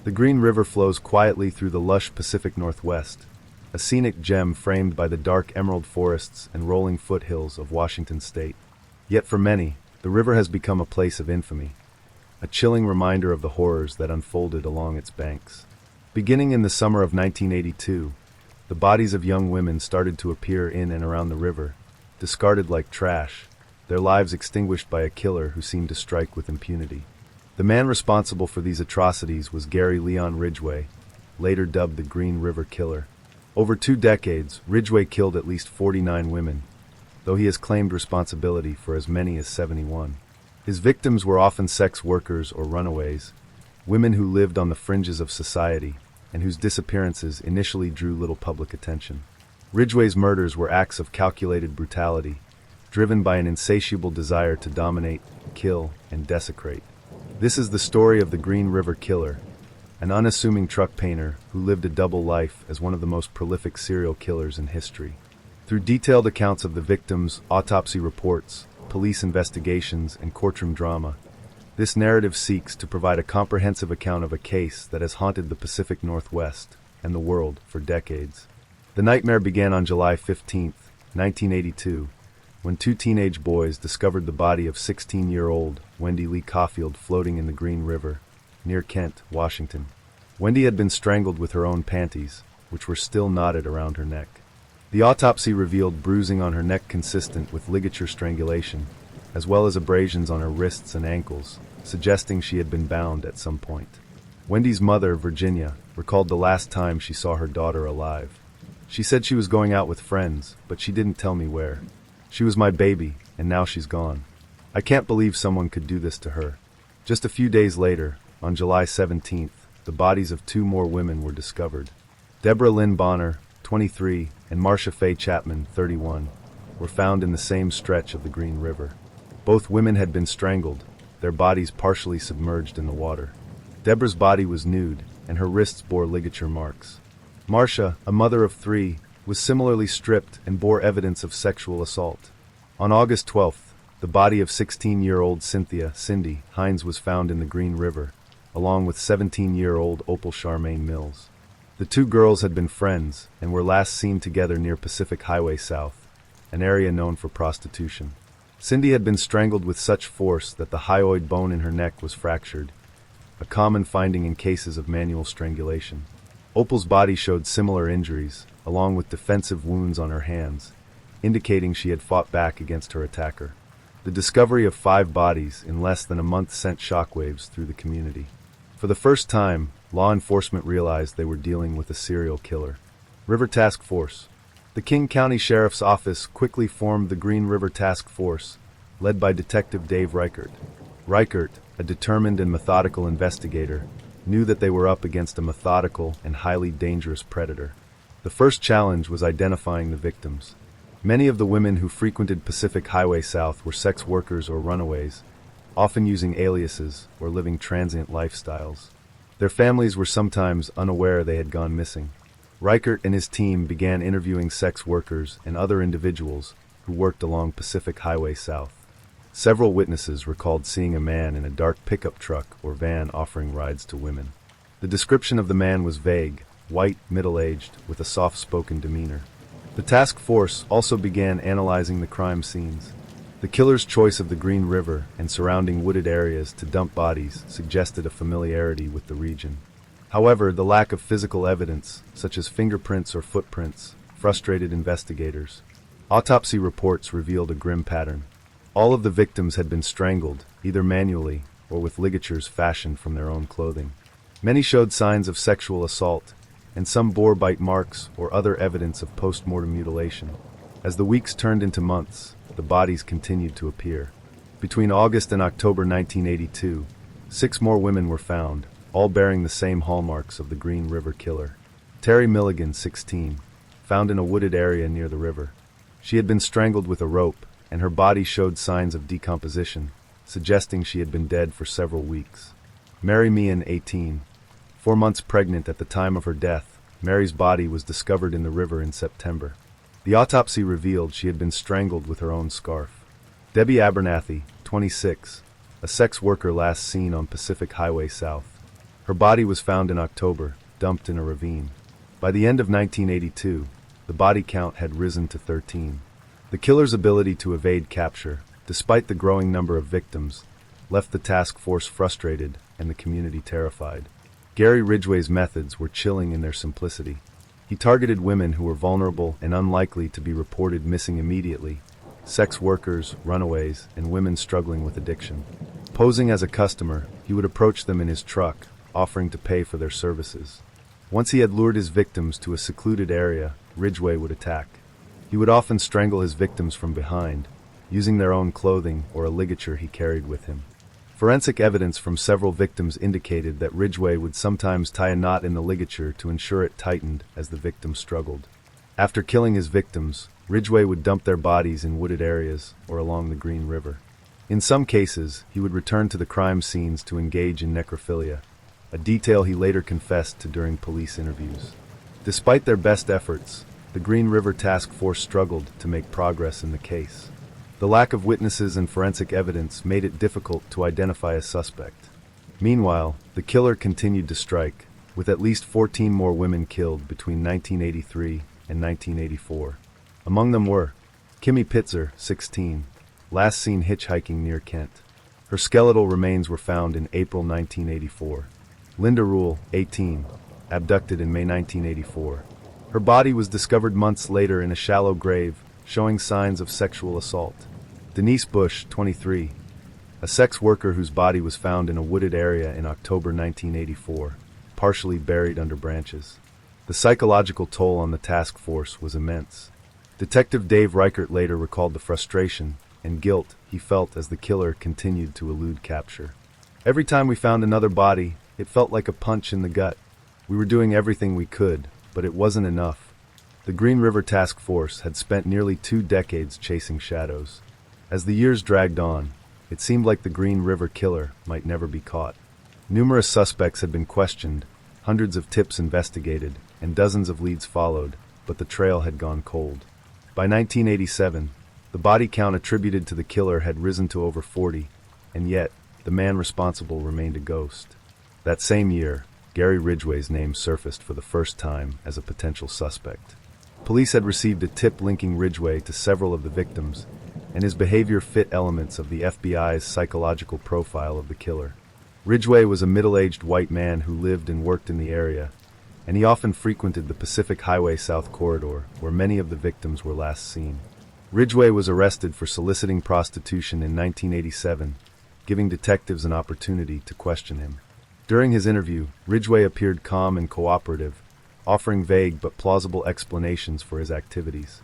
The Green River flows quietly through the lush Pacific Northwest, a scenic gem framed by the dark emerald forests and rolling foothills of Washington state. Yet for many, the river has become a place of infamy, a chilling reminder of the horrors that unfolded along its banks. Beginning in the summer of 1982, the bodies of young women started to appear in and around the river, discarded like trash, their lives extinguished by a killer who seemed to strike with impunity. The man responsible for these atrocities was Gary Leon Ridgway, later dubbed the Green River Killer. Over 2 decades, Ridgway killed at least 49 women, though he has claimed responsibility for as many as 71. His victims were often sex workers or runaways, women who lived on the fringes of society and whose disappearances initially drew little public attention. Ridgway's murders were acts of calculated brutality, driven by an insatiable desire to dominate, kill, and desecrate. This is the story of the Green River Killer, an unassuming truck painter who lived a double life as one of the most prolific serial killers in history. Through detailed accounts of the victims, autopsy reports, police investigations, and courtroom drama, this narrative seeks to provide a comprehensive account of a case that has haunted the Pacific Northwest and the world for decades. The nightmare began on July 15, 1982, when two teenage boys discovered the body of 16-year-old Wendy Lee Caulfield floating in the Green River, near Kent, Washington. Wendy had been strangled with her own panties, which were still knotted around her neck. The autopsy revealed bruising on her neck consistent with ligature strangulation, as well as abrasions on her wrists and ankles, suggesting she had been bound at some point. Wendy's mother, Virginia, recalled the last time she saw her daughter alive. She said she was going out with friends, but she didn't tell me where. She was my baby, and now she's gone. I can't believe someone could do this to her. Just a few days later, on July 17th, the bodies of two more women were discovered. Deborah Lynn Bonner, 23, and Marcia Faye Chapman, 31, were found in the same stretch of the Green River. Both women had been strangled, their bodies partially submerged in the water. Deborah's body was nude, and her wrists bore ligature marks. Marcia, a mother of 3, was similarly stripped and bore evidence of sexual assault. On August 12th, the body of 16-year-old Cindy Hines was found in the Green River, along with 17-year-old Opal Charmaine Mills. The two girls had been friends and were last seen together near Pacific Highway South, an area known for prostitution. Cindy had been strangled with such force that the hyoid bone in her neck was fractured, a common finding in cases of manual strangulation. Opal's body showed similar injuries, along with defensive wounds on her hands, indicating she had fought back against her attacker. The discovery of 5 bodies in less than a month sent shockwaves through the community. For the first time, law enforcement realized they were dealing with a serial killer. River Task Force. The King County Sheriff's Office quickly formed the Green River Task Force, led by Detective Dave Reichert. Reichert, a determined and methodical investigator, knew that they were up against a methodical and highly dangerous predator. The first challenge was identifying the victims. Many of the women who frequented Pacific Highway South were sex workers or runaways, often using aliases or living transient lifestyles. Their families were sometimes unaware they had gone missing. Reichert and his team began interviewing sex workers and other individuals who worked along Pacific Highway South. Several witnesses recalled seeing a man in a dark pickup truck or van offering rides to women. The description of the man was vague, white, middle-aged, with a soft-spoken demeanor. The task force also began analyzing the crime scenes. The killer's choice of the Green River and surrounding wooded areas to dump bodies suggested a familiarity with the region. However, the lack of physical evidence, such as fingerprints or footprints, frustrated investigators. Autopsy reports revealed a grim pattern. All of the victims had been strangled, either manually or with ligatures fashioned from their own clothing. Many showed signs of sexual assault, and some bore bite marks or other evidence of post-mortem mutilation. As the weeks turned into months, the bodies continued to appear. Between August and October 1982, 6 more women were found, all bearing the same hallmarks of the Green River Killer. Terry Milligan, 16, found in a wooded area near the river. She had been strangled with a rope, and her body showed signs of decomposition, suggesting she had been dead for several weeks. Mary Meehan, 18, 4 months pregnant at the time of her death, Mary's body was discovered in the river in September. The autopsy revealed she had been strangled with her own scarf. Debbie Abernathy, 26, a sex worker last seen on Pacific Highway South. Her body was found in October, dumped in a ravine. By the end of 1982, the body count had risen to 13. The killer's ability to evade capture, despite the growing number of victims, left the task force frustrated and the community terrified. Gary Ridgway's methods were chilling in their simplicity. He targeted women who were vulnerable and unlikely to be reported missing immediately, sex workers, runaways, and women struggling with addiction. Posing as a customer, he would approach them in his truck, offering to pay for their services. Once he had lured his victims to a secluded area, Ridgway would attack. He would often strangle his victims from behind, using their own clothing or a ligature he carried with him. Forensic evidence from several victims indicated that Ridgway would sometimes tie a knot in the ligature to ensure it tightened as the victim struggled. After killing his victims, Ridgway would dump their bodies in wooded areas or along the Green River. In some cases, he would return to the crime scenes to engage in necrophilia, a detail he later confessed to during police interviews. Despite their best efforts, the Green River Task Force struggled to make progress in the case. The lack of witnesses and forensic evidence made it difficult to identify a suspect. Meanwhile, the killer continued to strike, with at least 14 more women killed between 1983 and 1984. Among them were Kimmy Pitzer, 16, last seen hitchhiking near Kent. Her skeletal remains were found in April 1984. Linda Rule, 18, abducted in May 1984. Her body was discovered months later in a shallow grave, showing signs of sexual assault. Denise Bush, 23, a sex worker whose body was found in a wooded area in October 1984, partially buried under branches. The psychological toll on the task force was immense. Detective Dave Reichert later recalled the frustration and guilt he felt as the killer continued to elude capture. Every time we found another body, it felt like a punch in the gut. We were doing everything we could, but it wasn't enough. The Green River Task Force had spent nearly 2 decades chasing shadows. As the years dragged on, it seemed like the Green River killer might never be caught. Numerous suspects had been questioned, hundreds of tips investigated, and dozens of leads followed, but the trail had gone cold. By 1987, the body count attributed to the killer had risen to over 40, and yet, the man responsible remained a ghost. That same year, Gary Ridgway's name surfaced for the first time as a potential suspect. Police had received a tip linking Ridgway to several of the victims, and his behavior fit elements of the FBI's psychological profile of the killer. Ridgway was a middle-aged white man who lived and worked in the area, and he often frequented the Pacific Highway South Corridor, where many of the victims were last seen. Ridgway was arrested for soliciting prostitution in 1987, giving detectives an opportunity to question him. During his interview, Ridgway appeared calm and cooperative, offering vague but plausible explanations for his activities.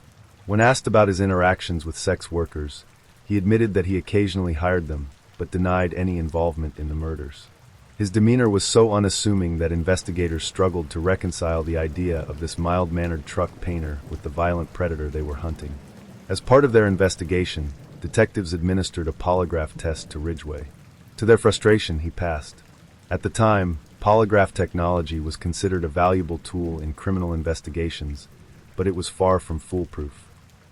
When asked about his interactions with sex workers, he admitted that he occasionally hired them, but denied any involvement in the murders. His demeanor was so unassuming that investigators struggled to reconcile the idea of this mild-mannered truck painter with the violent predator they were hunting. As part of their investigation, detectives administered a polygraph test to Ridgway. To their frustration, he passed. At the time, polygraph technology was considered a valuable tool in criminal investigations, but it was far from foolproof.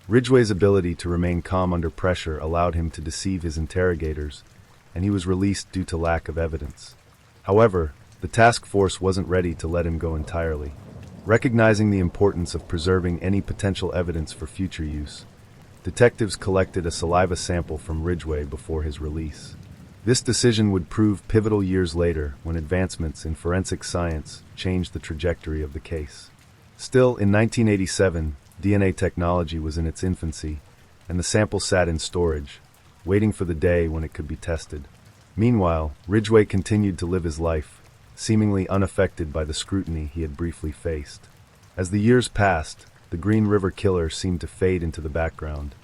Ridgway's ability to remain calm under pressure allowed him to deceive his interrogators, and he was released due to lack of evidence. However, the task force wasn't ready to let him go entirely. Recognizing the importance of preserving any potential evidence for future use, detectives collected a saliva sample from Ridgway before his release. This decision would prove pivotal years later when advancements in forensic science changed the trajectory of the case. Still, in 1987, DNA technology was in its infancy, and the sample sat in storage, waiting for the day when it could be tested. Meanwhile, Ridgway continued to live his life, seemingly unaffected by the scrutiny he had briefly faced. As the years passed, the Green River killer seemed to fade into the background.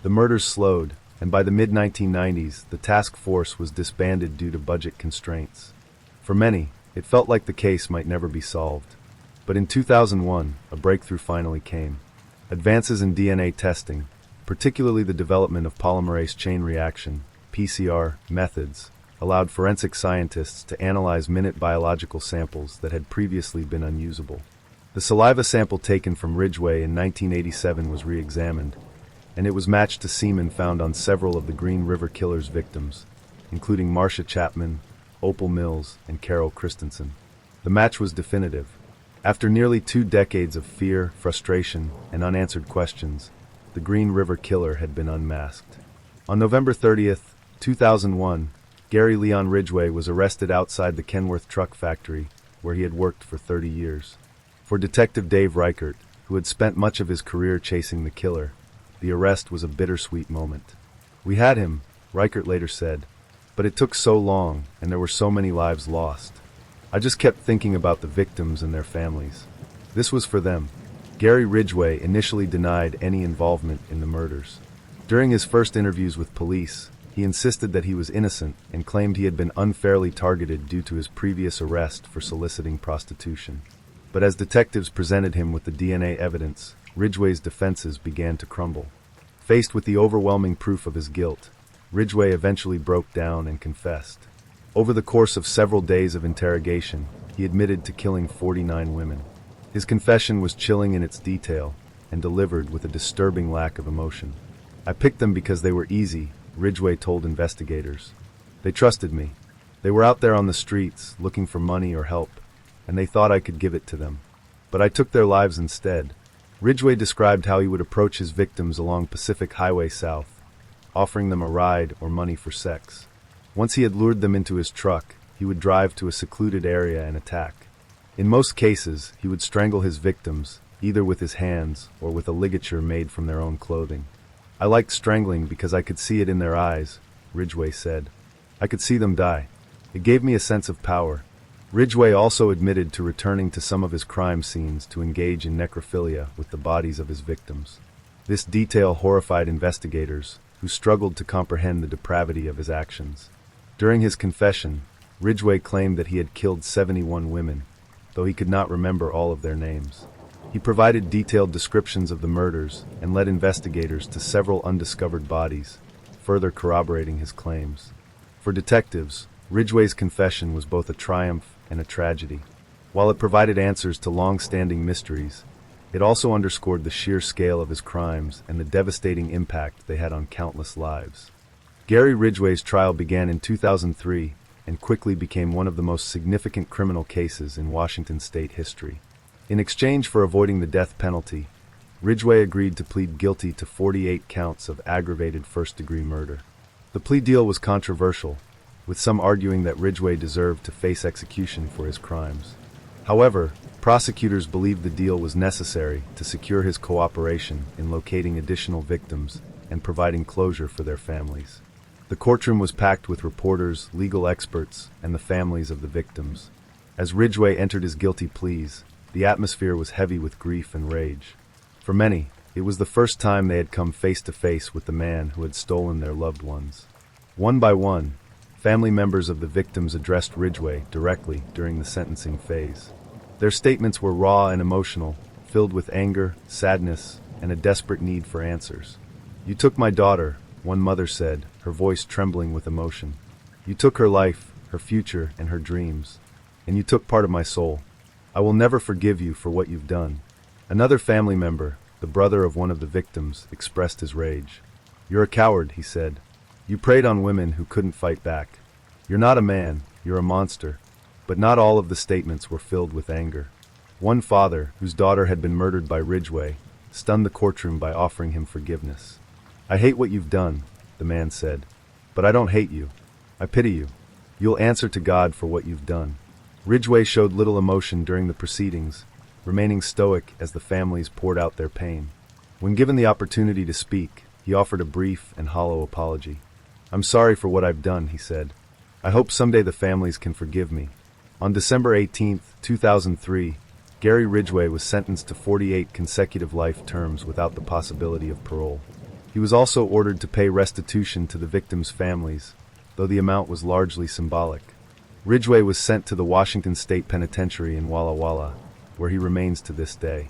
The murders slowed, and by the mid-1990s, the task force was disbanded due to budget constraints. For many, it felt like the case might never be solved. But in 2001, a breakthrough finally came. Advances in DNA testing, particularly the development of polymerase chain reaction, PCR, methods, allowed forensic scientists to analyze minute biological samples that had previously been unusable. The saliva sample taken from Ridgway in 1987 was re-examined, and it was matched to semen found on several of the Green River killer's victims, including Marcia Chapman, Opal Mills, and Carol Christensen. The match was definitive. After nearly 2 decades of fear, frustration, and unanswered questions, the Green River killer had been unmasked. On November 30, 2001, Gary Leon Ridgway was arrested outside the Kenworth truck factory, where he had worked for 30 years. For Detective Dave Reichert, who had spent much of his career chasing the killer, the arrest was a bittersweet moment. "We had him," Reichert later said, "but it took so long, and there were so many lives lost. I just kept thinking about the victims and their families. This was for them." Gary Ridgway initially denied any involvement in the murders. During his first interviews with police, he insisted that he was innocent and claimed he had been unfairly targeted due to his previous arrest for soliciting prostitution. But as detectives presented him with the DNA evidence, Ridgway's defenses began to crumble. Faced with the overwhelming proof of his guilt, Ridgway eventually broke down and confessed. Over the course of several days of interrogation, he admitted to killing 49 women. His confession was chilling in its detail and delivered with a disturbing lack of emotion. "I picked them because they were easy," Ridgway told investigators. "They trusted me. They were out there on the streets looking for money or help, and they thought I could give it to them. But I took their lives instead." Ridgway described how he would approach his victims along Pacific Highway South, offering them a ride or money for sex. Once he had lured them into his truck, he would drive to a secluded area and attack. In most cases, he would strangle his victims, either with his hands or with a ligature made from their own clothing. "I liked strangling because I could see it in their eyes," Ridgway said. "I could see them die. It gave me a sense of power." Ridgway also admitted to returning to some of his crime scenes to engage in necrophilia with the bodies of his victims. This detail horrified investigators, who struggled to comprehend the depravity of his actions. During his confession, Ridgway claimed that he had killed 71 women, though he could not remember all of their names. He provided detailed descriptions of the murders and led investigators to several undiscovered bodies, further corroborating his claims. For detectives, Ridgway's confession was both a triumph and a tragedy. While it provided answers to long-standing mysteries, it also underscored the sheer scale of his crimes and the devastating impact they had on countless lives. Gary Ridgway's trial began in 2003 and quickly became one of the most significant criminal cases in Washington state history. In exchange for avoiding the death penalty, Ridgway agreed to plead guilty to 48 counts of aggravated first-degree murder. The plea deal was controversial, with some arguing that Ridgway deserved to face execution for his crimes. However, prosecutors believed the deal was necessary to secure his cooperation in locating additional victims and providing closure for their families. The courtroom was packed with reporters, legal experts, and the families of the victims. As Ridgway entered his guilty pleas, the atmosphere was heavy with grief and rage. For many, it was the first time they had come face to face with the man who had stolen their loved ones. One by one, family members of the victims addressed Ridgway directly during the sentencing phase. Their statements were raw and emotional, filled with anger, sadness, and a desperate need for answers. "You took my daughter," one mother said, her voice trembling with emotion. "You took her life, her future, and her dreams. And you took part of my soul. I will never forgive you for what you've done." Another family member, the brother of one of the victims, expressed his rage. "You're a coward," he said. "You preyed on women who couldn't fight back. You're not a man, you're a monster." But not all of the statements were filled with anger. One father, whose daughter had been murdered by Ridgway, stunned the courtroom by offering him forgiveness. "I hate what you've done," the man said, "but I don't hate you. I pity you. You'll answer to God for what you've done." Ridgway showed little emotion during the proceedings, remaining stoic as the families poured out their pain. When given the opportunity to speak, he offered a brief and hollow apology. "I'm sorry for what I've done," he said. "I hope someday the families can forgive me." On December 18, 2003, Gary Ridgway was sentenced to 48 consecutive life terms without the possibility of parole. He was also ordered to pay restitution to the victims' families, though the amount was largely symbolic. Ridgway was sent to the Washington State Penitentiary in Walla Walla, where he remains to this day.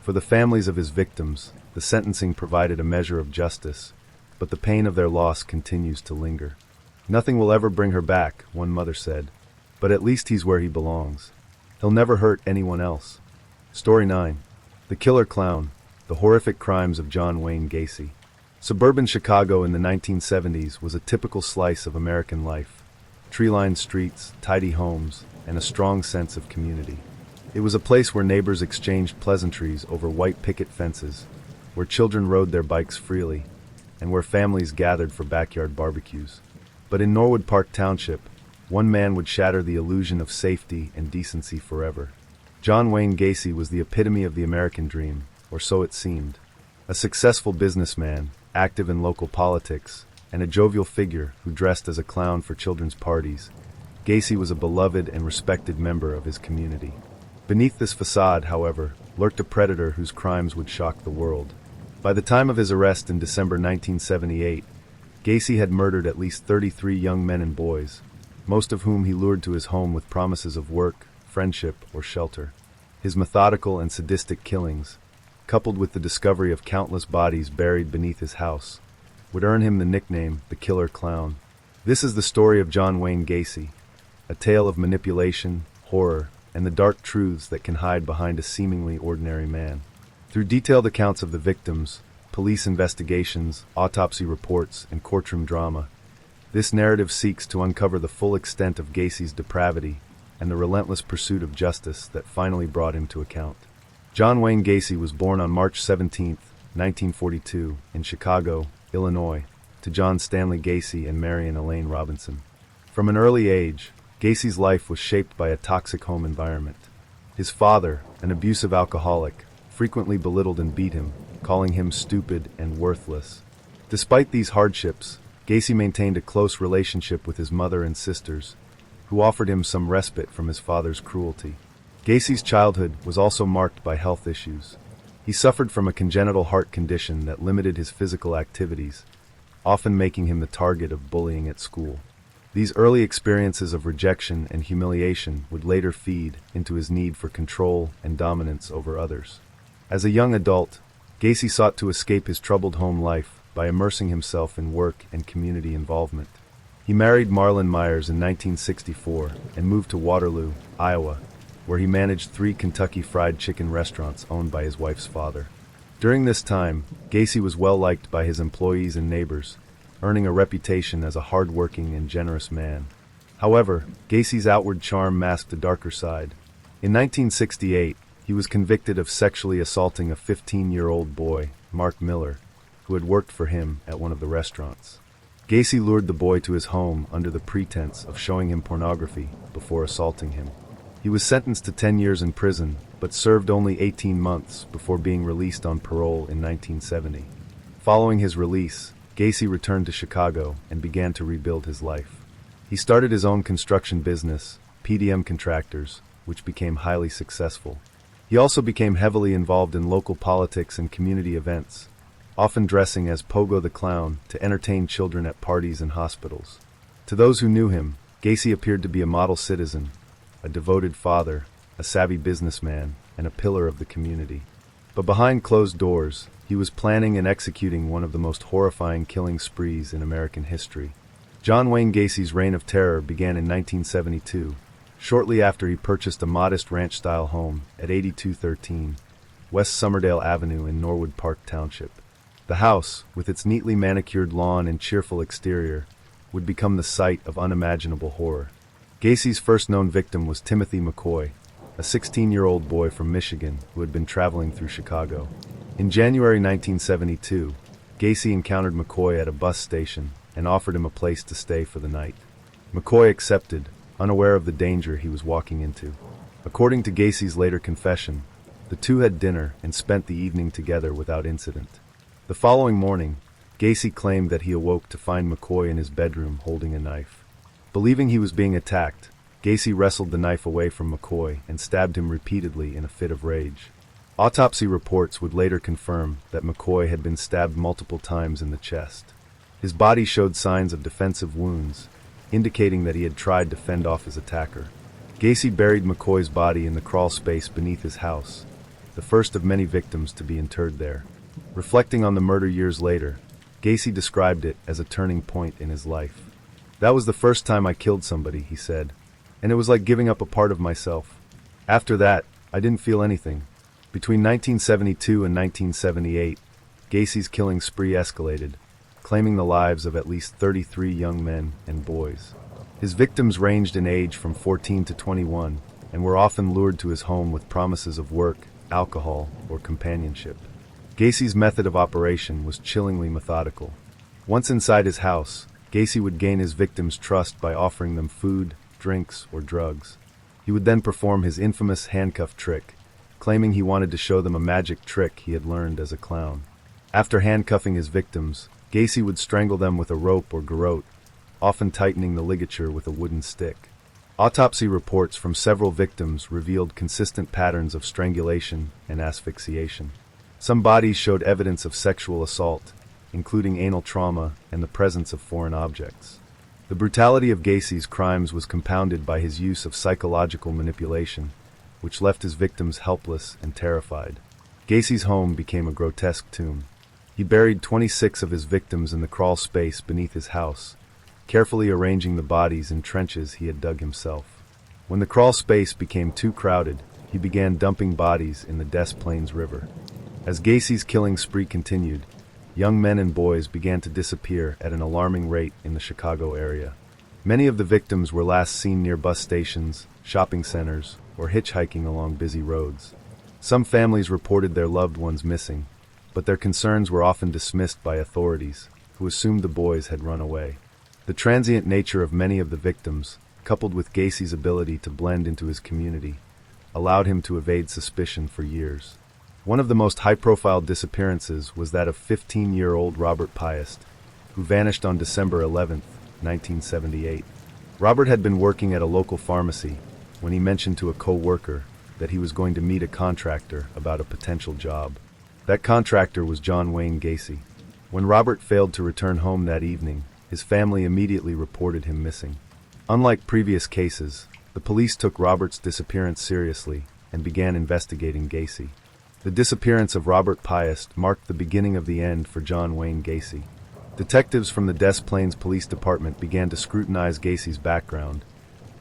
For the families of his victims, the sentencing provided a measure of justice, but the pain of their loss continues to linger. "Nothing will ever bring her back," one mother said, "but at least he's where he belongs. He'll never hurt anyone else." Story 9. The Killer Clown, The Horrific Crimes of John Wayne Gacy. Suburban Chicago in the 1970s was a typical slice of American life. Tree-lined streets, tidy homes, and a strong sense of community. It was a place where neighbors exchanged pleasantries over white picket fences, where children rode their bikes freely, and where families gathered for backyard barbecues. But in Norwood Park Township, one man would shatter the illusion of safety and decency forever. John Wayne Gacy was the epitome of the American dream, or so it seemed. A successful businessman, active in local politics, and a jovial figure who dressed as a clown for children's parties, Gacy was a beloved and respected member of his community. Beneath this facade, however, lurked a predator whose crimes would shock the world. By the time of his arrest in December 1978, Gacy had murdered at least 33 young men and boys, most of whom he lured to his home with promises of work, friendship, or shelter. His methodical and sadistic killings, coupled with the discovery of countless bodies buried beneath his house, would earn him the nickname the Killer Clown. This is the story of John Wayne Gacy, a tale of manipulation, horror, and the dark truths that can hide behind a seemingly ordinary man. Through detailed accounts of the victims, police investigations, autopsy reports, and courtroom drama, this narrative seeks to uncover the full extent of Gacy's depravity and the relentless pursuit of justice that finally brought him to account. John Wayne Gacy was born on March 17, 1942, in Chicago, Illinois, to John Stanley Gacy and Marion Elaine Robinson. From an early age, Gacy's life was shaped by a toxic home environment. His father, an abusive alcoholic, frequently belittled and beat him, calling him stupid and worthless. Despite these hardships, Gacy maintained a close relationship with his mother and sisters, who offered him some respite from his father's cruelty. Gacy's childhood was also marked by health issues. He suffered from a congenital heart condition that limited his physical activities, often making him the target of bullying at school. These early experiences of rejection and humiliation would later feed into his need for control and dominance over others. As a young adult, Gacy sought to escape his troubled home life by immersing himself in work and community involvement. He married Marlon Myers in 1964 and moved to Waterloo, Iowa, where he managed 3 Kentucky Fried Chicken restaurants owned by his wife's father. During this time, Gacy was well liked by his employees and neighbors, earning a reputation as a hard-working and generous man. However, Gacy's outward charm masked a darker side. In 1968, he was convicted of sexually assaulting a 15-year-old boy, Mark Miller, who had worked for him at one of the restaurants. Gacy lured the boy to his home under the pretense of showing him pornography before assaulting him. He was sentenced to 10 years in prison, but served only 18 months before being released on parole in 1970. Following his release, Gacy returned to Chicago and began to rebuild his life. He started his own construction business, PDM Contractors, which became highly successful. He also became heavily involved in local politics and community events, often dressing as Pogo the Clown to entertain children at parties and hospitals. To those who knew him, Gacy appeared to be a model citizen, a devoted father, a savvy businessman, and a pillar of the community. But behind closed doors, he was planning and executing one of the most horrifying killing sprees in American history. John Wayne Gacy's reign of terror began in 1972, shortly after he purchased a modest ranch-style home at 8213 West Somerdale Avenue in Norwood Park Township. The house, with its neatly manicured lawn and cheerful exterior, would become the site of unimaginable horror. Gacy's first known victim was Timothy McCoy, a 16-year-old boy from Michigan who had been traveling through Chicago. In January 1972, Gacy encountered McCoy at a bus station and offered him a place to stay for the night. McCoy accepted, unaware of the danger he was walking into. According to Gacy's later confession, the two had dinner and spent the evening together without incident. The following morning, Gacy claimed that he awoke to find McCoy in his bedroom holding a knife. Believing he was being attacked, Gacy wrestled the knife away from McCoy and stabbed him repeatedly in a fit of rage. Autopsy reports would later confirm that McCoy had been stabbed multiple times in the chest. His body showed signs of defensive wounds, indicating that he had tried to fend off his attacker. Gacy buried McCoy's body in the crawl space beneath his house, the first of many victims to be interred there. Reflecting on the murder years later, Gacy described it as a turning point in his life. "That was the first time I killed somebody," he said, "and it was like giving up a part of myself. After that, I didn't feel anything." Between 1972 and 1978, Gacy's killing spree escalated, claiming the lives of at least 33 young men and boys. His victims ranged in age from 14 to 21 and were often lured to his home with promises of work, alcohol, or companionship. Gacy's method of operation was chillingly methodical. Once inside his house, Gacy would gain his victims' trust by offering them food, drinks, or drugs. He would then perform his infamous handcuff trick, claiming he wanted to show them a magic trick he had learned as a clown. After handcuffing his victims, Gacy would strangle them with a rope or garrote, often tightening the ligature with a wooden stick. Autopsy reports from several victims revealed consistent patterns of strangulation and asphyxiation. Some bodies showed evidence of sexual assault, including anal trauma and the presence of foreign objects. The brutality of Gacy's crimes was compounded by his use of psychological manipulation, which left his victims helpless and terrified. Gacy's home became a grotesque tomb. He buried 26 of his victims in the crawl space beneath his house, carefully arranging the bodies in trenches he had dug himself. When the crawl space became too crowded, he began dumping bodies in the Des Plaines River. As Gacy's killing spree continued, young men and boys began to disappear at an alarming rate in the Chicago area. Many of the victims were last seen near bus stations, shopping centers, or hitchhiking along busy roads. Some families reported their loved ones missing, but their concerns were often dismissed by authorities, who assumed the boys had run away. The transient nature of many of the victims, coupled with Gacy's ability to blend into his community, allowed him to evade suspicion for years. One of the most high-profile disappearances was that of 15-year-old Robert Piest, who vanished on December 11, 1978. Robert had been working at a local pharmacy when he mentioned to a co-worker that he was going to meet a contractor about a potential job. That contractor was John Wayne Gacy. When Robert failed to return home that evening, his family immediately reported him missing. Unlike previous cases, the police took Robert's disappearance seriously and began investigating Gacy. The disappearance of Robert Piest marked the beginning of the end for John Wayne Gacy. Detectives from the Des Plaines Police Department began to scrutinize Gacy's background,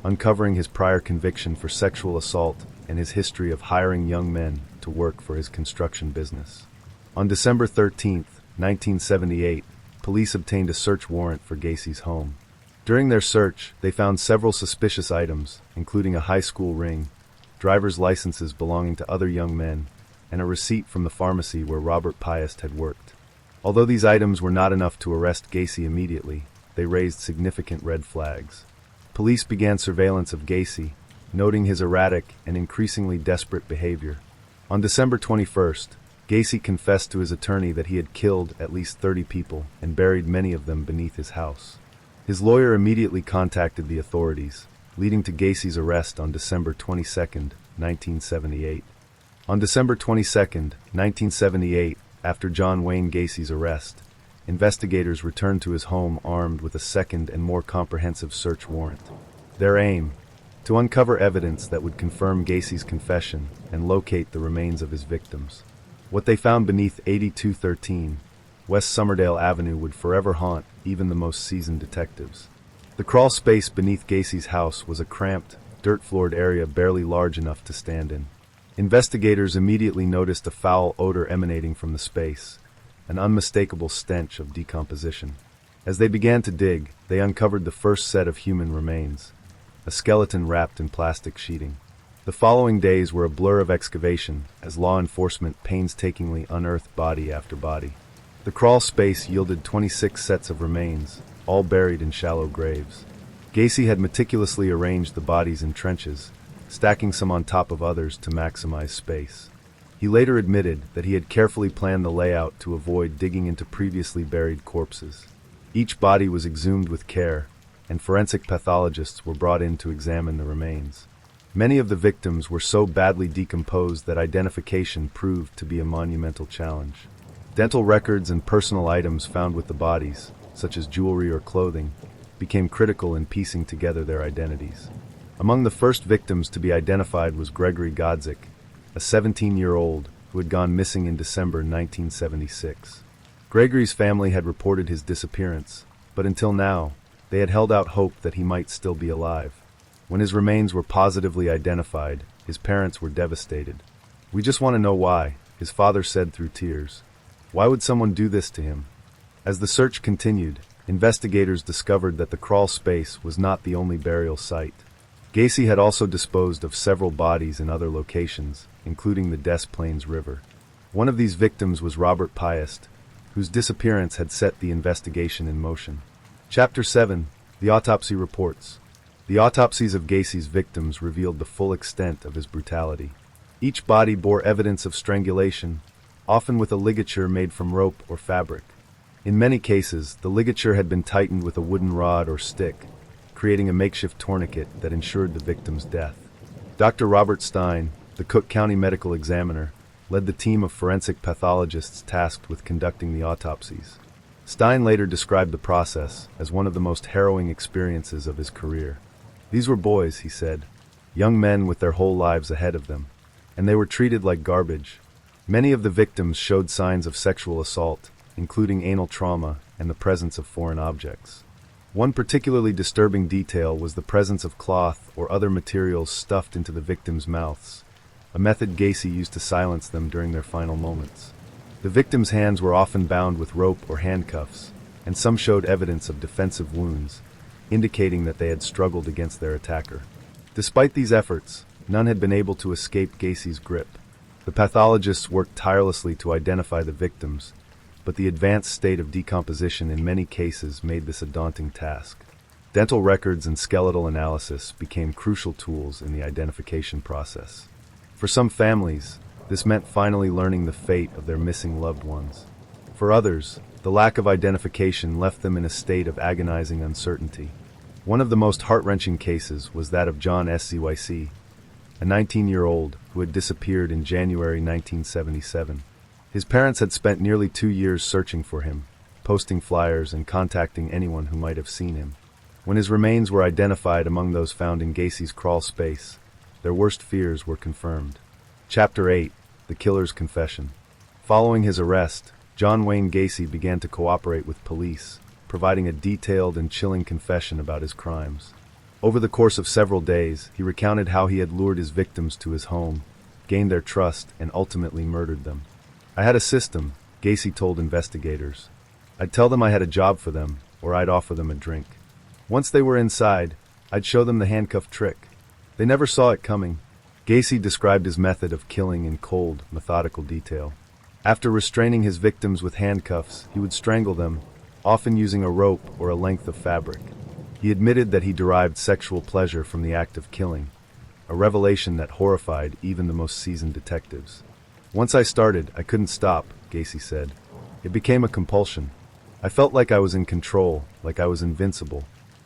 uncovering his prior conviction for sexual assault and his history of hiring young men to work for his construction business. On December 13, 1978, police obtained a search warrant for Gacy's home. During their search, they found several suspicious items, including a high school ring, driver's licenses belonging to other young men, and a receipt from the pharmacy where Robert Piest had worked. Although these items were not enough to arrest Gacy immediately, they raised significant red flags. Police began surveillance of Gacy, noting his erratic and increasingly desperate behavior. On December 21st, Gacy confessed to his attorney that he had killed at least 30 people and buried many of them beneath his house. His lawyer immediately contacted the authorities, leading to Gacy's arrest on December 22, 1978. On December 22, 1978, after John Wayne Gacy's arrest, investigators returned to his home armed with a second and more comprehensive search warrant. Their aim: to uncover evidence that would confirm Gacy's confession and locate the remains of his victims. What they found beneath 8213 West Somerdale Avenue would forever haunt even the most seasoned detectives. The crawl space beneath Gacy's house was a cramped, dirt-floored area barely large enough to stand in. Investigators immediately noticed a foul odor emanating from the space, an unmistakable stench of decomposition. As they began to dig, they uncovered the first set of human remains, a skeleton wrapped in plastic sheeting. The following days were a blur of excavation as law enforcement painstakingly unearthed body after body. The crawl space yielded 26 sets of remains, all buried in shallow graves. Gacy had meticulously arranged the bodies in trenches, stacking some on top of others to maximize space. He later admitted that he had carefully planned the layout to avoid digging into previously buried corpses. Each body was exhumed with care, and forensic pathologists were brought in to examine the remains. Many of the victims were so badly decomposed that identification proved to be a monumental challenge. Dental records and personal items found with the bodies, such as jewelry or clothing, became critical in piecing together their identities. Among the first victims to be identified was Gregory Godzik, a 17-year-old who had gone missing in December 1976. Gregory's family had reported his disappearance, but until now, they had held out hope that he might still be alive. When his remains were positively identified, his parents were devastated. "We just want to know why," his father said through tears. "Why would someone do this to him?" As the search continued, investigators discovered that the crawl space was not the only burial site. Gacy had also disposed of several bodies in other locations, including the Des Plaines River. One of these victims was Robert Piest, whose disappearance had set the investigation in motion. Chapter 7: The Autopsy Reports. The autopsies of Gacy's victims revealed the full extent of his brutality. Each body bore evidence of strangulation, often with a ligature made from rope or fabric. In many cases, the ligature had been tightened with a wooden rod or stick, creating a makeshift tourniquet that ensured the victim's death. Dr. Robert Stein, the Cook County medical examiner, led the team of forensic pathologists tasked with conducting the autopsies. Stein later described the process as one of the most harrowing experiences of his career. These were boys, he said, young men with their whole lives ahead of them, and they were treated like garbage. Many of the victims showed signs of sexual assault, including anal trauma and the presence of foreign objects. One particularly disturbing detail was the presence of cloth or other materials stuffed into the victims' mouths, a method Gacy used to silence them during their final moments. The victims' hands were often bound with rope or handcuffs, and some showed evidence of defensive wounds, indicating that they had struggled against their attacker. Despite these efforts, none had been able to escape Gacy's grip. The pathologists worked tirelessly to identify the victims, but the advanced state of decomposition in many cases made this a daunting task. Dental records and skeletal analysis became crucial tools in the identification process. For some families, this meant finally learning the fate of their missing loved ones. For others, the lack of identification left them in a state of agonizing uncertainty. One of the most heart-wrenching cases was that of John Scyc, a 19-year-old who had disappeared in January 1977. His parents had spent nearly 2 years searching for him, posting flyers and contacting anyone who might have seen him. When his remains were identified among those found in Gacy's crawl space, their worst fears were confirmed. Chapter 8: The Killer's Confession. Following his arrest, John Wayne Gacy began to cooperate with police, providing a detailed and chilling confession about his crimes. Over the course of several days, he recounted how he had lured his victims to his home, gained their trust, and ultimately murdered them. "I had a system," Gacy told investigators. "I'd tell them I had a job for them, or I'd offer them a drink. Once they were inside, I'd show them the handcuff trick. They never saw it coming." Gacy described his method of killing in cold, methodical detail. After restraining his victims with handcuffs, he would strangle them, often using a rope or a length of fabric. He admitted that he derived sexual pleasure from the act of killing, a revelation that horrified even the most seasoned detectives. "Once I started, I couldn't stop," Gacy said. "It became a compulsion. I felt like I was in control, like I was invincible."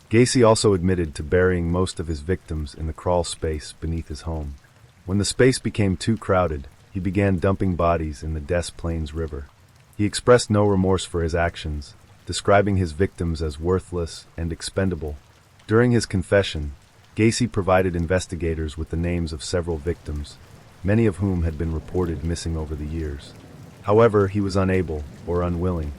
Gacy also admitted to burying most of his victims in the crawl space beneath his home. When the space became too crowded, he began dumping bodies in the Des Plaines River. He expressed no remorse for his actions, describing his victims as worthless and expendable. During his confession, Gacy provided investigators with the names of several victims, many of whom had been reported missing over the years. However, he was unable, or unwilling,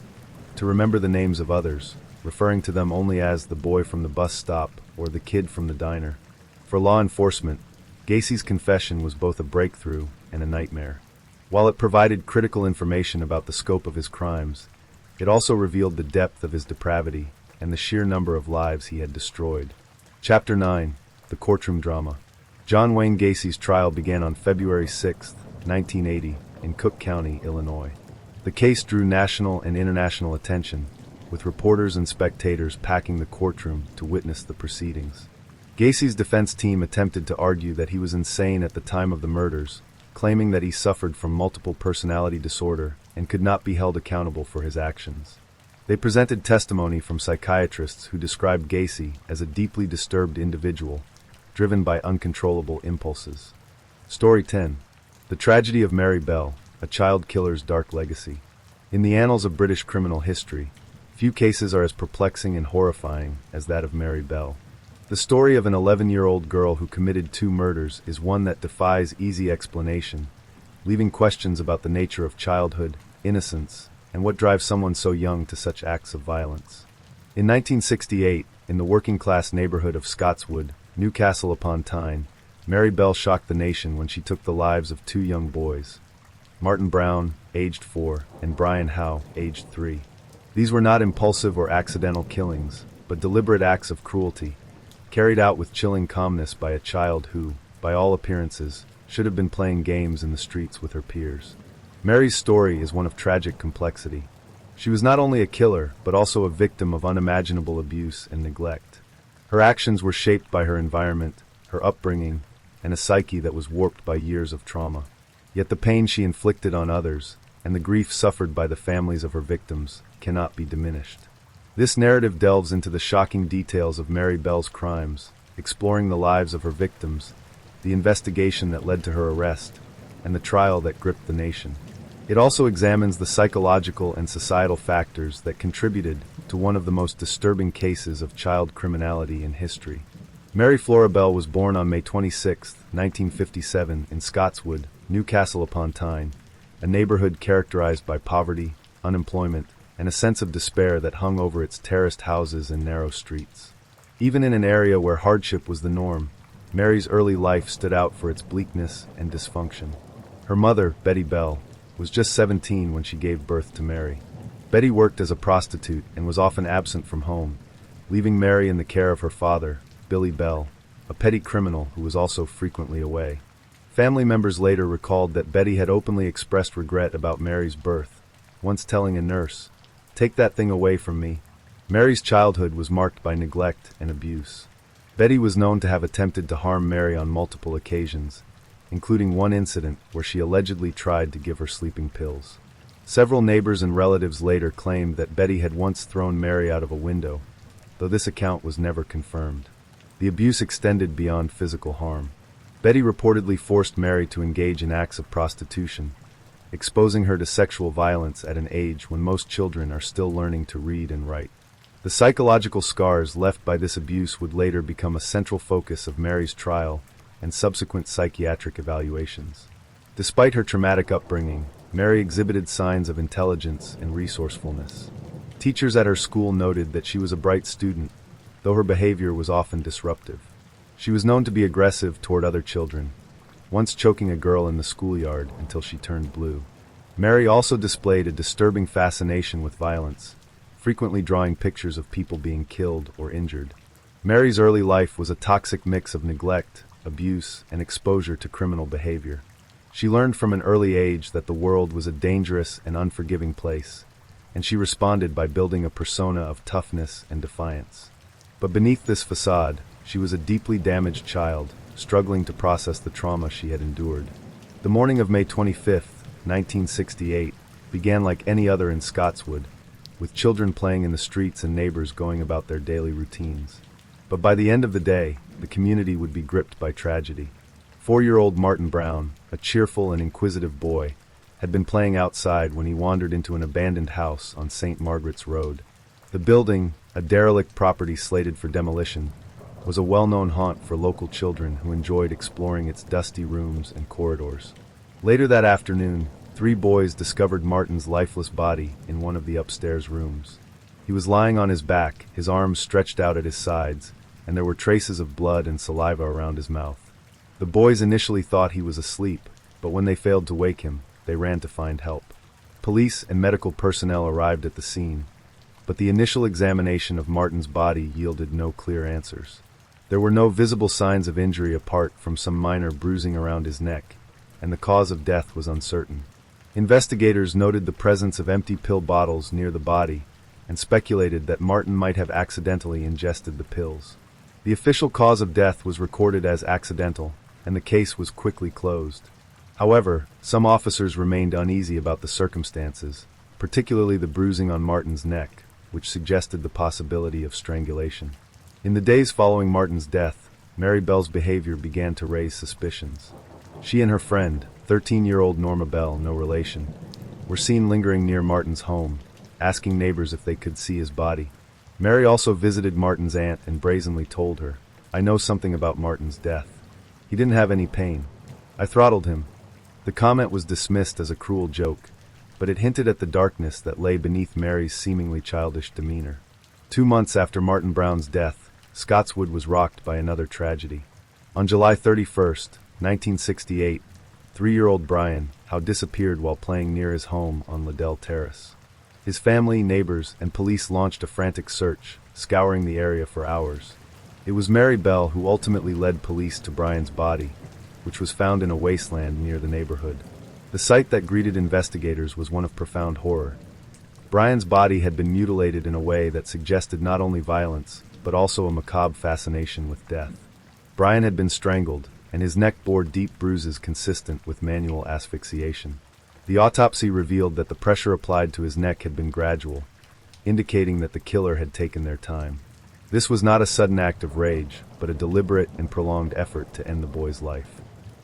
to remember the names of others, referring to them only as the boy from the bus stop or the kid from the diner. For law enforcement, Gacy's confession was both a breakthrough and a nightmare. While it provided critical information about the scope of his crimes, it also revealed the depth of his depravity and the sheer number of lives he had destroyed. Chapter 9: The Courtroom Drama. John Wayne Gacy's trial began on February 6, 1980, in Cook County, Illinois. The case drew national and international attention, with reporters and spectators packing the courtroom to witness the proceedings. Gacy's defense team attempted to argue that he was insane at the time of the murders, claiming that he suffered from multiple personality disorder and could not be held accountable for his actions. They presented testimony from psychiatrists who described Gacy as a deeply disturbed individual, driven by uncontrollable impulses. Story 10: The Tragedy of Mary Bell, a Child Killer's Dark Legacy. In the annals of British criminal history, few cases are as perplexing and horrifying as that of Mary Bell. The story of an 11-year-old girl who committed 2 murders is one that defies easy explanation, leaving questions about the nature of childhood, innocence, and what drives someone so young to such acts of violence. In 1968, in the working-class neighborhood of Scotswood, Newcastle upon Tyne, Mary Bell shocked the nation when she took the lives of 2 young boys, Martin Brown, aged 4, and Brian Howe, aged 3. These were not impulsive or accidental killings, but deliberate acts of cruelty, carried out with chilling calmness by a child who, by all appearances, should have been playing games in the streets with her peers. Mary's story is one of tragic complexity. She was not only a killer, but also a victim of unimaginable abuse and neglect. Her actions were shaped by her environment, her upbringing, and a psyche that was warped by years of trauma. Yet the pain she inflicted on others, and the grief suffered by the families of her victims, cannot be diminished. This narrative delves into the shocking details of Mary Bell's crimes, exploring the lives of her victims, the investigation that led to her arrest, and the trial that gripped the nation. It also examines the psychological and societal factors that contributed to one of the most disturbing cases of child criminality in history. Mary Flora Bell was born on May 26, 1957, in Scotswood, Newcastle upon Tyne, a neighborhood characterized by poverty, unemployment, and a sense of despair that hung over its terraced houses and narrow streets. Even in an area where hardship was the norm, Mary's early life stood out for its bleakness and dysfunction. Her mother, Betty Bell, was just 17 when she gave birth to Mary. Betty worked as a prostitute and was often absent from home, leaving Mary in the care of her father, Billy Bell, a petty criminal who was also frequently away. Family members later recalled that Betty had openly expressed regret about Mary's birth, once telling a nurse, "Take that thing away from me." Mary's childhood was marked by neglect and abuse. Betty was known to have attempted to harm Mary on multiple occasions, including one incident where she allegedly tried to give her sleeping pills. Several neighbors and relatives later claimed that Betty had once thrown Mary out of a window, though this account was never confirmed. The abuse extended beyond physical harm. Betty reportedly forced Mary to engage in acts of prostitution, exposing her to sexual violence at an age when most children are still learning to read and write. The psychological scars left by this abuse would later become a central focus of Mary's trial and subsequent psychiatric evaluations. Despite her traumatic upbringing, Mary exhibited signs of intelligence and resourcefulness. Teachers at her school noted that she was a bright student, though her behavior was often disruptive. She was known to be aggressive toward other children, once choking a girl in the schoolyard until she turned blue. Mary also displayed a disturbing fascination with violence, frequently drawing pictures of people being killed or injured. Mary's early life was a toxic mix of neglect, abuse, and exposure to criminal behavior. She learned from an early age that the world was a dangerous and unforgiving place, and she responded by building a persona of toughness and defiance. But beneath this facade, she was a deeply damaged child, struggling to process the trauma she had endured. The morning of May 25, 1968, began like any other in Scotswood, with children playing in the streets and neighbors going about their daily routines. But by the end of the day, the community would be gripped by tragedy. 4-year-old Martin Brown, a cheerful and inquisitive boy, had been playing outside when he wandered into an abandoned house on St. Margaret's Road. The building, a derelict property slated for demolition, was a well-known haunt for local children who enjoyed exploring its dusty rooms and corridors. Later that afternoon, 3 boys discovered Martin's lifeless body in one of the upstairs rooms. He was lying on his back, his arms stretched out at his sides, and there were traces of blood and saliva around his mouth. The boys initially thought he was asleep, but when they failed to wake him, they ran to find help. Police and medical personnel arrived at the scene, but the initial examination of Martin's body yielded no clear answers. There were no visible signs of injury apart from some minor bruising around his neck, and the cause of death was uncertain. Investigators noted the presence of empty pill bottles near the body and speculated that Martin might have accidentally ingested the pills. The official cause of death was recorded as accidental, and the case was quickly closed. However, some officers remained uneasy about the circumstances, particularly the bruising on Martin's neck, which suggested the possibility of strangulation. In the days following Martin's death, Mary Bell's behavior began to raise suspicions. She and her friend, 13-year-old Norma Bell, no relation, were seen lingering near Martin's home, asking neighbors if they could see his body. Mary also visited Martin's aunt and brazenly told her, "I know something about Martin's death. He didn't have any pain. I throttled him." The comment was dismissed as a cruel joke, but it hinted at the darkness that lay beneath Mary's seemingly childish demeanor. 2 months after Martin Brown's death, Scotswood was rocked by another tragedy. On July 31, 1968, 3-year-old Brian Howe disappeared while playing near his home on Liddell Terrace. His family, neighbors, and police launched a frantic search, scouring the area for hours. It was Mary Bell who ultimately led police to Brian's body, which was found in a wasteland near the neighborhood. The sight that greeted investigators was one of profound horror. Brian's body had been mutilated in a way that suggested not only violence, but also a macabre fascination with death. Brian had been strangled, and his neck bore deep bruises consistent with manual asphyxiation. The autopsy revealed that the pressure applied to his neck had been gradual, indicating that the killer had taken their time. This was not a sudden act of rage, but a deliberate and prolonged effort to end the boy's life.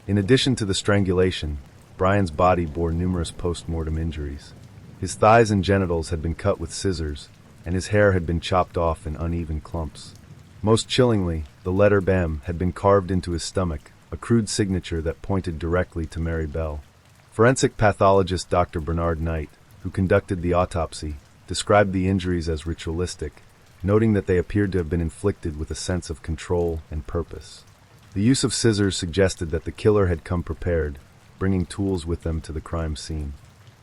In addition to the strangulation, Brian's body bore numerous post-mortem injuries. His thighs and genitals had been cut with scissors, and his hair had been chopped off in uneven clumps. Most chillingly, the letter BAM had been carved into his stomach, a crude signature that pointed directly to Mary Bell. Forensic pathologist Dr. Bernard Knight, who conducted the autopsy, described the injuries as ritualistic, noting that they appeared to have been inflicted with a sense of control and purpose. The use of scissors suggested that the killer had come prepared, bringing tools with them to the crime scene.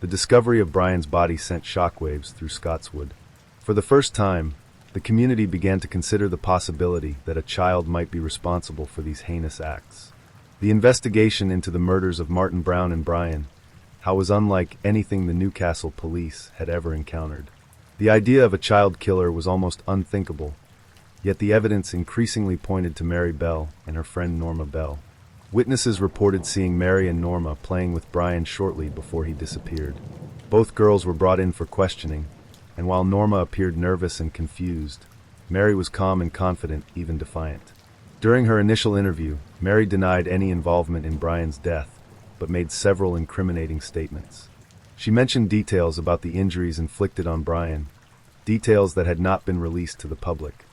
The discovery of Brian's body sent shockwaves through Scotswood. For the first time, the community began to consider the possibility that a child might be responsible for these heinous acts. The investigation into the murders of Martin Brown and Brian Howe was unlike anything the Newcastle police had ever encountered. The idea of a child killer was almost unthinkable, yet the evidence increasingly pointed to Mary Bell and her friend Norma Bell. Witnesses reported seeing Mary and Norma playing with Brian shortly before he disappeared. Both girls were brought in for questioning, and while Norma appeared nervous and confused, Mary was calm and confident, even defiant. During her initial interview, Mary denied any involvement in Brian's death, but made several incriminating statements. She mentioned details about the injuries inflicted on Brian, details that had not been released to the public.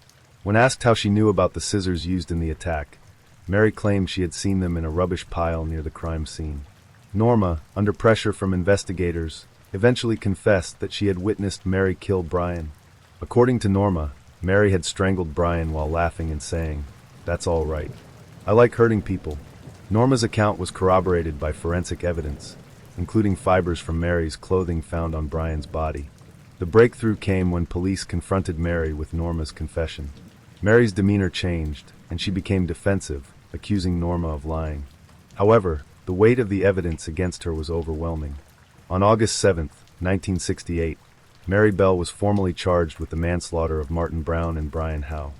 When asked how she knew about the scissors used in the attack, Mary claimed she had seen them in a rubbish pile near the crime scene. Norma, under pressure from investigators, eventually confessed that she had witnessed Mary kill Brian. According to Norma, Mary had strangled Brian while laughing and saying, "That's all right. I like hurting people." Norma's account was corroborated by forensic evidence, including fibers from Mary's clothing found on Brian's body. The breakthrough came when police confronted Mary with Norma's confession. Mary's demeanor changed, and she became defensive, accusing Norma of lying. However, the weight of the evidence against her was overwhelming. On August 7, 1968, Mary Bell was formally charged with the manslaughter of Martin Brown and Brian Howe.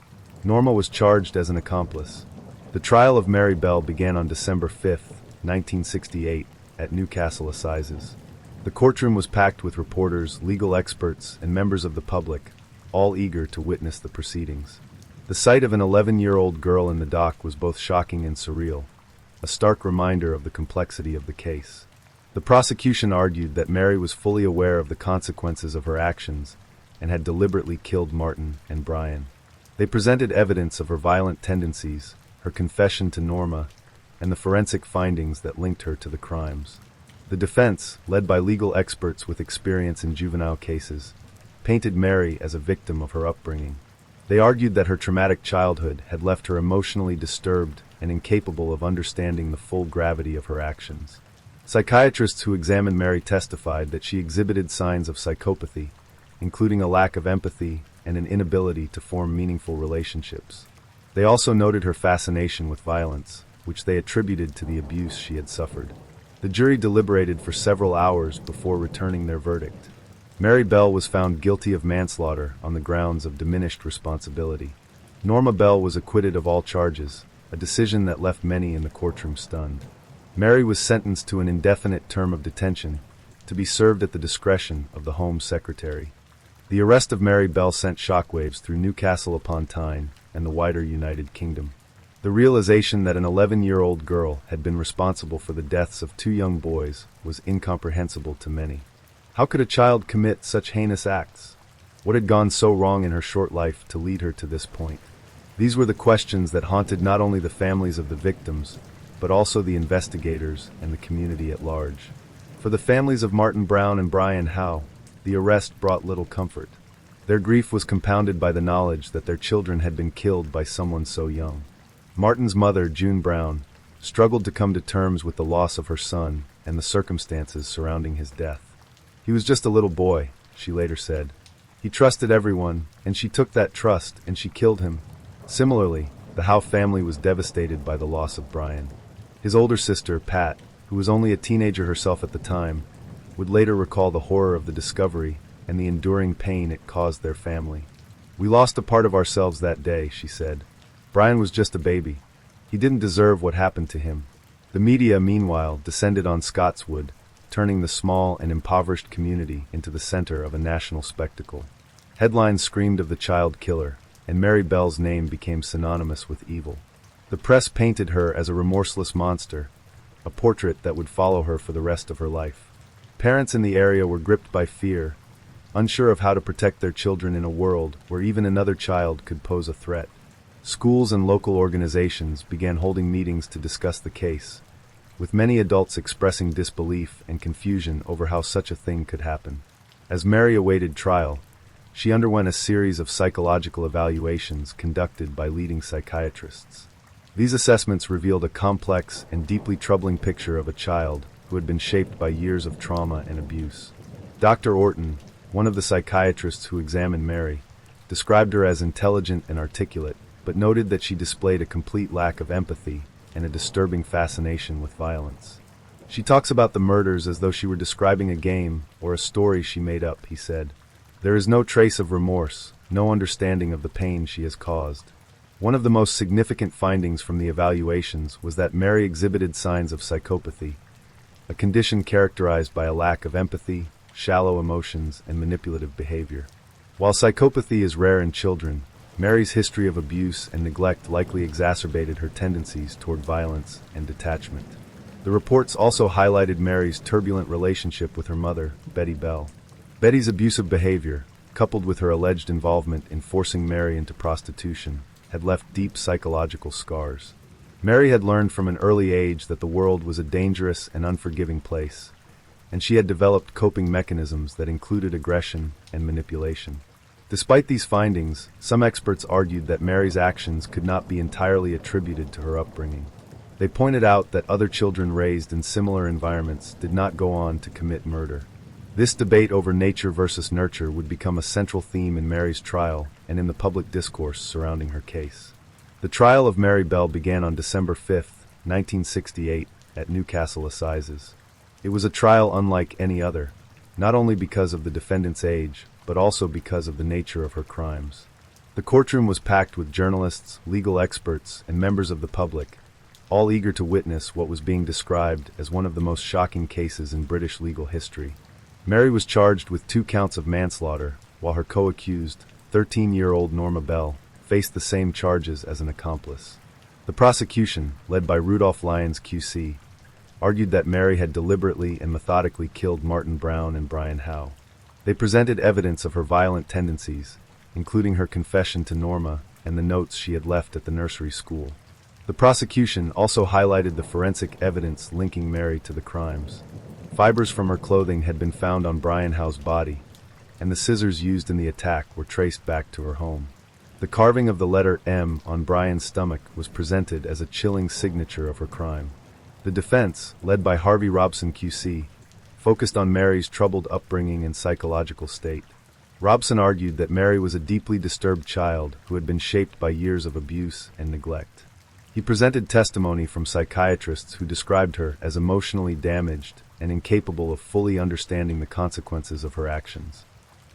Norma was charged as an accomplice. The trial of Mary Bell began on December 5, 1968, at Newcastle Assizes. The courtroom was packed with reporters, legal experts, and members of the public, all eager to witness the proceedings. The sight of an 11-year-old girl in the dock was both shocking and surreal, a stark reminder of the complexity of the case. The prosecution argued that Mary was fully aware of the consequences of her actions and had deliberately killed Martin and Brian. They presented evidence of her violent tendencies, her confession to Norma, and the forensic findings that linked her to the crimes. The defense, led by legal experts with experience in juvenile cases, painted Mary as a victim of her upbringing. They argued that her traumatic childhood had left her emotionally disturbed and incapable of understanding the full gravity of her actions. Psychiatrists who examined Mary testified that she exhibited signs of psychopathy, including a lack of empathy and an inability to form meaningful relationships. They also noted her fascination with violence, which they attributed to the abuse she had suffered. The jury deliberated for several hours before returning their verdict. Mary Bell was found guilty of manslaughter on the grounds of diminished responsibility. Norma Bell was acquitted of all charges, a decision that left many in the courtroom stunned. Mary was sentenced to an indefinite term of detention, to be served at the discretion of the Home Secretary. The arrest of Mary Bell sent shockwaves through Newcastle upon Tyne and the wider United Kingdom. The realization that an 11-year-old girl had been responsible for the deaths of two young boys was incomprehensible to many. How could a child commit such heinous acts? What had gone so wrong in her short life to lead her to this point? These were the questions that haunted not only the families of the victims, but also the investigators and the community at large. For the families of Martin Brown and Brian Howe, the arrest brought little comfort. Their grief was compounded by the knowledge that their children had been killed by someone so young. Martin's mother, June Brown, struggled to come to terms with the loss of her son and the circumstances surrounding his death. "He was just a little boy," she later said. "He trusted everyone, and she took that trust, and she killed him." Similarly, the Howe family was devastated by the loss of Brian. His older sister, Pat, who was only a teenager herself at the time, would later recall the horror of the discovery and the enduring pain it caused their family. "We lost a part of ourselves that day," she said. "Brian was just a baby. He didn't deserve what happened to him." The media, meanwhile, descended on Scotswood, turning the small and impoverished community into the center of a national spectacle. Headlines screamed of the child killer, and Mary Bell's name became synonymous with evil. The press painted her as a remorseless monster, a portrait that would follow her for the rest of her life. Parents in the area were gripped by fear, unsure of how to protect their children in a world where even another child could pose a threat. Schools and local organizations began holding meetings to discuss the case, with many adults expressing disbelief and confusion over how such a thing could happen. As Mary awaited trial, she underwent a series of psychological evaluations conducted by leading psychiatrists. These assessments revealed a complex and deeply troubling picture of a child who had been shaped by years of trauma and abuse. Dr. Orton, one of the psychiatrists who examined Mary, described her as intelligent and articulate, but noted that she displayed a complete lack of empathy and a disturbing fascination with violence. She talks about the murders as though she were describing a game or a story she made up, he said. There is no trace of remorse, no understanding of the pain she has caused. One of the most significant findings from the evaluations was that Mary exhibited signs of psychopathy, a condition characterized by a lack of empathy, shallow emotions, and manipulative behavior. While psychopathy is rare in children, Mary's history of abuse and neglect likely exacerbated her tendencies toward violence and detachment. The reports also highlighted Mary's turbulent relationship with her mother, Betty Bell. Betty's abusive behavior, coupled with her alleged involvement in forcing Mary into prostitution, had left deep psychological scars. Mary had learned from an early age that the world was a dangerous and unforgiving place, and she had developed coping mechanisms that included aggression and manipulation. Despite these findings, some experts argued that Mary's actions could not be entirely attributed to her upbringing. They pointed out that other children raised in similar environments did not go on to commit murder. This debate over nature versus nurture would become a central theme in Mary's trial and in the public discourse surrounding her case. The trial of Mary Bell began on December 5, 1968, at Newcastle Assizes. It was a trial unlike any other, not only because of the defendant's age, but also because of the nature of her crimes. The courtroom was packed with journalists, legal experts, and members of the public, all eager to witness what was being described as one of the most shocking cases in British legal history. Mary was charged with 2 counts of manslaughter, while her co-accused, 13-year-old Norma Bell, faced the same charges as an accomplice. The prosecution, led by Rudolph Lyons QC, argued that Mary had deliberately and methodically killed Martin Brown and Brian Howe. They presented evidence of her violent tendencies, including her confession to Norma and the notes she had left at the nursery school. The prosecution also highlighted the forensic evidence linking Mary to the crimes. Fibers from her clothing had been found on Brian Howe's body, and the scissors used in the attack were traced back to her home. The carving of the letter M on Brian's stomach was presented as a chilling signature of her crime. The defense, led by Harvey Robson QC, focused on Mary's troubled upbringing and psychological state. Robson argued that Mary was a deeply disturbed child who had been shaped by years of abuse and neglect. He presented testimony from psychiatrists who described her as emotionally damaged and incapable of fully understanding the consequences of her actions.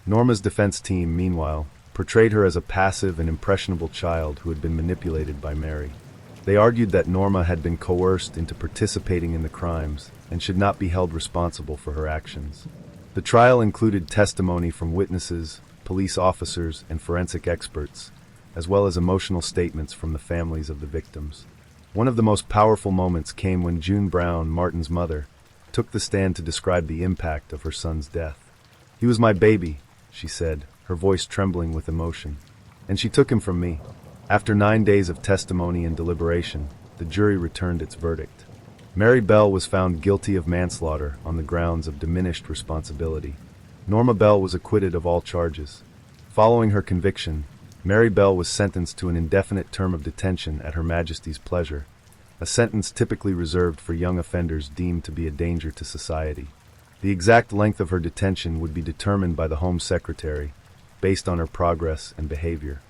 Norma's defense team, meanwhile, portrayed her as a passive and impressionable child who had been manipulated by Mary. They argued that Norma had been coerced into participating in the crimes and should not be held responsible for her actions. The trial included testimony from witnesses, police officers, and forensic experts, as well as emotional statements from the families of the victims. One of the most powerful moments came when June Brown, Martin's mother, took the stand to describe the impact of her son's death. "He was my baby," she said, her voice trembling with emotion. "And she took him from me." After 9 days of testimony and deliberation, the jury returned its verdict. Mary Bell was found guilty of manslaughter on the grounds of diminished responsibility. Norma Bell was acquitted of all charges. Following her conviction, Mary Bell was sentenced to an indefinite term of detention at Her Majesty's pleasure, a sentence typically reserved for young offenders deemed to be a danger to society. The exact length of her detention would be determined by the Home Secretary, based on her progress and behavior.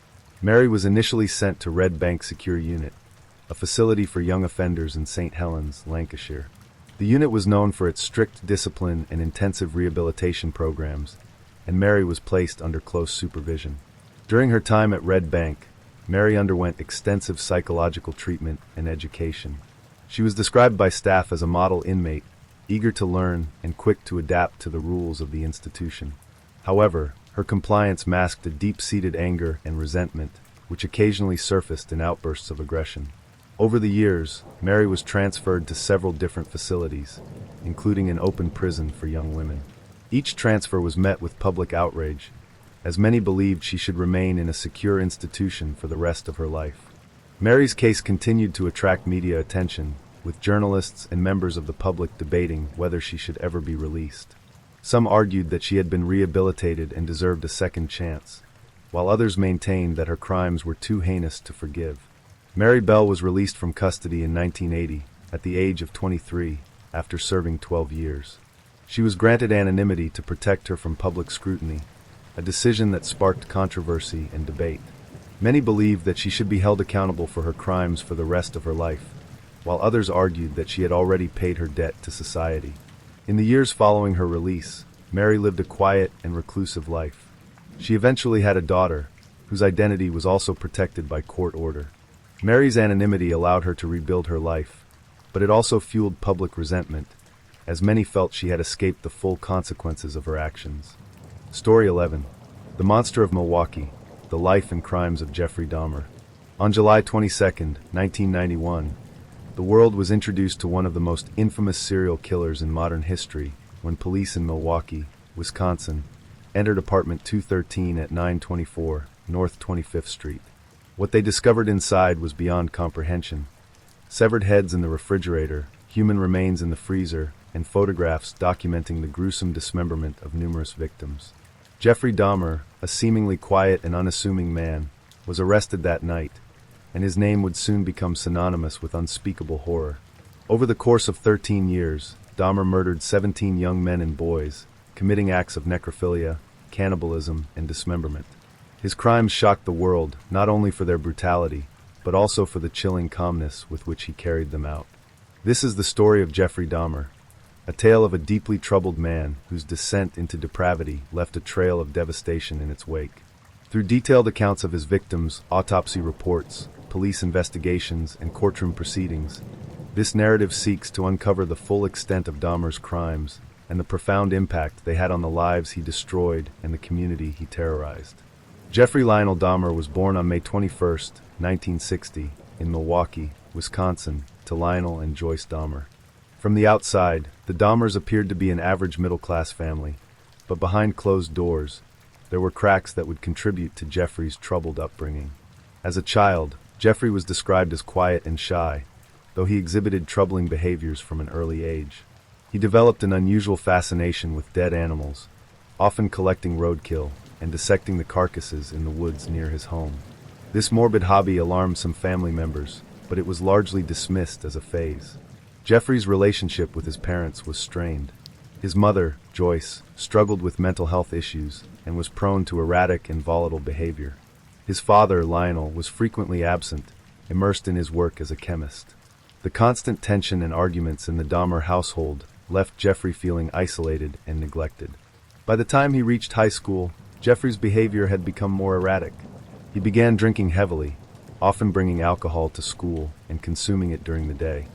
Mary was initially sent to Red Bank Secure Unit, a facility for young offenders in St. Helens, Lancashire. The unit was known for its strict discipline and intensive rehabilitation programs, and Mary was placed under close supervision. During her time at Red Bank, Mary underwent extensive psychological treatment and education. She was described by staff as a model inmate, eager to learn and quick to adapt to the rules of the institution. However, her compliance masked a deep-seated anger and resentment, which occasionally surfaced in outbursts of aggression. Over the years, Mary was transferred to several different facilities, including an open prison for young women. Each transfer was met with public outrage, as many believed she should remain in a secure institution for the rest of her life. Mary's case continued to attract media attention, with journalists and members of the public debating whether she should ever be released. Some argued that she had been rehabilitated and deserved a second chance, while others maintained that her crimes were too heinous to forgive. Mary Bell was released from custody in 1980, at the age of 23, after serving 12 years. She was granted anonymity to protect her from public scrutiny, a decision that sparked controversy and debate. Many believed that she should be held accountable for her crimes for the rest of her life, while others argued that she had already paid her debt to society. In the years following her release, Mary lived a quiet and reclusive life. She eventually had a daughter, whose identity was also protected by court order. Mary's anonymity allowed her to rebuild her life, but it also fueled public resentment, as many felt she had escaped the full consequences of her actions. Story 11. The Monster of Milwaukee, The Life and Crimes of Jeffrey Dahmer. On July 22, 1991, the world was introduced to one of the most infamous serial killers in modern history when police in Milwaukee, Wisconsin, entered apartment 213 at 924 North 25th Street. What they discovered inside was beyond comprehension. Severed heads in the refrigerator, human remains in the freezer, and photographs documenting the gruesome dismemberment of numerous victims. Jeffrey Dahmer, a seemingly quiet and unassuming man, was arrested that night, and his name would soon become synonymous with unspeakable horror. Over the course of 13 years, Dahmer murdered 17 young men and boys, committing acts of necrophilia, cannibalism, and dismemberment. His crimes shocked the world, not only for their brutality, but also for the chilling calmness with which he carried them out. This is the story of Jeffrey Dahmer, a tale of a deeply troubled man whose descent into depravity left a trail of devastation in its wake. Through detailed accounts of his victims, autopsy reports, police investigations, and courtroom proceedings, this narrative seeks to uncover the full extent of Dahmer's crimes and the profound impact they had on the lives he destroyed and the community he terrorized. Jeffrey Lionel Dahmer was born on May 21, 1960, in Milwaukee, Wisconsin, to Lionel and Joyce Dahmer. From the outside, the Dahmers appeared to be an average middle-class family, but behind closed doors, there were cracks that would contribute to Jeffrey's troubled upbringing. As a child, Jeffrey was described as quiet and shy, though he exhibited troubling behaviors from an early age. He developed an unusual fascination with dead animals, often collecting roadkill and dissecting the carcasses in the woods near his home. This morbid hobby alarmed some family members, but it was largely dismissed as a phase. Jeffrey's relationship with his parents was strained. His mother, Joyce, struggled with mental health issues and was prone to erratic and volatile behavior. His father, Lionel, was frequently absent, immersed in his work as a chemist. The constant tension and arguments in the Dahmer household left Jeffrey feeling isolated and neglected. By the time he reached high school, Jeffrey's behavior had become more erratic. He began drinking heavily, often bringing alcohol to school and consuming it during the day.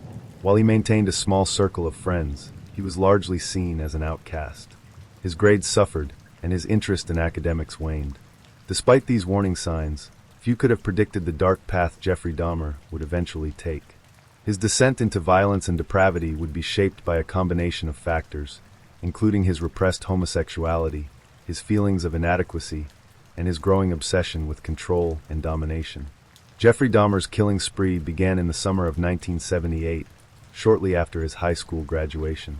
While he maintained a small circle of friends, he was largely seen as an outcast. His grades suffered, and his interest in academics waned. Despite these warning signs, few could have predicted the dark path Jeffrey Dahmer would eventually take. His descent into violence and depravity would be shaped by a combination of factors, including his repressed homosexuality, his feelings of inadequacy, and his growing obsession with control and domination. Jeffrey Dahmer's killing spree began in the summer of 1978, shortly after his high school graduation.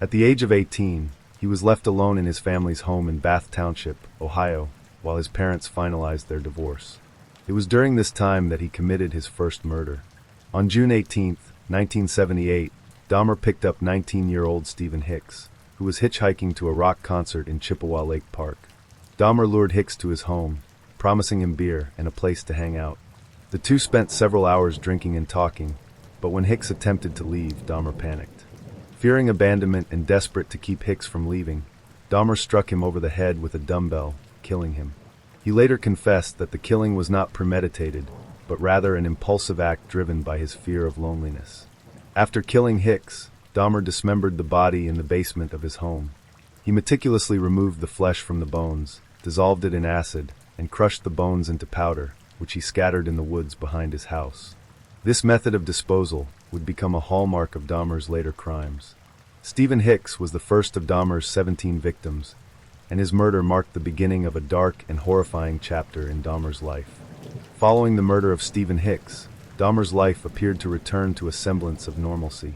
At the age of 18, he was left alone in his family's home in Bath Township, Ohio, while his parents finalized their divorce. It was during this time that he committed his first murder. On June 18, 1978, Dahmer picked up 19-year-old Stephen Hicks, who was hitchhiking to a rock concert in Chippewa Lake Park. Dahmer lured Hicks to his home, promising him beer and a place to hang out. The two spent several hours drinking and talking, but when Hicks attempted to leave, Dahmer panicked. Fearing abandonment and desperate to keep Hicks from leaving, Dahmer struck him over the head with a dumbbell, killing him. He later confessed that the killing was not premeditated, but rather an impulsive act driven by his fear of loneliness. After killing Hicks, Dahmer dismembered the body in the basement of his home. He meticulously removed the flesh from the bones, dissolved it in acid, and crushed the bones into powder, which he scattered in the woods behind his house. This method of disposal would become a hallmark of Dahmer's later crimes. Stephen Hicks was the first of Dahmer's 17 victims, and his murder marked the beginning of a dark and horrifying chapter in Dahmer's life. Following the murder of Stephen Hicks, Dahmer's life appeared to return to a semblance of normalcy.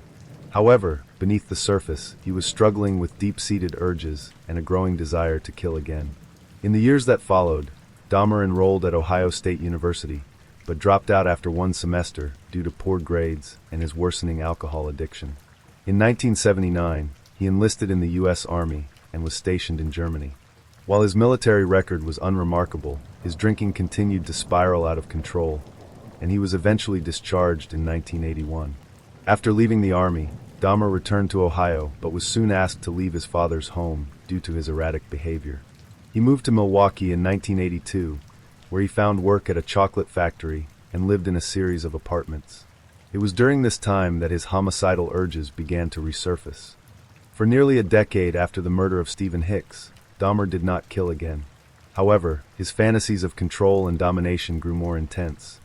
However, beneath the surface, he was struggling with deep-seated urges and a growing desire to kill again. In the years that followed, Dahmer enrolled at Ohio State University, but dropped out after one semester due to poor grades and his worsening alcohol addiction. In 1979, he enlisted in the U.S. Army and was stationed in Germany. While his military record was unremarkable, his drinking continued to spiral out of control, and he was eventually discharged in 1981. After leaving the Army, Dahmer returned to Ohio but was soon asked to leave his father's home due to his erratic behavior. He moved to Milwaukee in 1982, where he found work at a chocolate factory and lived in a series of apartments. It was during this time that his homicidal urges began to resurface. For nearly a decade after the murder of Stephen Hicks, Dahmer did not kill again. However, his fantasies of control and domination grew more intense,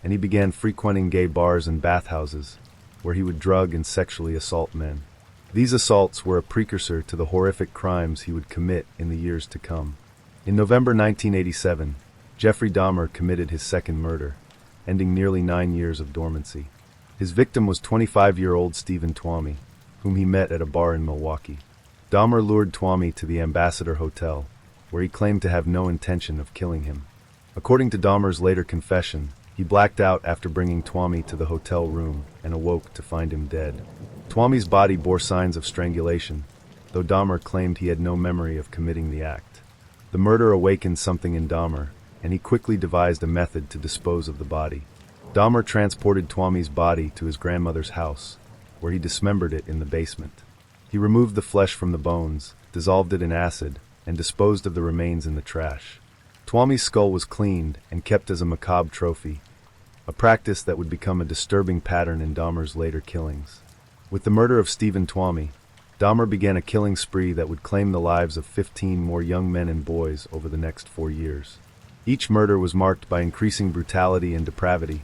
and he began frequenting gay bars and bathhouses, where he would drug and sexually assault men. These assaults were a precursor to the horrific crimes he would commit in the years to come. In November 1987, Jeffrey Dahmer committed his second murder, ending nearly 9 years of dormancy. His victim was 25-year-old Stephen Twomey, whom he met at a bar in Milwaukee. Dahmer lured Twomey to the Ambassador Hotel, where he claimed to have no intention of killing him. According to Dahmer's later confession, he blacked out after bringing Twomey to the hotel room and awoke to find him dead. Twomey's body bore signs of strangulation, though Dahmer claimed he had no memory of committing the act. The murder awakened something in Dahmer, and he quickly devised a method to dispose of the body. Dahmer transported Twomey's body to his grandmother's house, where he dismembered it in the basement. He removed the flesh from the bones, dissolved it in acid, and disposed of the remains in the trash. Twomey's skull was cleaned and kept as a macabre trophy, a practice that would become a disturbing pattern in Dahmer's later killings. With the murder of Stephen Twomey, Dahmer began a killing spree that would claim the lives of 15 more young men and boys over the next 4 years. Each murder was marked by increasing brutality and depravity,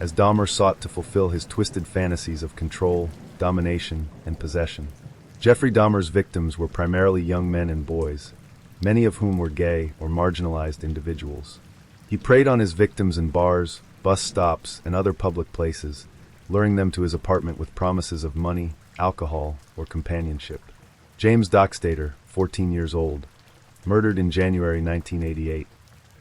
as Dahmer sought to fulfill his twisted fantasies of control, domination, and possession. Jeffrey Dahmer's victims were primarily young men and boys, many of whom were gay or marginalized individuals. He preyed on his victims in bars, bus stops, and other public places, luring them to his apartment with promises of money, alcohol, or companionship. James Dockstader, 14 years old, murdered in January 1988.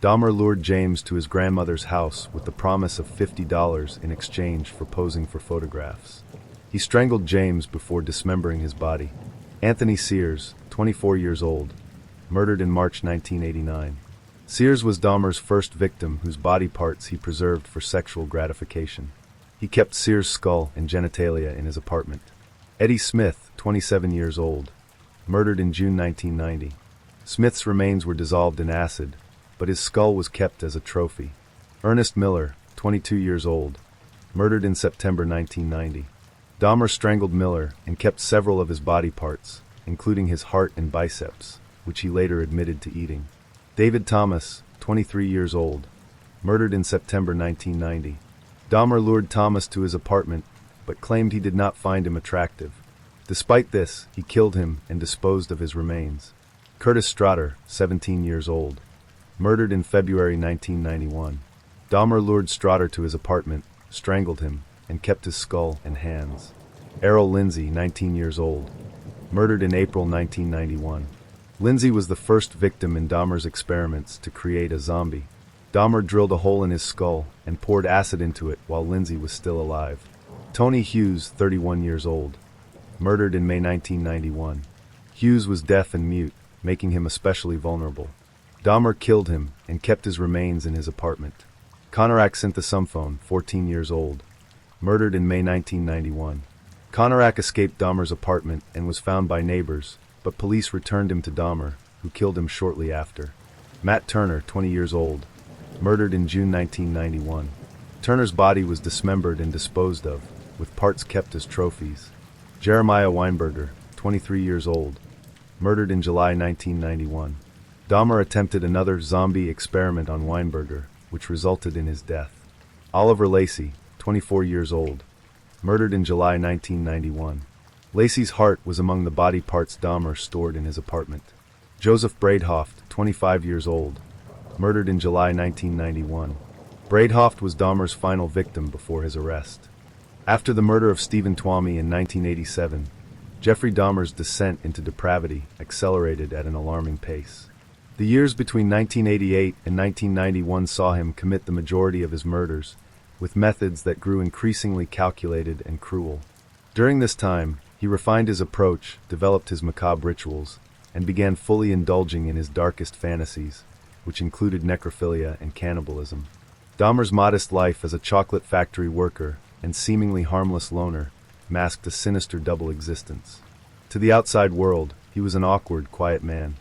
Dahmer lured James to his grandmother's house with the promise of $50 in exchange for posing for photographs. He strangled James before dismembering his body. Anthony Sears, 24 years old, murdered in March 1989. Sears was Dahmer's first victim whose body parts he preserved for sexual gratification. He kept Sears' skull and genitalia in his apartment. Eddie Smith, 27 years old, murdered in June 1990. Smith's remains were dissolved in acid, but his skull was kept as a trophy. Ernest Miller, 22 years old, murdered in September 1990. Dahmer strangled Miller and kept several of his body parts, including his heart and biceps, which he later admitted to eating. David Thomas, 23 years old, murdered in September 1990. Dahmer lured Thomas to his apartment, but claimed he did not find him attractive. Despite this, he killed him and disposed of his remains. Curtis Strader, 17 years old, murdered in February 1991. Dahmer lured Strader to his apartment, strangled him, and kept his skull and hands. Errol Lindsay, 19 years old, murdered in April 1991. Lindsay was the first victim in Dahmer's experiments to create a zombie. Dahmer drilled a hole in his skull and poured acid into it while Lindsay was still alive. Tony Hughes, 31 years old, murdered in May 1991. Hughes was deaf and mute, making him especially vulnerable. Dahmer killed him and kept his remains in his apartment. Konorak Synthesumphone, 14 years old, murdered in May 1991. Konorak escaped Dahmer's apartment and was found by neighbors, but police returned him to Dahmer, who killed him shortly after. Matt Turner, 20 years old, murdered in June 1991. Turner's body was dismembered and disposed of, with parts kept as trophies. Jeremiah Weinberger, 23 years old, murdered in July 1991. Dahmer attempted another zombie experiment on Weinberger, which resulted in his death. Oliver Lacey, 24 years old, murdered in July 1991. Lacey's heart was among the body parts Dahmer stored in his apartment. Joseph Bradehoft, 25 years old, murdered in July 1991. Bradehoft was Dahmer's final victim before his arrest. After the murder of Stephen Twomey in 1987, Jeffrey Dahmer's descent into depravity accelerated at an alarming pace. The years between 1988 and 1991 saw him commit the majority of his murders, with methods that grew increasingly calculated and cruel. During this time, he refined his approach, developed his macabre rituals, and began fully indulging in his darkest fantasies, which included necrophilia and cannibalism. Dahmer's modest life as a chocolate factory worker and seemingly harmless loner masked a sinister double existence. To the outside world, he was an awkward, quiet man.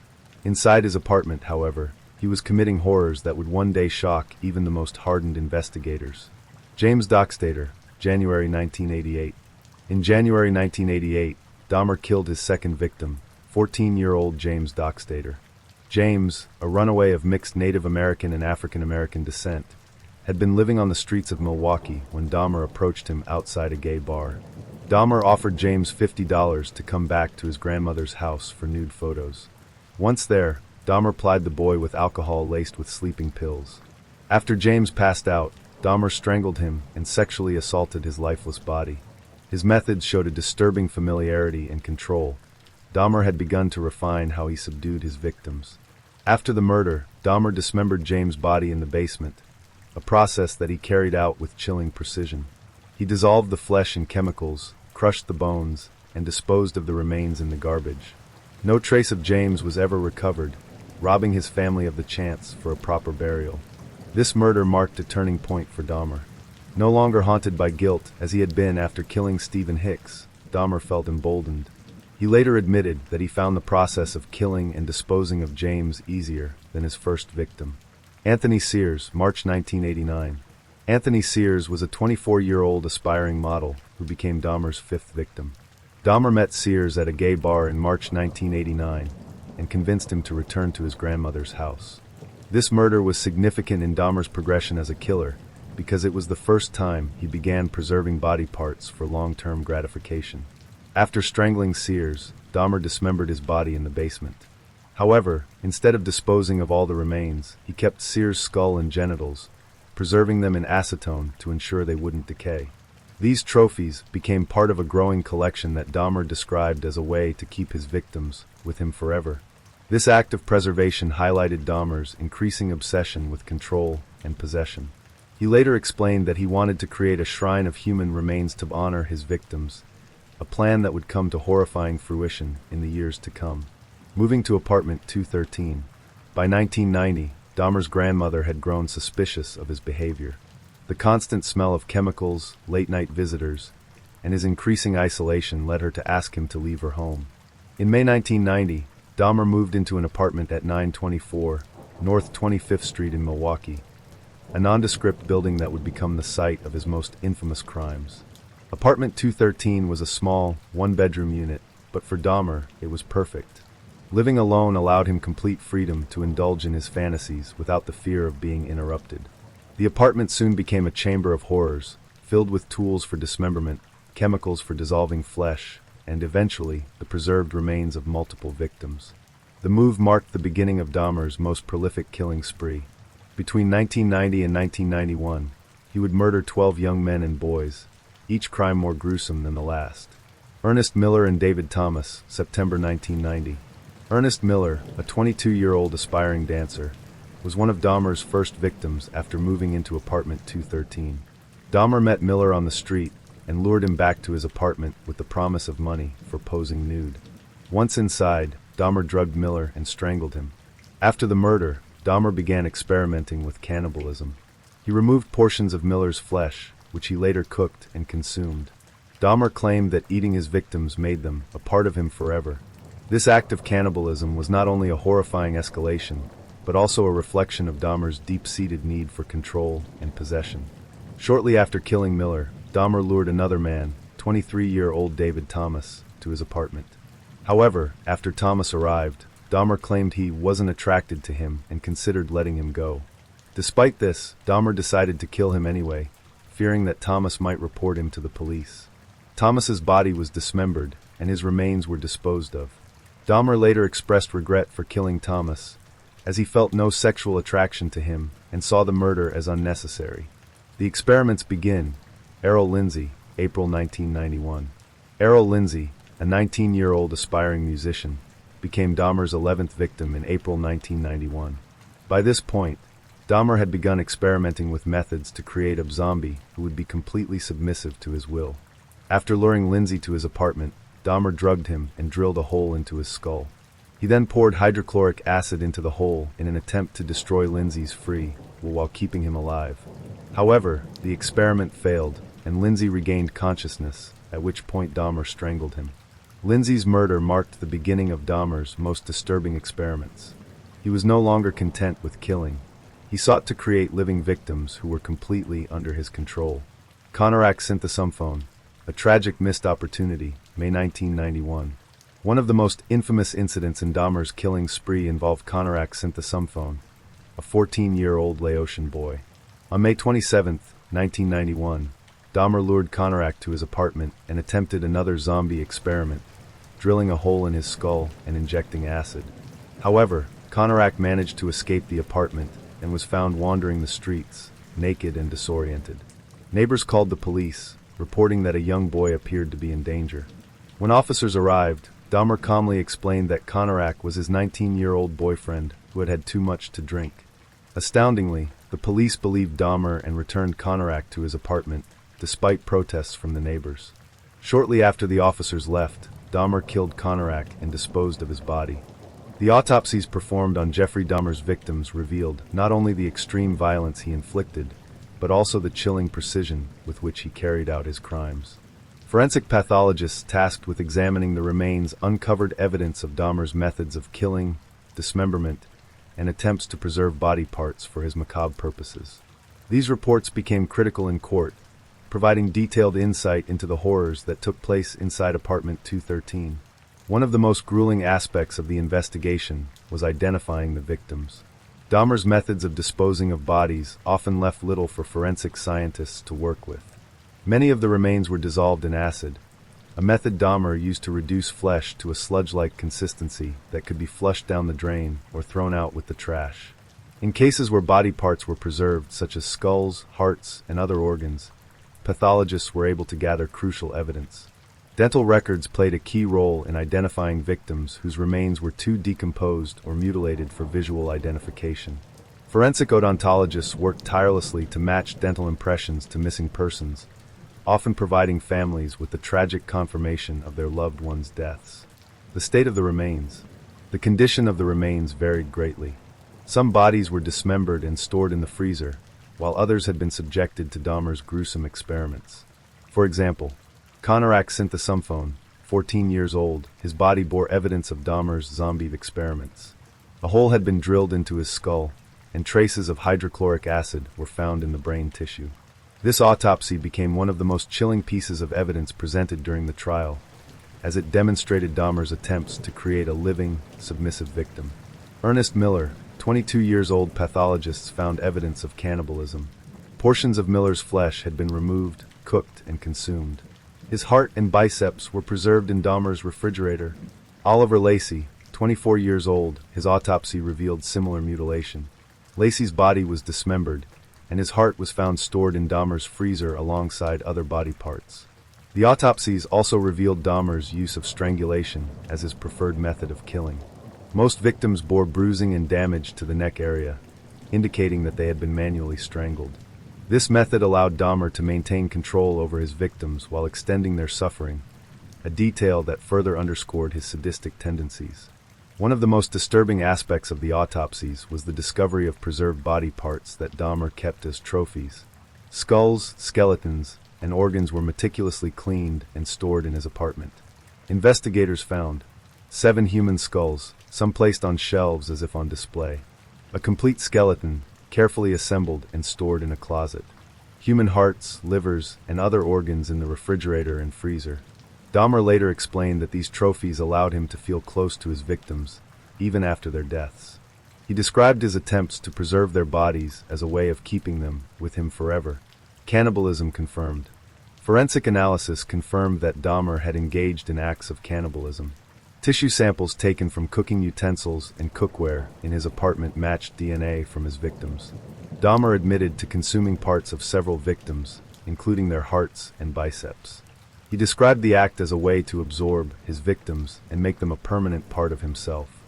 Inside his apartment, however, he was committing horrors that would one day shock even the most hardened investigators. James Dockstader, January 1988. In January 1988, Dahmer killed his second victim, 14-year-old James Dockstader. James, a runaway of mixed Native American and African American descent, had been living on the streets of Milwaukee when Dahmer approached him outside a gay bar. Dahmer offered James $50 to come back to his grandmother's house for nude photos. Once there, Dahmer plied the boy with alcohol laced with sleeping pills. After James passed out, Dahmer strangled him and sexually assaulted his lifeless body. His methods showed a disturbing familiarity and control. Dahmer had begun to refine how he subdued his victims. After the murder, Dahmer dismembered James' body in the basement, a process that he carried out with chilling precision. He dissolved the flesh in chemicals, crushed the bones, and disposed of the remains in the garbage. No trace of James was ever recovered, robbing his family of the chance for a proper burial. This murder marked a turning point for Dahmer. No longer haunted by guilt as he had been after killing Stephen Hicks, Dahmer felt emboldened. He later admitted that he found the process of killing and disposing of James easier than his first victim. Anthony Sears, March 1989. Anthony Sears was a 24-year-old aspiring model who became Dahmer's fifth victim. Dahmer met Sears at a gay bar in March 1989 and convinced him to return to his grandmother's house. This murder was significant in Dahmer's progression as a killer because it was the first time he began preserving body parts for long-term gratification. After strangling Sears, Dahmer dismembered his body in the basement. However, instead of disposing of all the remains, he kept Sears' skull and genitals, preserving them in acetone to ensure they wouldn't decay. These trophies became part of a growing collection that Dahmer described as a way to keep his victims with him forever. This act of preservation highlighted Dahmer's increasing obsession with control and possession. He later explained that he wanted to create a shrine of human remains to honor his victims, a plan that would come to horrifying fruition in the years to come. Moving to apartment 213. By 1990, Dahmer's grandmother had grown suspicious of his behavior. The constant smell of chemicals, late-night visitors, and his increasing isolation led her to ask him to leave her home. In May 1990, Dahmer moved into an apartment at 924 North 25th Street in Milwaukee, a nondescript building that would become the site of his most infamous crimes. Apartment 213 was a small, one-bedroom unit, but for Dahmer, it was perfect. Living alone allowed him complete freedom to indulge in his fantasies without the fear of being interrupted. The apartment soon became a chamber of horrors, filled with tools for dismemberment, chemicals for dissolving flesh, and eventually, the preserved remains of multiple victims. The move marked the beginning of Dahmer's most prolific killing spree. Between 1990 and 1991, he would murder 12 young men and boys, each crime more gruesome than the last. Ernest Miller and David Thomas, September 1990. Ernest Miller, a 22-year-old aspiring dancer, was one of Dahmer's first victims after moving into apartment 213. Dahmer met Miller on the street and lured him back to his apartment with the promise of money for posing nude. Once inside, Dahmer drugged Miller and strangled him. After the murder, Dahmer began experimenting with cannibalism. He removed portions of Miller's flesh, which he later cooked and consumed. Dahmer claimed that eating his victims made them a part of him forever. This act of cannibalism was not only a horrifying escalation, but also a reflection of Dahmer's deep-seated need for control and possession. Shortly after killing Miller, Dahmer lured another man, 23-year-old David Thomas, to his apartment. However, after Thomas arrived, Dahmer claimed he wasn't attracted to him and considered letting him go. Despite this, Dahmer decided to kill him anyway, fearing that Thomas might report him to the police. Thomas's body was dismembered, and his remains were disposed of. Dahmer later expressed regret for killing Thomas, as he felt no sexual attraction to him and saw the murder as unnecessary. The experiments begin. Errol Lindsey, April 1991. Errol Lindsey, a 19-year-old aspiring musician, became Dahmer's 11th victim in April 1991. By this point, Dahmer had begun experimenting with methods to create a zombie who would be completely submissive to his will. After luring Lindsey to his apartment, Dahmer drugged him and drilled a hole into his skull. He then poured hydrochloric acid into the hole in an attempt to destroy Lindsey's free will while keeping him alive. However, the experiment failed, and Lindsey regained consciousness, at which point Dahmer strangled him. Lindsey's murder marked the beginning of Dahmer's most disturbing experiments. He was no longer content with killing. He sought to create living victims who were completely under his control. Conorak synthesumphone, a tragic missed opportunity, May 1991. One of the most infamous incidents in Dahmer's killing spree involved Conorak synthesumphone, a 14-year-old Laotian boy. On May 27, 1991, Dahmer lured Conorak to his apartment and attempted another zombie experiment, drilling a hole in his skull and injecting acid. However, Conorak managed to escape the apartment and was found wandering the streets, naked and disoriented. Neighbors called the police, reporting that a young boy appeared to be in danger. When officers arrived, Dahmer calmly explained that Conorak was his 19-year-old boyfriend who had had too much to drink. Astoundingly, the police believed Dahmer and returned Conorak to his apartment, despite protests from the neighbors. Shortly after the officers left, Dahmer killed Conorak and disposed of his body. The autopsies performed on Jeffrey Dahmer's victims revealed not only the extreme violence he inflicted, but also the chilling precision with which he carried out his crimes. Forensic pathologists tasked with examining the remains uncovered evidence of Dahmer's methods of killing, dismemberment, and attempts to preserve body parts for his macabre purposes. These reports became critical in court, providing detailed insight into the horrors that took place inside apartment 213. One of the most grueling aspects of the investigation was identifying the victims. Dahmer's methods of disposing of bodies often left little for forensic scientists to work with. Many of the remains were dissolved in acid, a method Dahmer used to reduce flesh to a sludge-like consistency that could be flushed down the drain or thrown out with the trash. In cases where body parts were preserved, such as skulls, hearts, and other organs, pathologists were able to gather crucial evidence. Dental records played a key role in identifying victims whose remains were too decomposed or mutilated for visual identification. Forensic odontologists worked tirelessly to match dental impressions to missing persons, often providing families with the tragic confirmation of their loved ones' deaths. The state of the remains. The condition of the remains varied greatly. Some bodies were dismembered and stored in the freezer, while others had been subjected to Dahmer's gruesome experiments. For example, Conorak synthesumphone, 14 years old, his body bore evidence of Dahmer's zombie experiments. A hole had been drilled into his skull, and traces of hydrochloric acid were found in the brain tissue. This autopsy became one of the most chilling pieces of evidence presented during the trial, as it demonstrated Dahmer's attempts to create a living, submissive victim. Ernest Miller, 22 years old, pathologists found evidence of cannibalism. Portions of Miller's flesh had been removed, cooked, and consumed. His heart and biceps were preserved in Dahmer's refrigerator. Oliver Lacey, 24 years old, his autopsy revealed similar mutilation. Lacey's body was dismembered, and his heart was found stored in Dahmer's freezer alongside other body parts. The autopsies also revealed Dahmer's use of strangulation as his preferred method of killing. Most victims bore bruising and damage to the neck area, indicating that they had been manually strangled. This method allowed Dahmer to maintain control over his victims while extending their suffering, a detail that further underscored his sadistic tendencies. One of the most disturbing aspects of the autopsies was the discovery of preserved body parts that Dahmer kept as trophies. Skulls, skeletons, and organs were meticulously cleaned and stored in his apartment. Investigators found 7 human skulls, some placed on shelves as if on display. A complete skeleton, carefully assembled and stored in a closet. Human hearts, livers, and other organs in the refrigerator and freezer. Dahmer later explained that these trophies allowed him to feel close to his victims, even after their deaths. He described his attempts to preserve their bodies as a way of keeping them with him forever, Cannibalism confirmed. Forensic analysis confirmed that Dahmer had engaged in acts of cannibalism. Tissue samples taken from cooking utensils and cookware in his apartment matched DNA from his victims. Dahmer admitted to consuming parts of several victims, including their hearts and biceps. He described the act as a way to absorb his victims and make them a permanent part of himself.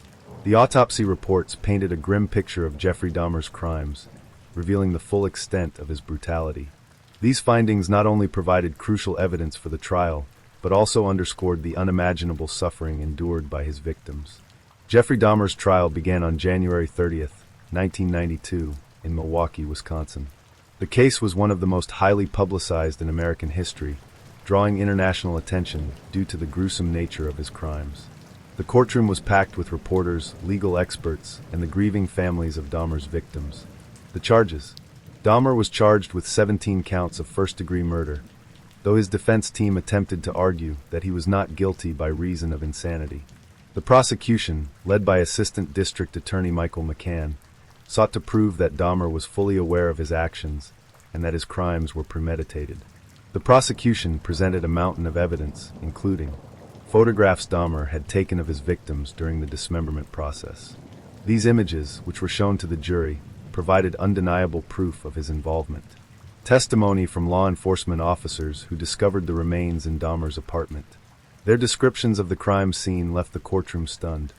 The autopsy reports painted a grim picture of Jeffrey Dahmer's crimes, revealing the full extent of his brutality. These findings not only provided crucial evidence for the trial, but also underscored the unimaginable suffering endured by his victims. Jeffrey Dahmer's trial began on January 30th, 1992, in Milwaukee, Wisconsin. The case was one of the most highly publicized in American history, drawing international attention due to the gruesome nature of his crimes. The courtroom was packed with reporters, legal experts, and the grieving families of Dahmer's victims. The charges. Dahmer was charged with 17 counts of first-degree murder, though his defense team attempted to argue that he was not guilty by reason of insanity. The prosecution, led by Assistant District Attorney Michael McCann, sought to prove that Dahmer was fully aware of his actions and that his crimes were premeditated. The prosecution presented a mountain of evidence, including photographs Dahmer had taken of his victims during the dismemberment process. These images, which were shown to the jury, provided undeniable proof of his involvement. Testimony from law enforcement officers who discovered the remains in Dahmer's apartment. Their descriptions of the crime scene left the courtroom stunned.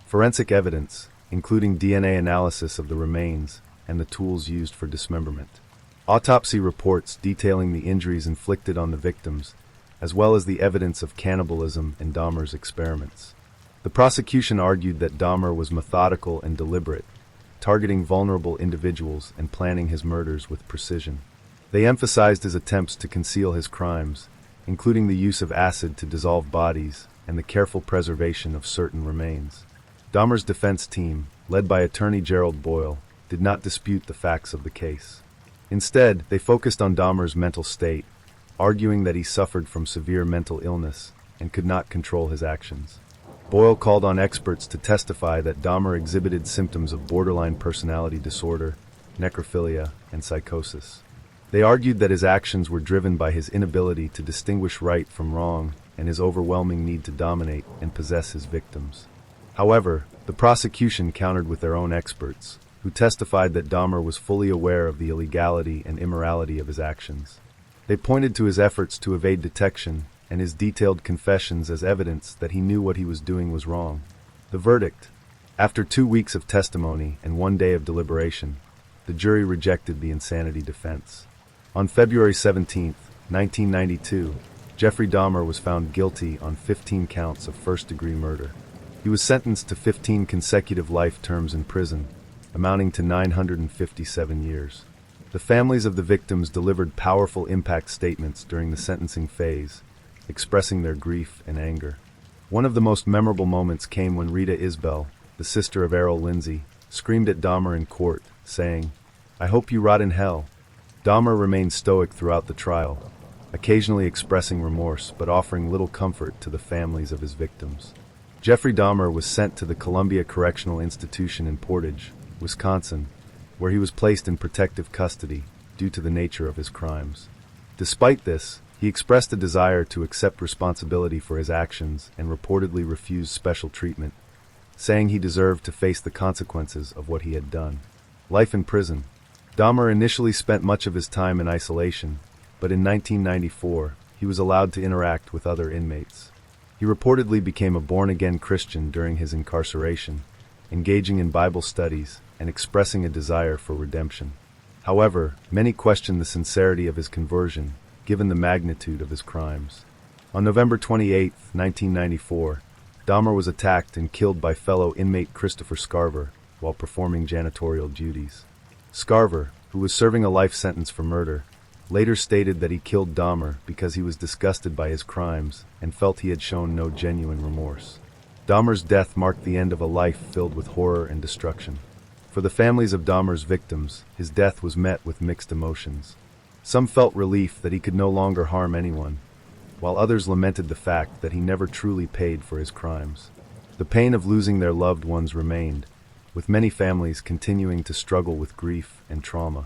Forensic evidence, including DNA analysis of the remains and the tools used for dismemberment. Autopsy reports detailing the injuries inflicted on the victims, as well as the evidence of cannibalism in Dahmer's experiments. The prosecution argued that Dahmer was methodical and deliberate, targeting vulnerable individuals and planning his murders with precision. They emphasized his attempts to conceal his crimes, including the use of acid to dissolve bodies and the careful preservation of certain remains. Dahmer's defense team, led by attorney Gerald Boyle, did not dispute the facts of the case. Instead, they focused on Dahmer's mental state, arguing that he suffered from severe mental illness and could not control his actions. Boyle called on experts to testify that Dahmer exhibited symptoms of borderline personality disorder, necrophilia, and psychosis. They argued that his actions were driven by his inability to distinguish right from wrong and his overwhelming need to dominate and possess his victims. However, the prosecution countered with their own experts, who testified that Dahmer was fully aware of the illegality and immorality of his actions. They pointed to his efforts to evade detection and his detailed confessions as evidence that he knew what he was doing was wrong. The verdict. After 2 weeks of testimony and 1 day of deliberation, the jury rejected the insanity defense. On February 17, 1992, Jeffrey Dahmer was found guilty on 15 counts of first-degree murder. He was sentenced to 15 consecutive life terms in prison, amounting to 957 years. The families of the victims delivered powerful impact statements during the sentencing phase, expressing their grief and anger. One of the most memorable moments came when Rita Isbell, the sister of Errol Lindsay, screamed at Dahmer in court, saying, "I hope you rot in hell." Dahmer remained stoic throughout the trial, occasionally expressing remorse but offering little comfort to the families of his victims. Jeffrey Dahmer was sent to the Columbia Correctional Institution in Portage, Wisconsin, where he was placed in protective custody due to the nature of his crimes. Despite this, he expressed a desire to accept responsibility for his actions and reportedly refused special treatment, saying he deserved to face the consequences of what he had done. Life in prison. Dahmer initially spent much of his time in isolation, but in 1994, he was allowed to interact with other inmates. He reportedly became a born-again Christian during his incarceration, engaging in Bible studies and expressing a desire for redemption. However, many questioned the sincerity of his conversion, given the magnitude of his crimes. On November 28, 1994, Dahmer was attacked and killed by fellow inmate Christopher Scarver while performing janitorial duties. Scarver, who was serving a life sentence for murder, later stated that he killed Dahmer because he was disgusted by his crimes and felt he had shown no genuine remorse. Dahmer's death marked the end of a life filled with horror and destruction. For the families of Dahmer's victims, his death was met with mixed emotions. Some felt relief that he could no longer harm anyone, while others lamented the fact that he never truly paid for his crimes. The pain of losing their loved ones remained, with many families continuing to struggle with grief and trauma.